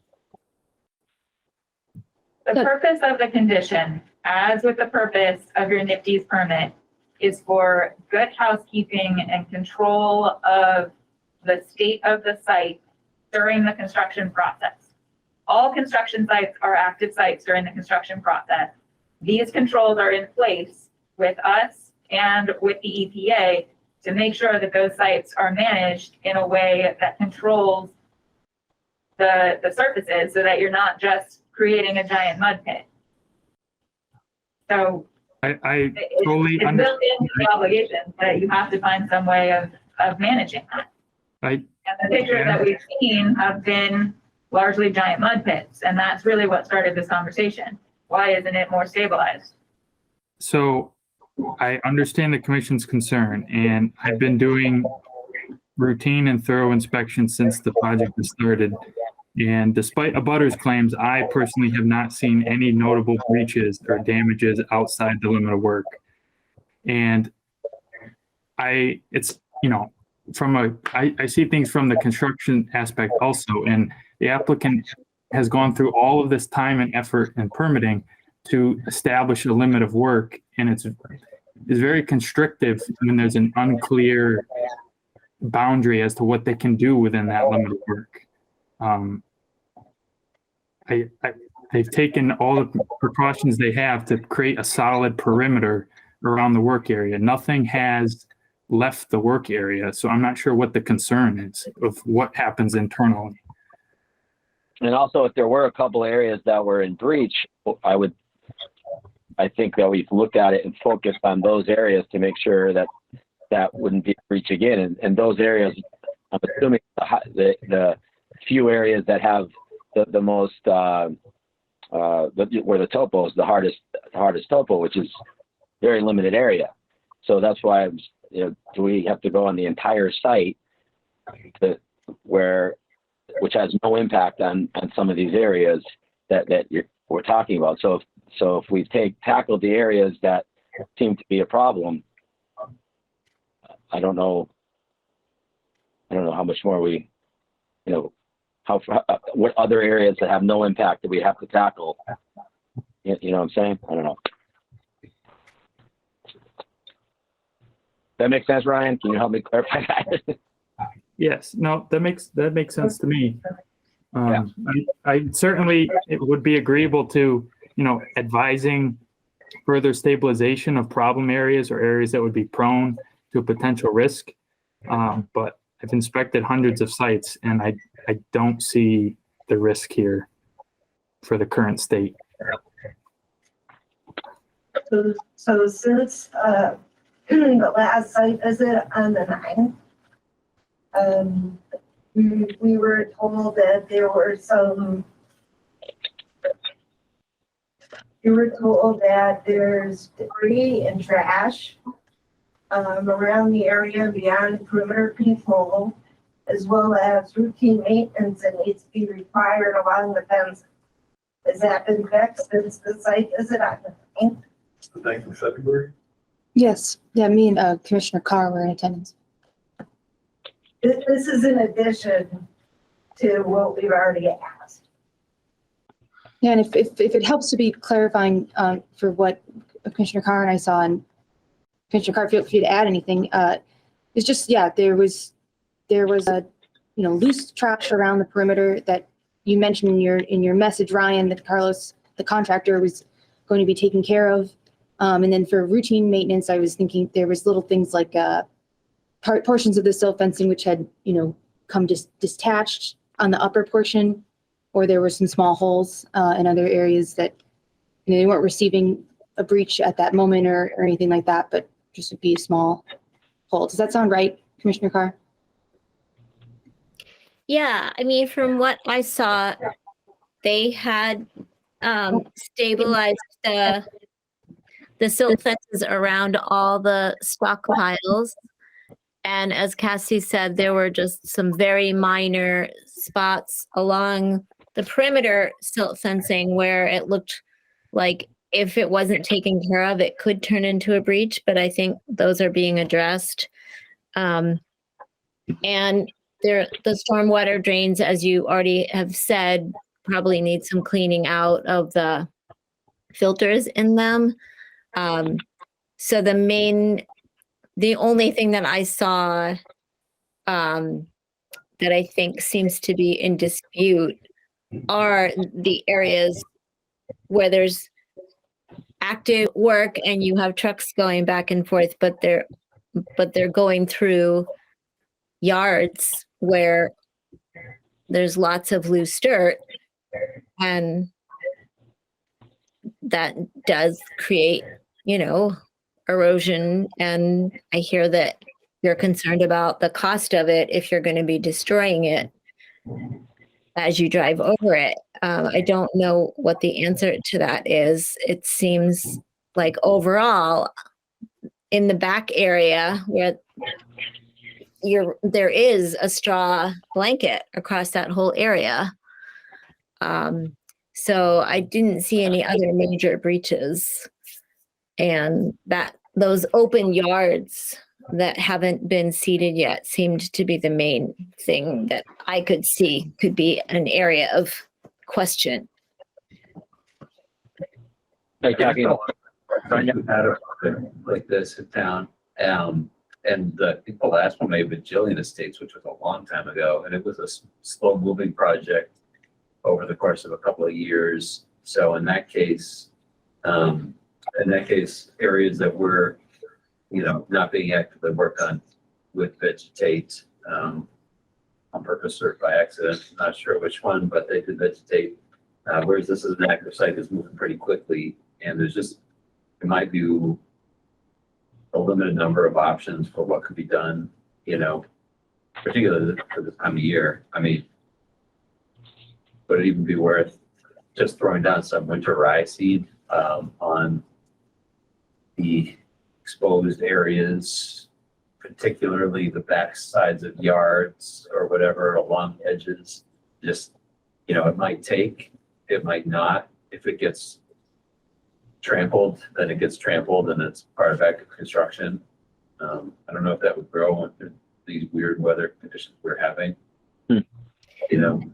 The purpose of the condition, as with the purpose of your NIPD's permit, is for good housekeeping and control of the state of the site during the construction process. All construction sites are active sites during the construction process. These controls are in place with us and with the EPA to make sure that those sites are managed in a way that controls the surfaces so that you're not just creating a giant mud pit. So
I totally
it's built into the obligation that you have to find some way of managing that. And the pictures that we've seen have been largely giant mud pits, and that's really what started this conversation. Why isn't it more stabilized?
So I understand the commission's concern, and I've been doing routine and thorough inspections since the project was started. And despite abutters' claims, I personally have not seen any notable breaches or damages outside the limit of work. And it's, you know, I see things from the construction aspect also, and the applicant has gone through all of this time and effort and permitting to establish a limit of work, and it's very constrictive when there's an unclear boundary as to what they can do within that limit of work. They've taken all the precautions they have to create a solid perimeter around the work area. Nothing has left the work area, so I'm not sure what the concern is of what happens internally.
And also, if there were a couple areas that were in breach, I think that we've looked at it and focused on those areas to make sure that that wouldn't be a breach again. And those areas, I'm assuming the few areas that have the most, where the topo is the hardest topo, which is very limited area. So that's why do we have to go on the entire site which has no impact on some of these areas that we're talking about. So if we tackled the areas that seem to be a problem, I don't know how much more what other areas that have no impact that we have to tackle. You know what I'm saying? I don't know. That makes sense, Ryan? Can you help me clarify that?
Yes, no, that makes sense to me. I certainly it would be agreeable to, advising further stabilization of problem areas or areas that would be prone to a potential risk. But I've inspected hundreds of sites, and I don't see the risk here for the current state.
So since the last site visit on the 9th, we were told that there were there's debris and trash around the area beyond perimeter control, as well as routine maintenance that needs to be required along the fence. Has that been fixed since the site visit on the 9th?
The 9th of February?
Yes. Yeah, me and Commissioner Carr were in attendance.
This is in addition to what we've already asked.
Yeah, and if it helps to be clarifying for what Commissioner Carr and I saw, and Commissioner Carr, feel free to add anything. It's just, there was a loose trash around the perimeter that you mentioned in your message, Ryan, that Carlos, the contractor, was going to be taken care of. And then for routine maintenance, I was thinking there was little things like portions of the sill fencing which had come detached on the upper portion, or there were some small holes in other areas that they weren't receiving a breach at that moment or anything like that, but just would be a small hole. Does that sound right, Commissioner Carr?
Yeah, I mean, from what I saw, they had stabilized the silt fences around all the stockpiles. And as Cassie said, there were just some very minor spots along the perimeter silt fencing where it looked like if it wasn't taken care of, it could turn into a breach, but I think those are being addressed. And the stormwater drains, as you already have said, probably need some cleaning out of the filters in them. So the main the only thing that I saw that I think seems to be in dispute are the areas where there's active work and you have trucks going back and forth, but they're going through yards where there's lots of loose dirt, and that does create, erosion. And I hear that you're concerned about the cost of it if you're going to be destroying it as you drive over it. I don't know what the answer to that is. It seems like overall in the back area where there is a straw blanket across that whole area. So I didn't see any other major breaches, and that those open yards that haven't been seeded yet seemed to be the main thing that I could see could be an area of question.
Like talking about like this in town, and I think the last one may have been Jillian Estates, which was a long time ago, and it was a slow moving project over the course of a couple of years. So in that case, areas that were, not being actively worked on would vegetate on purpose or by accident. I'm not sure which one, but they did vegetate. Whereas this is an active site that's moving pretty quickly, and there's just, in my view, a limited number of options for what could be done, particularly for this time of year. I mean, would it even be worth just throwing down some winter rye seed on the exposed areas, particularly the back sides of yards or whatever along edges? Just, it might take, it might not. If it gets trampled, then it gets trampled and it's part of active construction. I don't know if that would grow under these weird weather conditions we're having.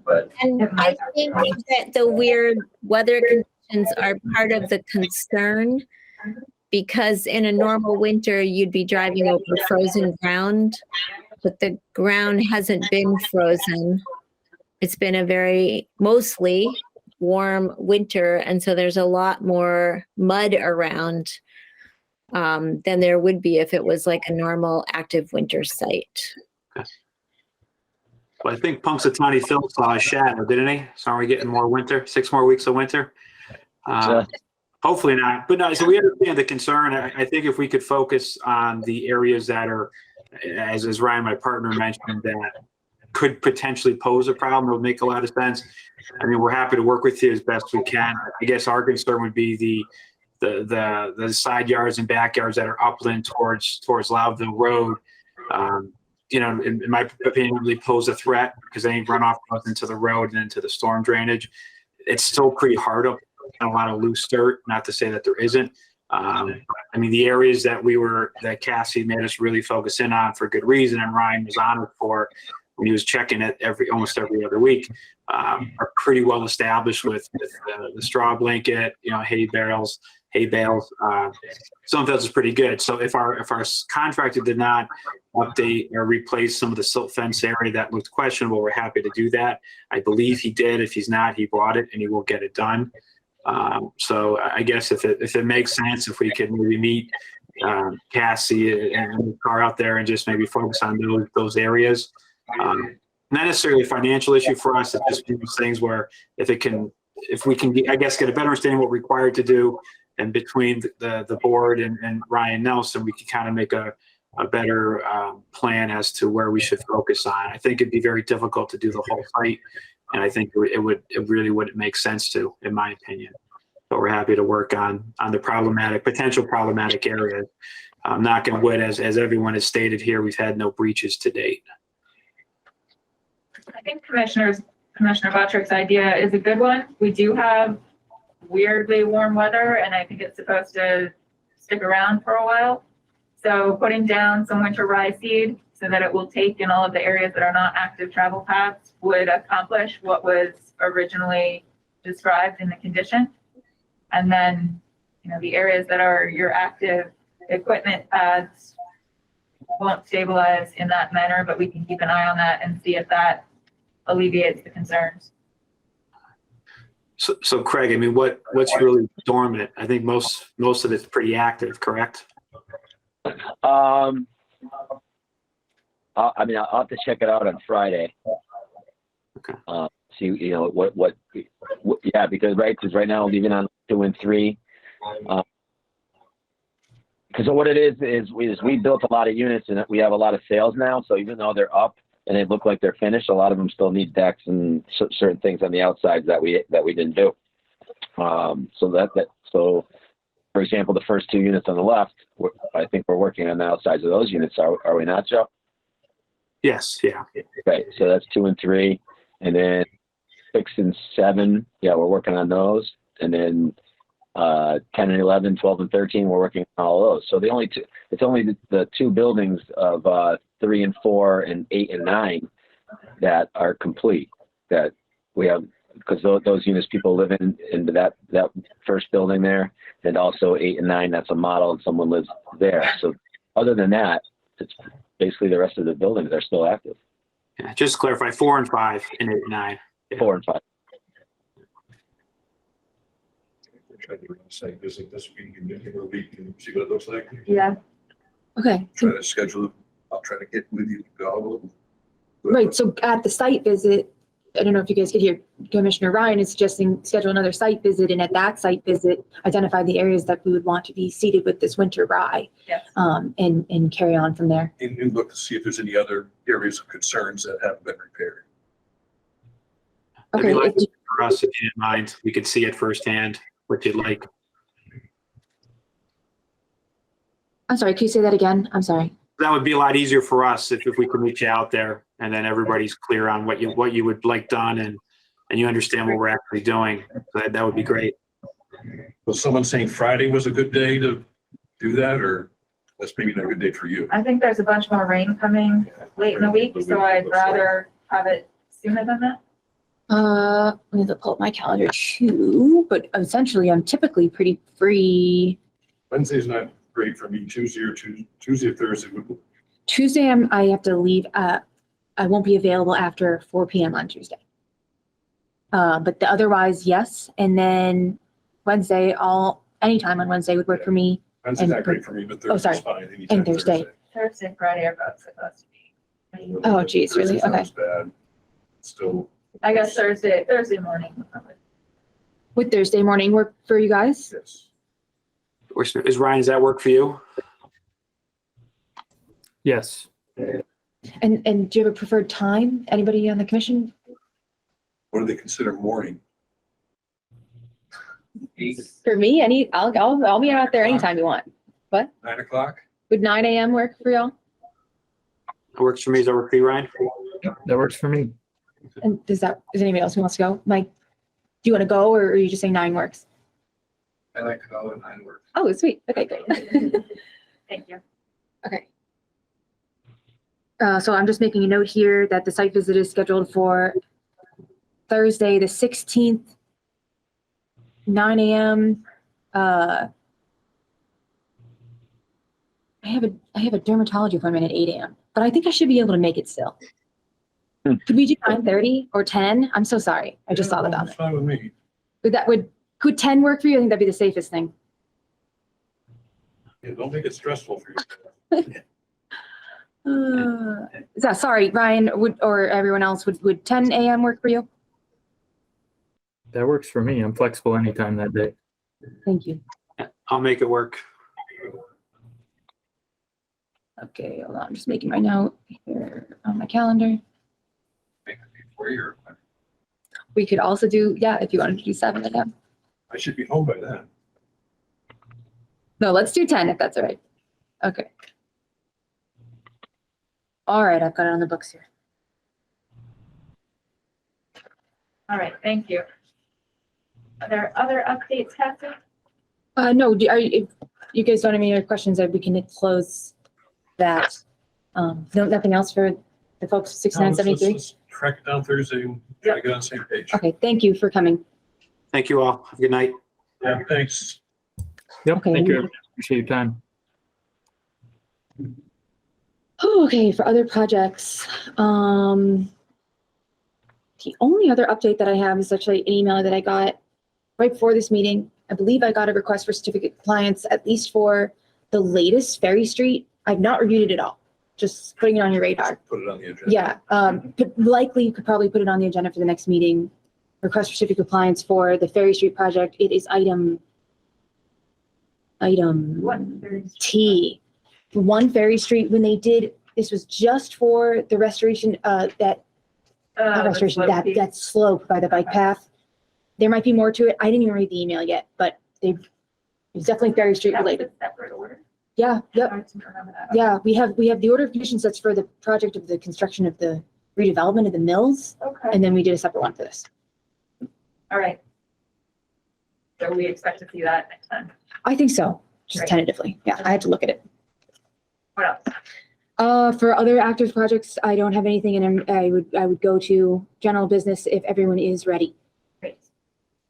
But
and I think that the weird weather conditions are part of the concern, because in a normal winter you'd be driving over frozen ground, but the ground hasn't been frozen. It's been a very mostly warm winter, and so there's a lot more mud around than there would be if it was like a normal active winter site.
Well, I think Punxsutawney Phil saw a shadow, didn't he? So are we getting more winter, 6 more weeks of winter? Hopefully not. But no, so we understand the concern. I think if we could focus on the areas that are, as Ryan, my partner, mentioned, that could potentially pose a problem, it would make a lot of sense. I mean, we're happy to work with you as best we can. I guess our concern would be the side yards and backyards that are upland towards Loudville Road. In my opinion, really pose a threat because any runoff goes into the road and into the storm drainage. It's still pretty hard up and a lot of loose dirt, not to say that there isn't. I mean, the areas that Cassie made us really focus in on for good reason, and Ryan was honored for when he was checking it almost every other week, are pretty well established with the straw blanket, hay bales. Some of those is pretty good. So if our contractor did not update or replace some of the silt fence area that looked questionable, we're happy to do that. I believe he did. If he's not, he bought it and he will get it done. So I guess if it makes sense, if we could maybe meet Cassie and the car out there and just maybe focus on those areas. Not necessarily a financial issue for us. It's just one of those things where if we can get a better understanding what we're required to do, and between the board and Ryan Nelson, we can kind of make a better plan as to where we should focus on. I think it'd be very difficult to do the whole site, and I think it really wouldn't make sense to, in my opinion. But we're happy to work on the potential problematic areas. Knock on wood, as everyone has stated here, we've had no breaches to date.
I think Commissioner Buttrick's idea is a good one. We do have weirdly warm weather, and I think it's supposed to stick around for a while. So putting down some winter rye seed so that it will take in all of the areas that are not active travel paths would accomplish what was originally described in the condition. And then, the areas that are your active equipment paths, won't stabilize in that manner, but we can keep an eye on that and see if that alleviates the concerns.
So Craig, I mean, what's really dormant? I think most of it's pretty active, correct?
I mean, I'll have to check it out on Friday.
Okay.
See, you know, what yeah, because right now, leaving on 2 and 3. Because what it is we built a lot of units and we have a lot of sales now. So even though they're up and they look like they're finished, a lot of them still need decks and certain things on the outsides that we didn't do. So for example, the first 2 units on the left, I think we're working on the outsides of those units. Are we not, Joe?
Yes. Yeah.
Right. So that's 2 and 3, and then 6 and 7. Yeah, we're working on those, and then 10 and 11, 12 and 13, we're working on all of those. So it's only the 2 buildings of 3 and 4 and 8 and 9 that are complete, that we have, because those units, people live into that first building there, and also 8 and 9, that's a model and someone lives there. So other than that, it's basically the rest of the buildings are still active.
Yeah, just to clarify, 4 and 5 and 8 and 9. Yeah.
4 and 5.
Try to do a site visit this week and maybe a week and see what it looks like.
Yeah. Okay.
Try to schedule, I'll try to get with you to go.
Right. So at the site visit, I don't know if you guys could hear, Commissioner Ryan is suggesting schedule another site visit, and at that site visit, identify the areas that we would want to be seeded with this winter rye.
Yes.
And carry on from there.
And look to see if there's any other areas of concerns that haven't been repaired.
Okay.
It'd be like for us, if you didn't mind, we could see it firsthand, what you'd like.
I'm sorry, can you say that again? I'm sorry.
That would be a lot easier for us if we could reach out there and then everybody's clear on what you would like done and you understand what we're actually doing. That would be great.
Was someone saying Friday was a good day to do that, or that's maybe not a good day for you?
I think there's a bunch more rain coming late in the week, so I'd rather have it sooner than that.
Let me pull up my calendar too, but essentially I'm typically pretty free.
Wednesday's not great for me. Tuesday or Thursday.
Tuesday, I have to leave. I won't be available after 4 p.m. on Tuesday. But otherwise, yes. And then Wednesday, anytime on Wednesday would work for me.
Wednesday's not great for me, but Thursday's fine. Anytime
And Thursday.
Thursday, Friday are both supposed to be.
Oh, geez, really? Okay.
Sounds bad. Still.
I guess Thursday morning.
Would Thursday morning work for you guys?
Yes.
Is Ryan, does that work for you?
Yes.
And do you have a preferred time? Anybody on the commission?
What do they consider morning?
For me, I'll be out there anytime you want. What?
9 o'clock?
Would 9 a.m. work for y'all?
That works for me. Does that work for you, Ryan?
That works for me.
And is anybody else who wants to go? Mike, do you want to go, or are you just saying 9 works?
I like to go at 9 works.
Oh, sweet. Okay, great.
Thank you.
Okay. So I'm just making a note here that the site visit is scheduled for Thursday, the 16th, 9 a.m. I have a dermatology appointment at 8 a.m., but I think I should be able to make it still. Could we do 9:30 or 10? I'm so sorry. I just thought about it.
That's fine with me.
Could 10 work for you? I think that'd be the safest thing.
Yeah, don't make it stressful for you.
Sorry, Ryan, or everyone else, would 10 a.m. work for you?
That works for me. I'm flexible anytime that day.
Thank you.
I'll make it work.
Okay, hold on. I'm just making my note here on my calendar. We could also do, if you wanted to do 7 a.m.
I should be home by then.
No, let's do 10 if that's all right. Okay. All right, I've got it on the books here.
All right, thank you. Are there other updates, Kathy?
No, if you guys don't have any other questions, we can close that. Nothing else for the folks 6973?
Let's track it down Thursday and try to get on the same page.
Okay, thank you for coming.
Thank you all. Have a good night.
Yeah, thanks.
Yep.
Okay.
Thank you. Appreciate your time.
Okay, for other projects, the only other update that I have is actually an email that I got right before this meeting. I believe I got a request for certificate of compliance, at least for the latest Ferry Street. I've not reviewed it at all, just putting it on your radar.
Put it on the agenda.
Yeah, but likely you could probably put it on the agenda for the next meeting. Request for certificate of compliance for the Ferry Street project. It is item T. One Ferry Street, when they did, this was just for the restoration, that slope by the bike path. There might be more to it. I didn't even read the email yet, but it's definitely Ferry Street related.
Separate order.
Yeah, yep.
I didn't remember that.
Yeah, we have the order of conditions that's for the project of the construction of the redevelopment of the mills.
Okay.
And then we did a separate one for this.
All right. So we expect to see that next time.
I think so, just
Great.
tentatively. Yeah, I had to look at it.
What else?
For other active projects, I don't have anything, and I would go to general business if everyone is ready.
Great.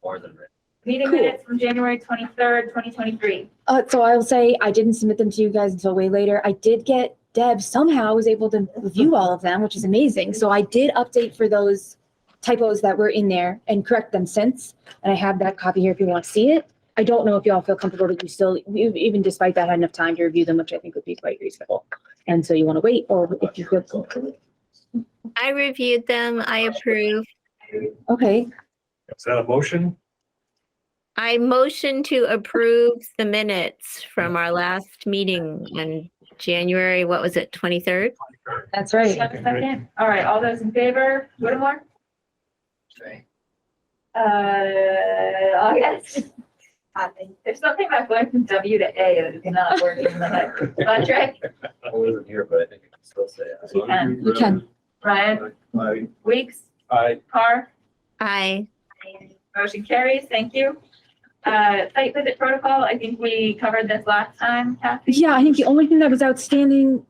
More than ready.
Meeting
Cool.
minutes from January 23rd, 2023.
So I'll say I didn't submit them to you guys until way later. I did get Deb somehow was able to review all of them, which is amazing. So I did update for those typos that were in there and correct them since. And I have that copy here if you want to see it. I don't know if you all feel comfortable that you still, even despite that, had enough time to review them, which I think would be quite reasonable. And so you want to wait, or if you feel.
I reviewed them. I approve.
Okay,
Is that a motion?
I motion to approve the minutes from our last meeting on January, what was it, 23rd?
that's
Do
right.
you have a second? All right, all those in favor, Whittemore?
Okay.
August? There's something about going from W to A that is not working in the head. Patrick?
I wasn't here, but I think I can still say it.
You can.
You can.
Ryan?
Aye.
Weeks?
Aye.
Carr?
Aye.
Motion carries, thank you. Site visit protocol, I think we covered this last time, Kathy.
Yeah, I think the only thing that was outstanding,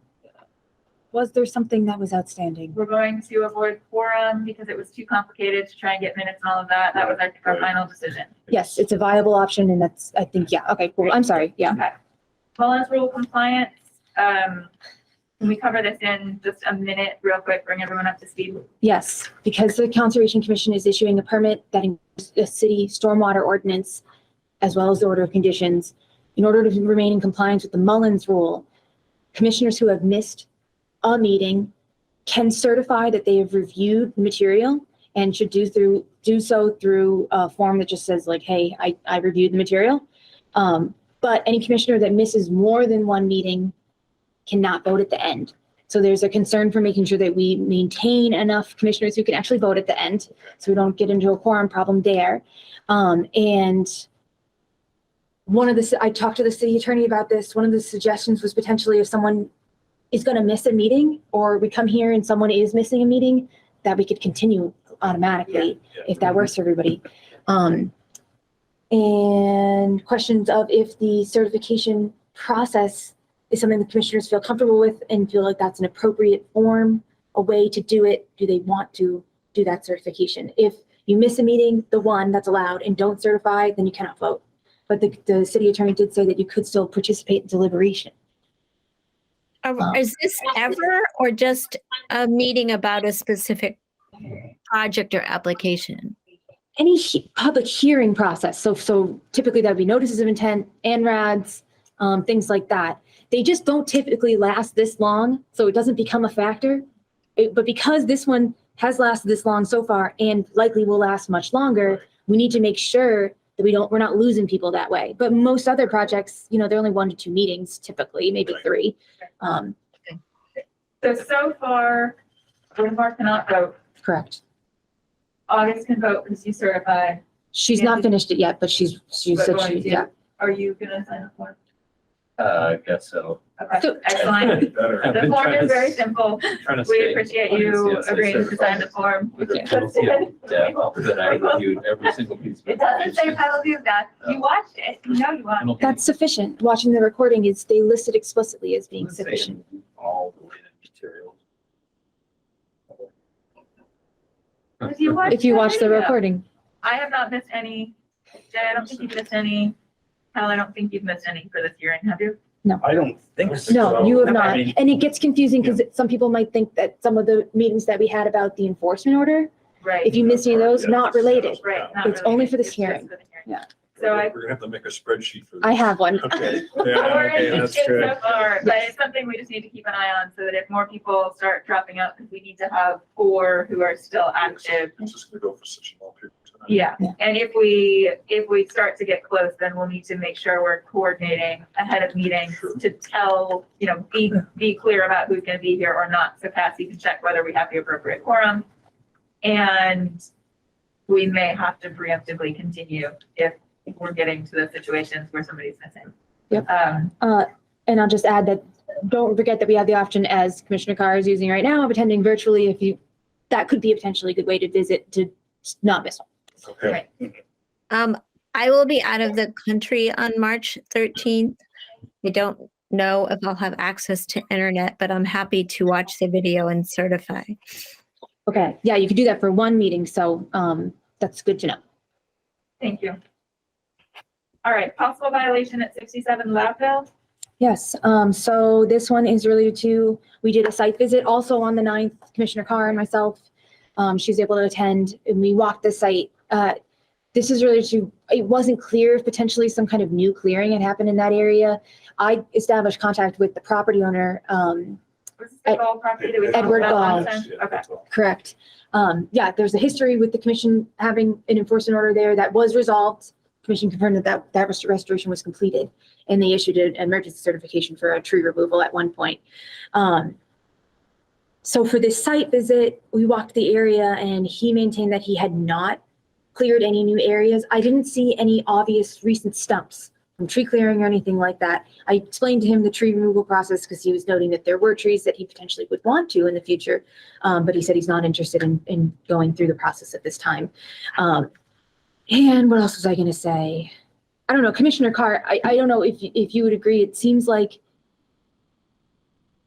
was there something that was outstanding?
We're going to avoid quorum because it was too complicated to try and get minutes and all of that. That was our final decision.
Yes, it's a viable option and that's, I think, yeah, okay, cool. I'm sorry, yeah.
Okay. Mullins rule compliance, can we cover this in just a minute real quick, bring everyone up to speed?
Yes, because the Conservation Commission is issuing a permit that includes a city stormwater ordinance as well as the order of conditions. In order to remain in compliance with the Mullins rule, commissioners who have missed a meeting can certify that they have reviewed the material and should do so through a form that just says like, hey, I reviewed the material. But any commissioner that misses more than one meeting cannot vote at the end. So there's a concern for making sure that we maintain enough commissioners who can actually vote at the end, so we don't get into a quorum problem there. And I talked to the city attorney about this. One of the suggestions was potentially if someone is going to miss a meeting, or we come here and someone is missing a meeting, that we could continue automatically if that works for everybody. And questions of if the certification process is something the commissioners feel comfortable with and feel like that's an appropriate form, a way to do it. Do they want to do that certification? If you miss a meeting, the one that's allowed, and don't certify, then you cannot vote. But the city attorney did say that you could still participate in deliberation.
Is this ever or just a meeting about a specific project or application?
Any public hearing process. So typically that'd be notices of intent, ANRADs, things like that. They just don't typically last this long, so it doesn't become a factor. But because this one has lasted this long so far and likely will last much longer, we need to make sure that we're not losing people that way. But most other projects, they're only 1 to 2 meetings typically, maybe 3.
So far, Whittemore cannot vote.
Correct.
August can vote because you certified.
She's not finished it yet, but she said
going to.
yeah.
Are you gonna sign the form?
I guess so.
Okay,
So-
excellent.
Better.
I've
The
been
form
trying
is
to
very
s-
simple.
Trying to
We
stay
appreciate
on
you
this, yes, I
agreeing to
certify
sign the
this.
form.
Yeah, but I reviewed every single piece. of
It doesn't say
information.
penalty of death. You watched it. You know you watched it.
That's sufficient. Watching the recording is, they list it explicitly as being
Doesn't say
sufficient.
All the related materials.
If you watch the recording.
I have not missed any. Jay, I don't think you've missed any. Hal, I don't think you've missed any for this hearing, have you?
I don't think so.
No, you have
I
not.
mean,
And it gets confusing because some people might think that some of the meetings that we had about the enforcement order,
Right.
if you miss any of those, not related.
Right. not
It's only
really.
for this
It's just
hearing.
for the hearing.
Yeah.
So I.
We're gonna have to make a spreadsheet for this.
I have one.
Okay.
We're
okay,
in
that's
good
good.
so far, but it's something we just need to keep an eye on so that if more people start dropping out, because we need to have 4 who are still active.
It's just gonna go for such a long period of time.
Yeah, and if we start to get close, then we'll need to make sure we're coordinating ahead of meetings to tell, be clear about who's gonna be here or not, so Cassie can check whether we have the appropriate quorum. And we may have to preemptively continue if we're getting to the situations where somebody's missing.
Yep. And I'll just add that, don't forget that we have the option, as Commissioner Carr is using right now, of attending virtually. That could be a potentially good way to visit, to not miss one.
Okay.
I will be out of the country on March 13th. I don't know if I'll have access to internet, but I'm happy to watch the video and certify.
Okay, yeah, you could do that for one meeting, so that's good to know.
Thank you. All right, possible violation at 67 Loudville.
Yes, so this one is related to, we did a site visit also on the 9th, Commissioner Carr and myself. She was able to attend, and we walked the site. This is related to, it wasn't clear if potentially some kind of new clearing had happened in that area. I established contact with the property owner.
Was this the Gall property that we talked
Edward
about
Gall.
last time? Okay.
Correct. Yeah, there's a history with the commission having an enforcement order there that was resolved. Commission confirmed that restoration was completed, and they issued an emergency certification for a tree removal at one point. So for this site visit, we walked the area and he maintained that he had not cleared any new areas. I didn't see any obvious recent stumps from tree clearing or anything like that. I explained to him the tree removal process because he was noting that there were trees that he potentially would want to in the future. But he said he's not interested in going through the process at this time. And what else was I going to say? I don't know, Commissioner Carr, I don't know if you would agree. It seems like,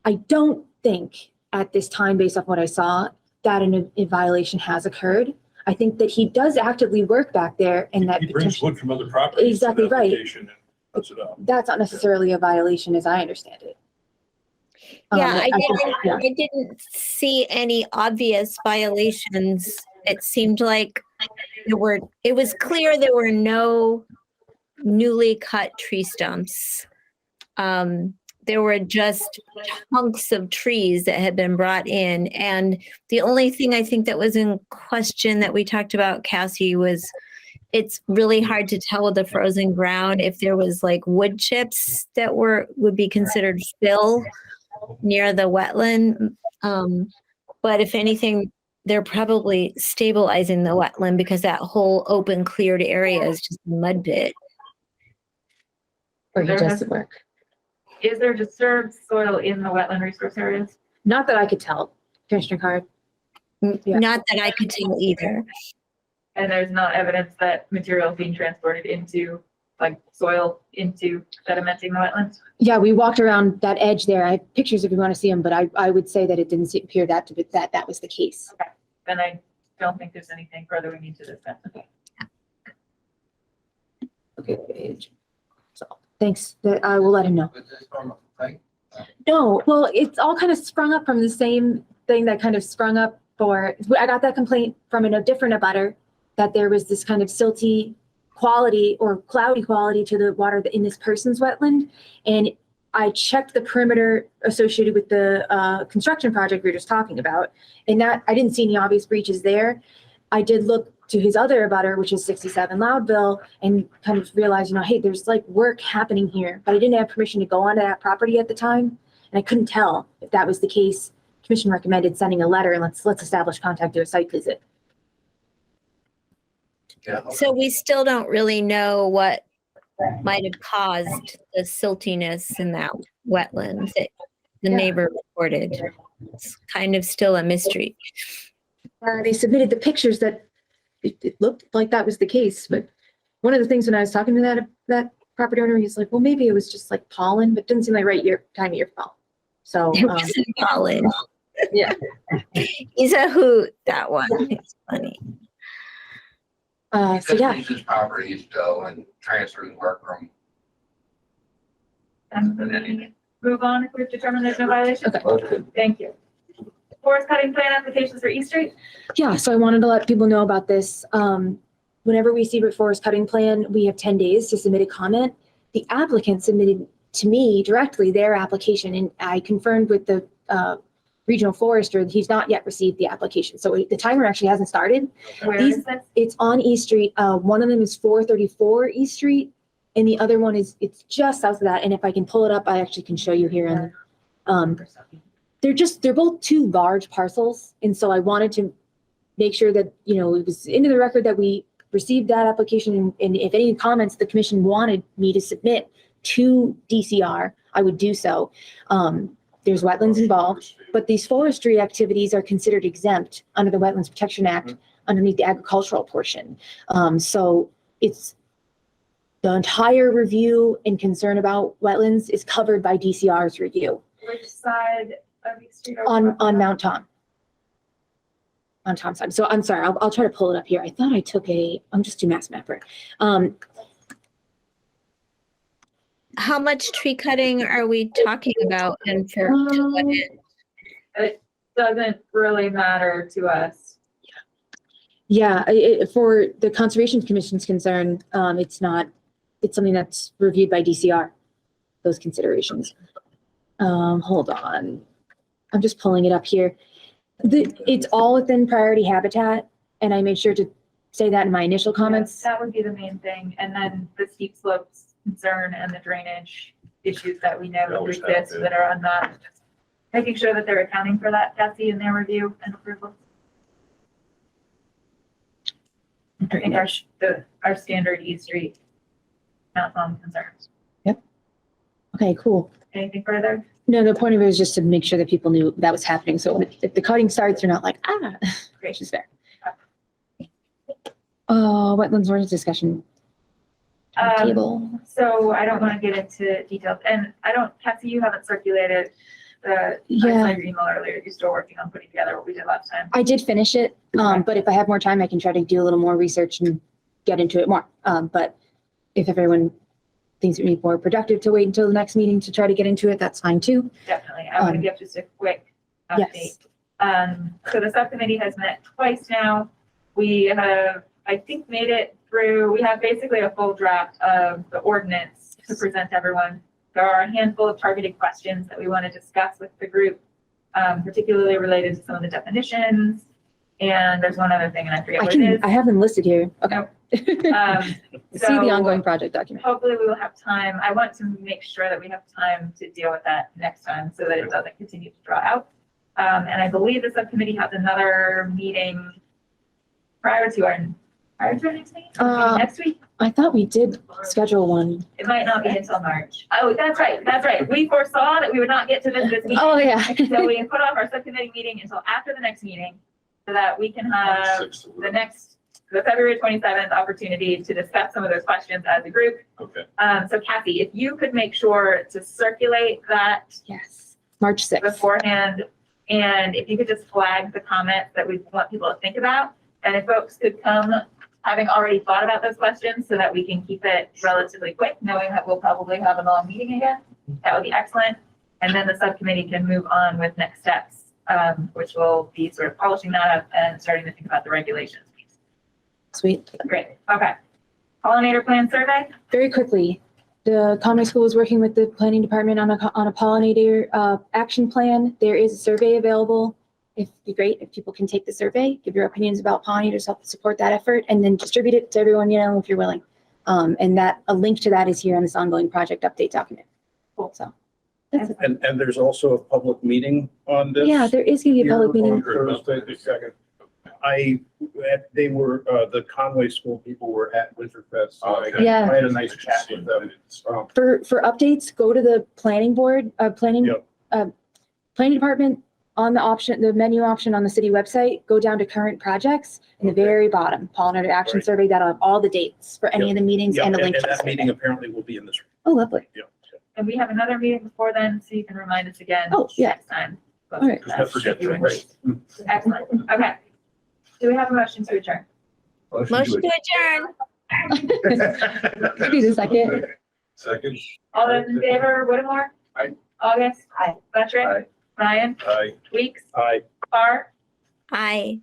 I don't think at this time, based off what I saw, that a violation has occurred. I think that he does actively work back there, and that
He brings wood from other properties.
Exactly
to the
right.
application and puts it up.
That's not necessarily a violation as I understand it.
Yeah,
Yeah.
I didn't see any obvious violations. It seemed like it was clear there were no newly cut tree stumps. There were just chunks of trees that had been brought in. And the only thing I think that was in question that we talked about, Cassie, was it's really hard to tell with the frozen ground if there was like wood chips that would be considered fill near the wetland. But if anything, they're probably stabilizing the wetland because that whole open cleared area is just a mud pit.
Or he doesn't work.
Is there disturbed soil in the wetland resource areas?
Not that I could tell, Commissioner Carr. Yeah.
Not that I could tell either.
And there's not evidence that material is being transported into, like soil into sedimenting the wetlands?
Yeah, we walked around that edge there. I have pictures if you want to see them, but I would say that it didn't appear that was the case.
Okay, then I don't think there's anything further we need to discuss.
Okay. So thanks. I will let him know.
Was this from a complaint?
No, well, it's all kind of sprung up from the same thing that kind of sprung up I got that complaint from a different abutter that there was this kind of silty quality or cloudy quality to the water in this person's wetland. And I checked the perimeter associated with the construction project we were just talking about, and that I didn't see any obvious breaches there. I did look to his other abutter, which is 67 Loudville, and kind of realized, hey, there's like work happening here, but I didn't have permission to go onto that property at the time. And I couldn't tell if that was the case. Commission recommended sending a letter and let's establish contact, do a site visit.
Yeah.
So we still don't really know what might have caused the siltiness in that wetland that the neighbor reported. It's kind of still a mystery.
They submitted the pictures that it looked like that was the case, but one of the things when I was talking to that property owner, he's like, well, maybe it was just like pollen, but it didn't seem like time of year fall. So
It wasn't pollen.
Yeah.
He's a hoot, that one. It's funny.
So yeah.
His property still and transfer the workroom.
And we move on if we've determined there's no violation.
Okay.
Thank you. Forest cutting plan applications for East Street.
Yeah, so I wanted to let people know about this. Whenever we receive a forest cutting plan, we have 10 days to submit a comment. The applicant submitted to me directly their application, and I confirmed with the regional forester that he's not yet received the application. So the timer actually hasn't started.
Where is this?
It's on East Street. One of them is 434 East Street, and the other one it's just south of that. And if I can pull it up, I actually can show you here. And they're both two large parcels, and so I wanted to make sure that it was into the record that we received that application, and if any comments the commission wanted me to submit to DCR, I would do so. There's wetlands involved, but these forestry activities are considered exempt under the Wetlands Protection Act underneath the agricultural portion. So it's the entire review and concern about wetlands is covered by DCR's review.
Which side of East Street?
On Mount Tom. On Tom's side. So I'm sorry, I'll try to pull it up here. I thought I took I'm just do mass mapper.
How much tree cutting are we talking about and for to what end?
It doesn't really matter to us.
Yeah, for the Conservation Commission's concern, it's something that's reviewed by DCR, those considerations. Hold on. I'm just pulling it up here. It's all within priority habitat, and I made sure to say that in my initial comments.
Yes, that would be the main thing. And then the steep slopes concern and the drainage issues that we know exist that are unmapped. Making sure that they're accounting for that, Cassie, in their review and approval. I think our standard East Street Mount Tom concerns.
Yep. Okay, cool.
Anything further?
No, the point of it was just to make sure that people knew that was happening. So if the cutting starts, they're not like,
Great.
which is fair. Wetlands ordinance discussion. Table.
So I don't want to get into details, and Cassie, you haven't circulated I saw your email earlier. You're still working on putting together what we did last time.
I did finish it, but if I have more time, I can try to do a little more research and get into it more. But if everyone thinks it would be more productive to wait until the next meeting to try to get into it, that's fine too.
Definitely. I want to give just a quick update.
Yes.
So the subcommittee has met twice now. We have, I think, made it through. We have basically a full draft of the ordinance to present to everyone. There are a handful of targeted questions that we want to discuss with the group, particularly related to some of the definitions. And there's one other thing, and I forget what it is.
I have them listed here. Okay. See the ongoing project document.
Hopefully we will have time. I want to make sure that we have time to deal with that next time so that it doesn't continue to draw out. And I believe the subcommittee has another meeting prior to our next meeting, next week.
I thought we did schedule one.
It might not be until March. Oh, that's right. That's right. We foresaw that we would not get to this meeting.
Oh, yeah.
So we put off our subcommittee meeting until after the next meeting so that we can have the February 27th opportunity to discuss some of those questions as a group.
Okay.
So Kathy, if you could make sure to circulate that.
Yes. March 6th.
Beforehand, and if you could just flag the comments that we want people to think about, and if folks could come having already thought about those questions so that we can keep it relatively quick, knowing that we'll probably have a long meeting again, that would be excellent. And then the subcommittee can move on with next steps, which will be sort of polishing that up and starting to think about the regulations piece.
Sweet.
Great. Okay. Pollinator plan survey.
Very quickly, the Conway School is working with the planning department on a pollinator action plan. There is a survey available. It'd be great if people can take the survey, give your opinions about pollinators, help support that effort, and then distribute it to everyone, if you're willing. And a link to that is here on this ongoing project update document. Cool. So that's it.
And there's also a public meeting on this?
Yeah, there is going to be a public meeting.
On Thursday the 2nd. The Conway School people were at Winterfest. So I had a nice chat with them.
For updates, go to the planning board, planning department. On the menu option on the city website, go down to current projects in the very bottom, pollinator action survey, that'll have all the dates for any of the meetings and a link to the
that
survey.
meeting apparently will be in this room.
Oh, lovely.
Yeah.
And we have another meeting before then, so you can remind us again next time.
All right.
Because I forget to write.
Excellent. Okay. Do we have a motion to adjourn?
Motion to adjourn.
Give me a second.
Second.
All those in favor, Whittemore?
Aye.
August?
Aye.
Patrick?
Aye.
Ryan?
Aye.
Weeks?
Aye.
Carr?
Aye.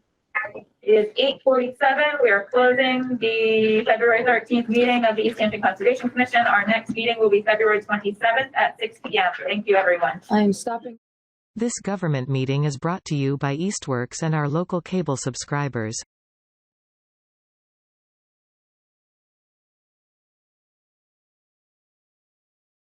It is 8:47. We are closing the February 13th meeting of the Easthampton Conservation Commission. Our next meeting will be February 27th at 6 p.m. Thank you, everyone.
I am stopping.
This government meeting is brought to you by Eastworks and our local cable subscribers.